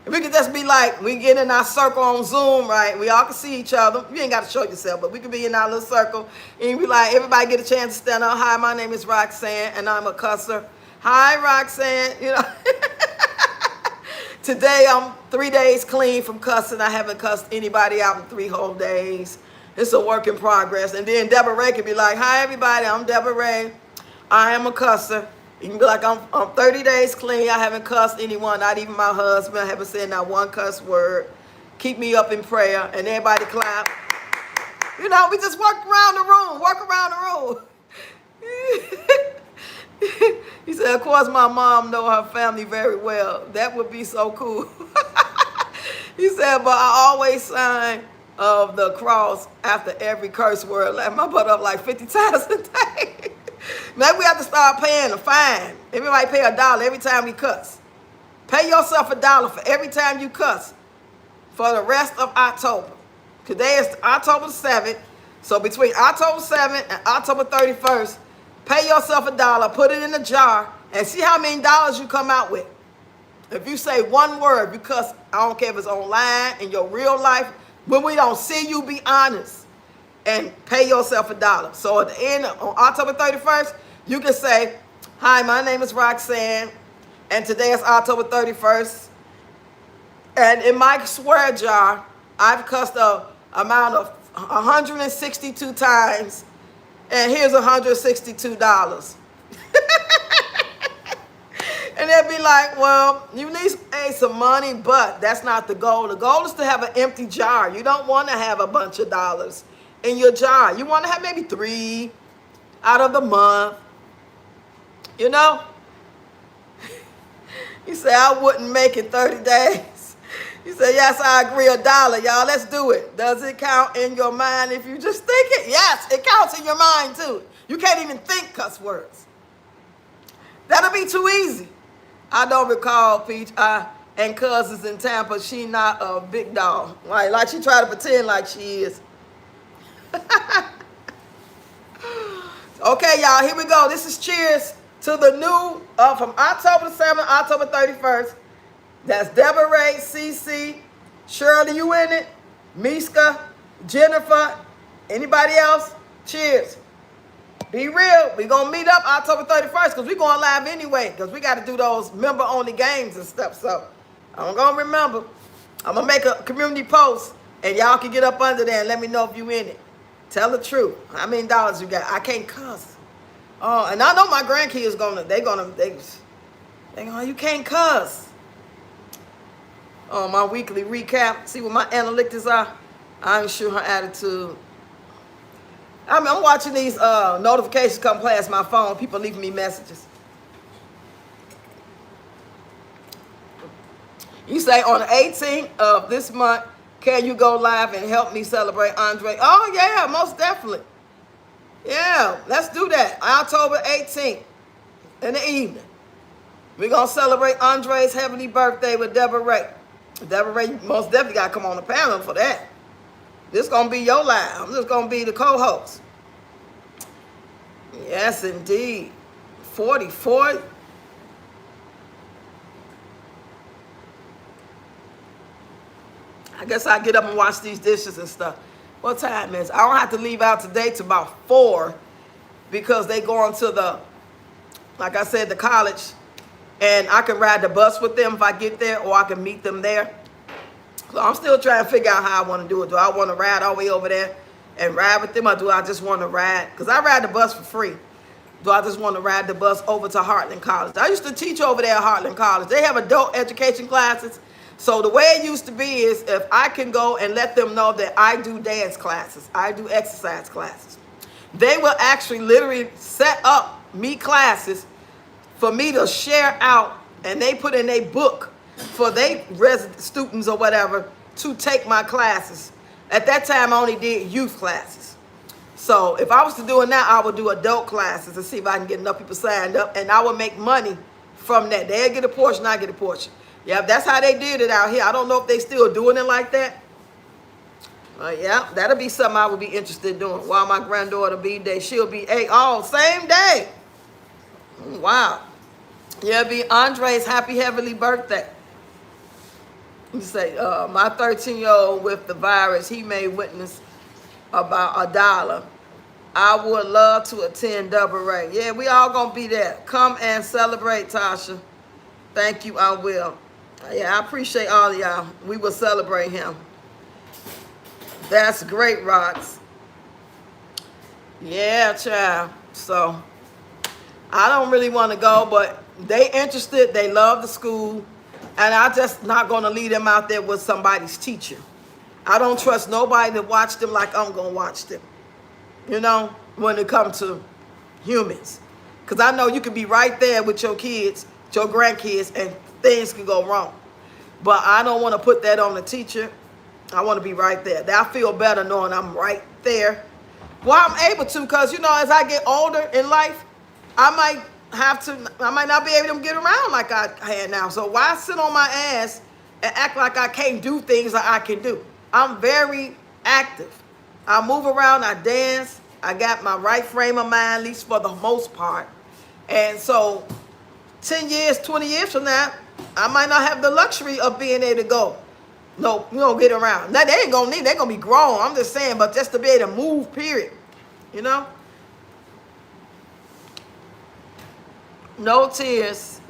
If we could just be like, we get in our circle on Zoom, right? We all can see each other. You ain't got to show yourself, but we can be in our little circle. And be like, everybody get a chance to stand up. Hi, my name is Roxanne, and I'm a cusser. Hi, Roxanne. Today I'm 3 days clean from cussing. I haven't cussed anybody out in 3 whole days. It's a work in progress. And then Deborah Ray can be like, hi, everybody. I'm Deborah Ray. I am a cusser. You can be like, I'm 30 days clean. I haven't cussed anyone, not even my husband. I haven't said not one cuss word. Keep me up in prayer. And everybody clap. We just walk around the room. He said, of course, my mom know her family very well. That would be so cool. He said, but I always sign of the cross after every curse word. Let my butt up like 50 times a day. Maybe we have to start paying a fine. Everybody pay $1 every time we cuss. Pay yourself $1 for every time you cuss for the rest of October. Today is October 7th. So between October 7th and October 31st, pay yourself $1, put it in a jar, and see how many dollars you come out with. If you say one word, you cuss, I don't care if it's online, in your real life, when we don't see you, be honest. And pay yourself $1. So at the end, on October 31st, you can say, hi, my name is Roxanne, and today is October 31st. And in my swear jar, I've cussed an amount of 162 times, and here's $162. And they'll be like, well, you need to pay some money, but that's not the goal. The goal is to have an empty jar. You don't want to have a bunch of dollars in your jar. You want to have maybe 3 out of the month. You say, I wouldn't make it 30 days. You say, yes, I agree, $1, y'all. Let's do it. Does it count in your mind if you just think it? Yes, it counts in your mind, too. You can't even think cuss words. That'll be too easy. I don't recall, Peach, and cousins in Tampa, she not a big dog. Like she try to pretend like she is. Okay, y'all, here we go. This is cheers to the new, from October 7th, October 31st. That's Deborah Ray, CC, Shirley, you in it? Miska, Jennifer, anybody else? Cheers. Be real. We're going to meet up October 31st because we're going live anyway because we got to do those member-only games and stuff. So I'm going to remember. I'm going to make a community post and y'all can get up under there and let me know if you in it. Tell the truth. How many dollars you got? I can't cuss. Oh, and I know my grandkids you can't cuss. Oh, my weekly recap. See what my analytics are? I'm sure her attitude. I'm watching these notifications come past my phone. People leaving me messages. You say on the 18th of this month, can you go live and help me celebrate Andre? Oh, yeah, most definitely. Yeah, let's do that. October 18th in the evening. We're going to celebrate Andre's heavenly birthday with Deborah Ray. Deborah Ray, you most definitely got to come on the panel for that. This going to be your live. I'm just going to be the co-host. Yes, indeed. 44. I guess I get up and wash these dishes and stuff. What time is it? I don't have to leave out today till about 4 because they going to the, like I said, the college. And I can ride the bus with them if I get there or I can meet them there. So I'm still trying to figure out how I want to do it. Do I want to ride all the way over there and ride with them or do I just want to ride? Because I ride the bus for free. Do I just want to ride the bus over to Heartland College? I used to teach over there at Heartland College. They have adult education classes. So the way it used to be is if I can go and let them know that I do dance classes, I do exercise classes, they will actually literally set up me classes for me to share out, and they put in a book for their resident students or whatever to take my classes. At that time, I only did youth classes. So if I was to do it now, I would do adult classes to see if I can get enough people signed up, and I would make money from that. They'll get a portion, I get a portion. Yeah, that's how they did it out here. I don't know if they still doing it like that. Yeah, that'll be something I would be interested in doing. While my granddaughter B-Day, she'll be 8, all same day. Wow. Yeah, it'll be Andre's happy heavenly birthday. You say, my 13-year-old with the virus, he may witness about $1. I would love to attend Double Ray. Yeah, we all gonna be there. Come and celebrate, Tasha. Thank you, I will. Yeah, I appreciate all of y'all. We will celebrate him. That's great, Rox. Yeah, child. So, I don't really want to go, but they interested. They love the school. And I'm just not going to leave them out there with somebody's teacher. I don't trust nobody to watch them like I'm going to watch them. You know, when it comes to humans. Because I know you can be right there with your kids, your grandkids, and things can go wrong. But I don't want to put that on the teacher. I want to be right there. I feel better knowing I'm right there. Well, I'm able to because, you know, as I get older in life, I might not be able to get around like I had now. So why sit on my ass and act like I can't do things that I can do? I'm very active. I move around, I dance. I got my right frame of mind, at least for the most part. And so 10 years, 20 years from now, I might not have the luxury of being able to go. No, you don't get around. Now, they ain't going to need, they're going to be grown. I'm just saying, but just to be able to move, period. You know? No tears.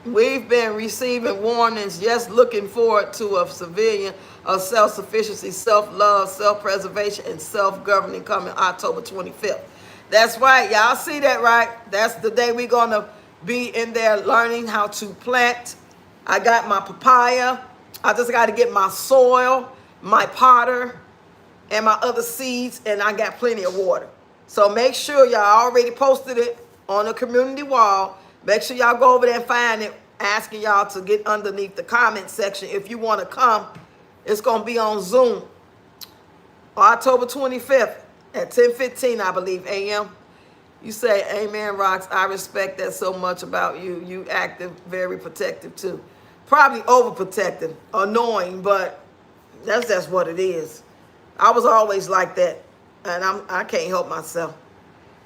We've been receiving warnings, just looking forward to a civilian of self-sufficiency, self-love, self-preservation, and self-governing coming October 25th. That's right. Y'all see that, right? That's the day we're going to be in there learning how to plant. I got my papaya. I just got to get my soil, my potter, and my other seeds, and I got plenty of water. So make sure y'all already posted it on the community wall. Make sure y'all go over there and find it, asking y'all to get underneath the comment section. If you want to come, it's going to be on Zoom. October 25th at 10:15, I believe, a.m. You say, amen, Rox. I respect that so much about you. You active, very protective, too. Probably overprotective, annoying, but that's just what it is. I was always like that, and I can't help myself.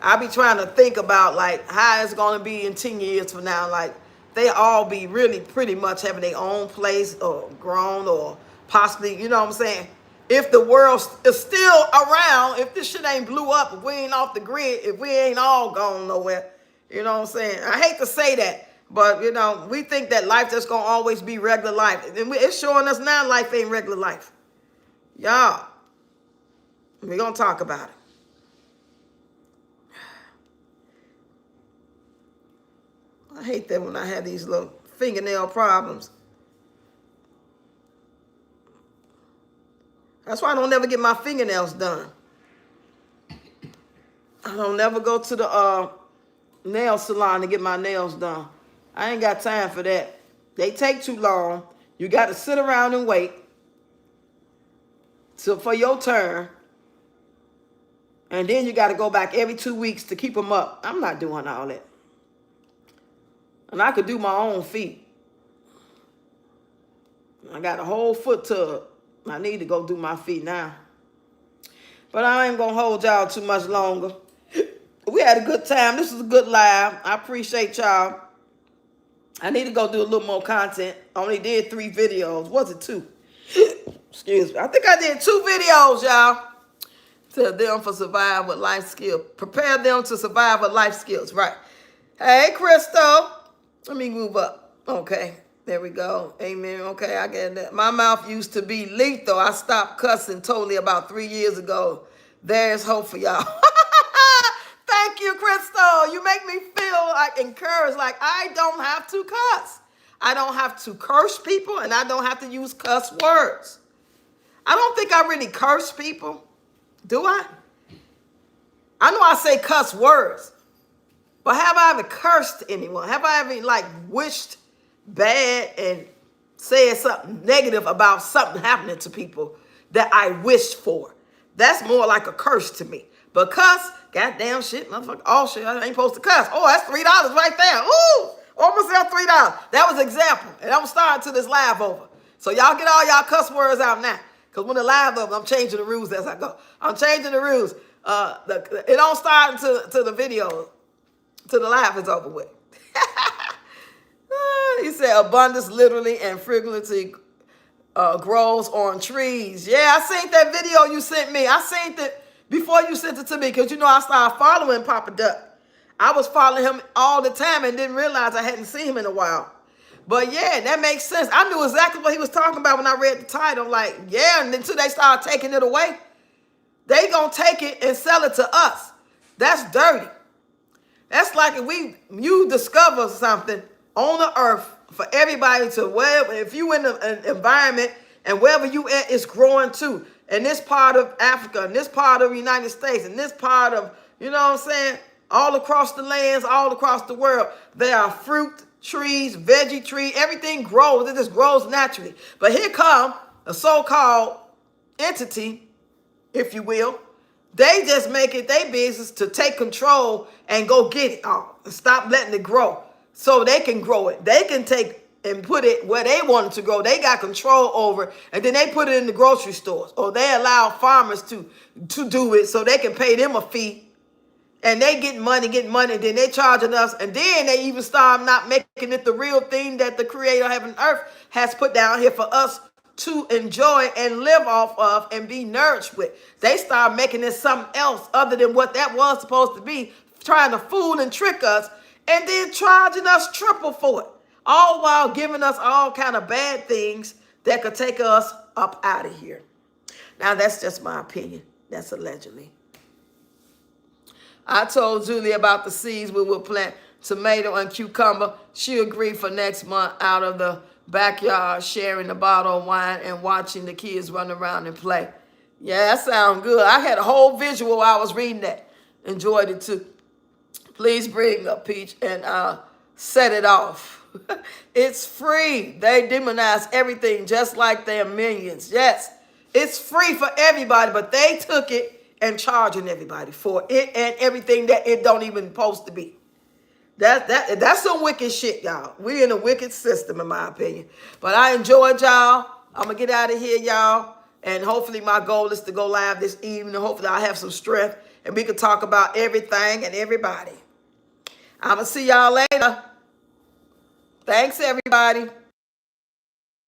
I be trying to think about, like, how it's going to be in 10 years from now. Like, they all be really pretty much having their own place or grown or possibly, you know what I'm saying? if the world is still around, if this shit ain't blew up, if we ain't off the grid, if we ain't all gone nowhere. You know what I'm saying? I hate to say that, but, you know, we think that life just going to always be regular life. And it's showing us now life ain't regular life. Y'all, we're going to talk about it. I hate that when I have these little fingernail problems. That's why I don't never get my fingernails done. I don't never go to the nail salon to get my nails done. I ain't got time for that. They take too long. You got to sit around and wait for your turn. And then you got to go back every 2 weeks to keep them up. I'm not doing all that. And I could do my own feet. I got a whole foot tub. I need to go do my feet now. But I ain't going to hold y'all too much longer. We had a good time. This was a good live. I appreciate y'all. I need to go do a little more content. I only did 3 videos. Was it 2? Excuse me. I think I did 2 videos, y'all. To them for survive with life skills. Prepare them to survive with life skills. Right. Hey, Crystal. Let me move up. Okay. There we go. Amen. Okay, I get that. My mouth used to be lethal. I stopped cussing totally about 3 years ago. There's hope for y'all. Thank you, Crystal. You make me feel like encouraged, like I don't have to cuss. I don't have to curse people, and I don't have to use cuss words. I don't think I really curse people. Do I? I know I say cuss words, but have I ever cursed anyone? Have I ever, like, wished bad and said something negative about something happening to people that I wished for? That's more like a curse to me. But cuss, goddamn shit, motherfucker, all shit, I ain't supposed to cuss. Oh, that's $3 right there. Ooh, almost sell $3. That was an example. And I'm starting to this live over. So y'all get all y'all cuss words out now. Because when the live over, I'm changing the rules as I go. I'm changing the rules. It don't start until the video, till the live is over with. He said abundance literally and frugality grows on trees. Yeah, I seen that video you sent me. I seen it before you sent it to me because, you know, I started following Papa Duck. I was following him all the time and didn't realize I hadn't seen him in a while. But yeah, that makes sense. I knew exactly what he was talking about when I read the title. Like, yeah, and until they start taking it away, they gonna take it and sell it to us. That's dirty. That's like if you discover something on the earth for everybody to wherever, if you in an environment and wherever you at, it's growing too. In this part of Africa, in this part of the United States, in this part of, you know what I'm saying, all across the lands, all across the world, there are fruit trees, veggie tree, everything grows. It just grows naturally. But here come a so-called entity, if you will. They just make it their business to take control and go get it all and stop letting it grow so they can grow it. They can take and put it where they want it to grow. They got control over it, and then they put it in the grocery stores, or they allow farmers to do it so they can pay them a fee. And they get money, and then they charging us, and then they even start not making it the real thing that the Creator of heaven and earth has put down here for us to enjoy and live off of and be nourished with. They start making it something else other than what that was supposed to be, trying to fool and trick us, and then charging us triple for it, all while giving us all kind of bad things that could take us up out of here. Now, that's just my opinion. That's allegedly. I told Julie about the seeds we will plant, tomato and cucumber. She agreed for next month out of the backyard, sharing a bottle of wine and watching the kids run around and play. Yeah, that sounds good. I had a whole visual while I was reading that. Enjoyed it too. Please bring up Peach and set it off. It's free. They demonize everything just like their minions. Yes, it's free for everybody, but they took it and charging everybody for it and everything that it don't even supposed to be. That's some wicked shit, y'all. We in a wicked system, in my opinion. But I enjoyed y'all. I'm going to get out of here, y'all. And hopefully my goal is to go live this evening. Hopefully I have some strength and we can talk about everything and everybody. I'm going to see y'all later. Thanks, everybody.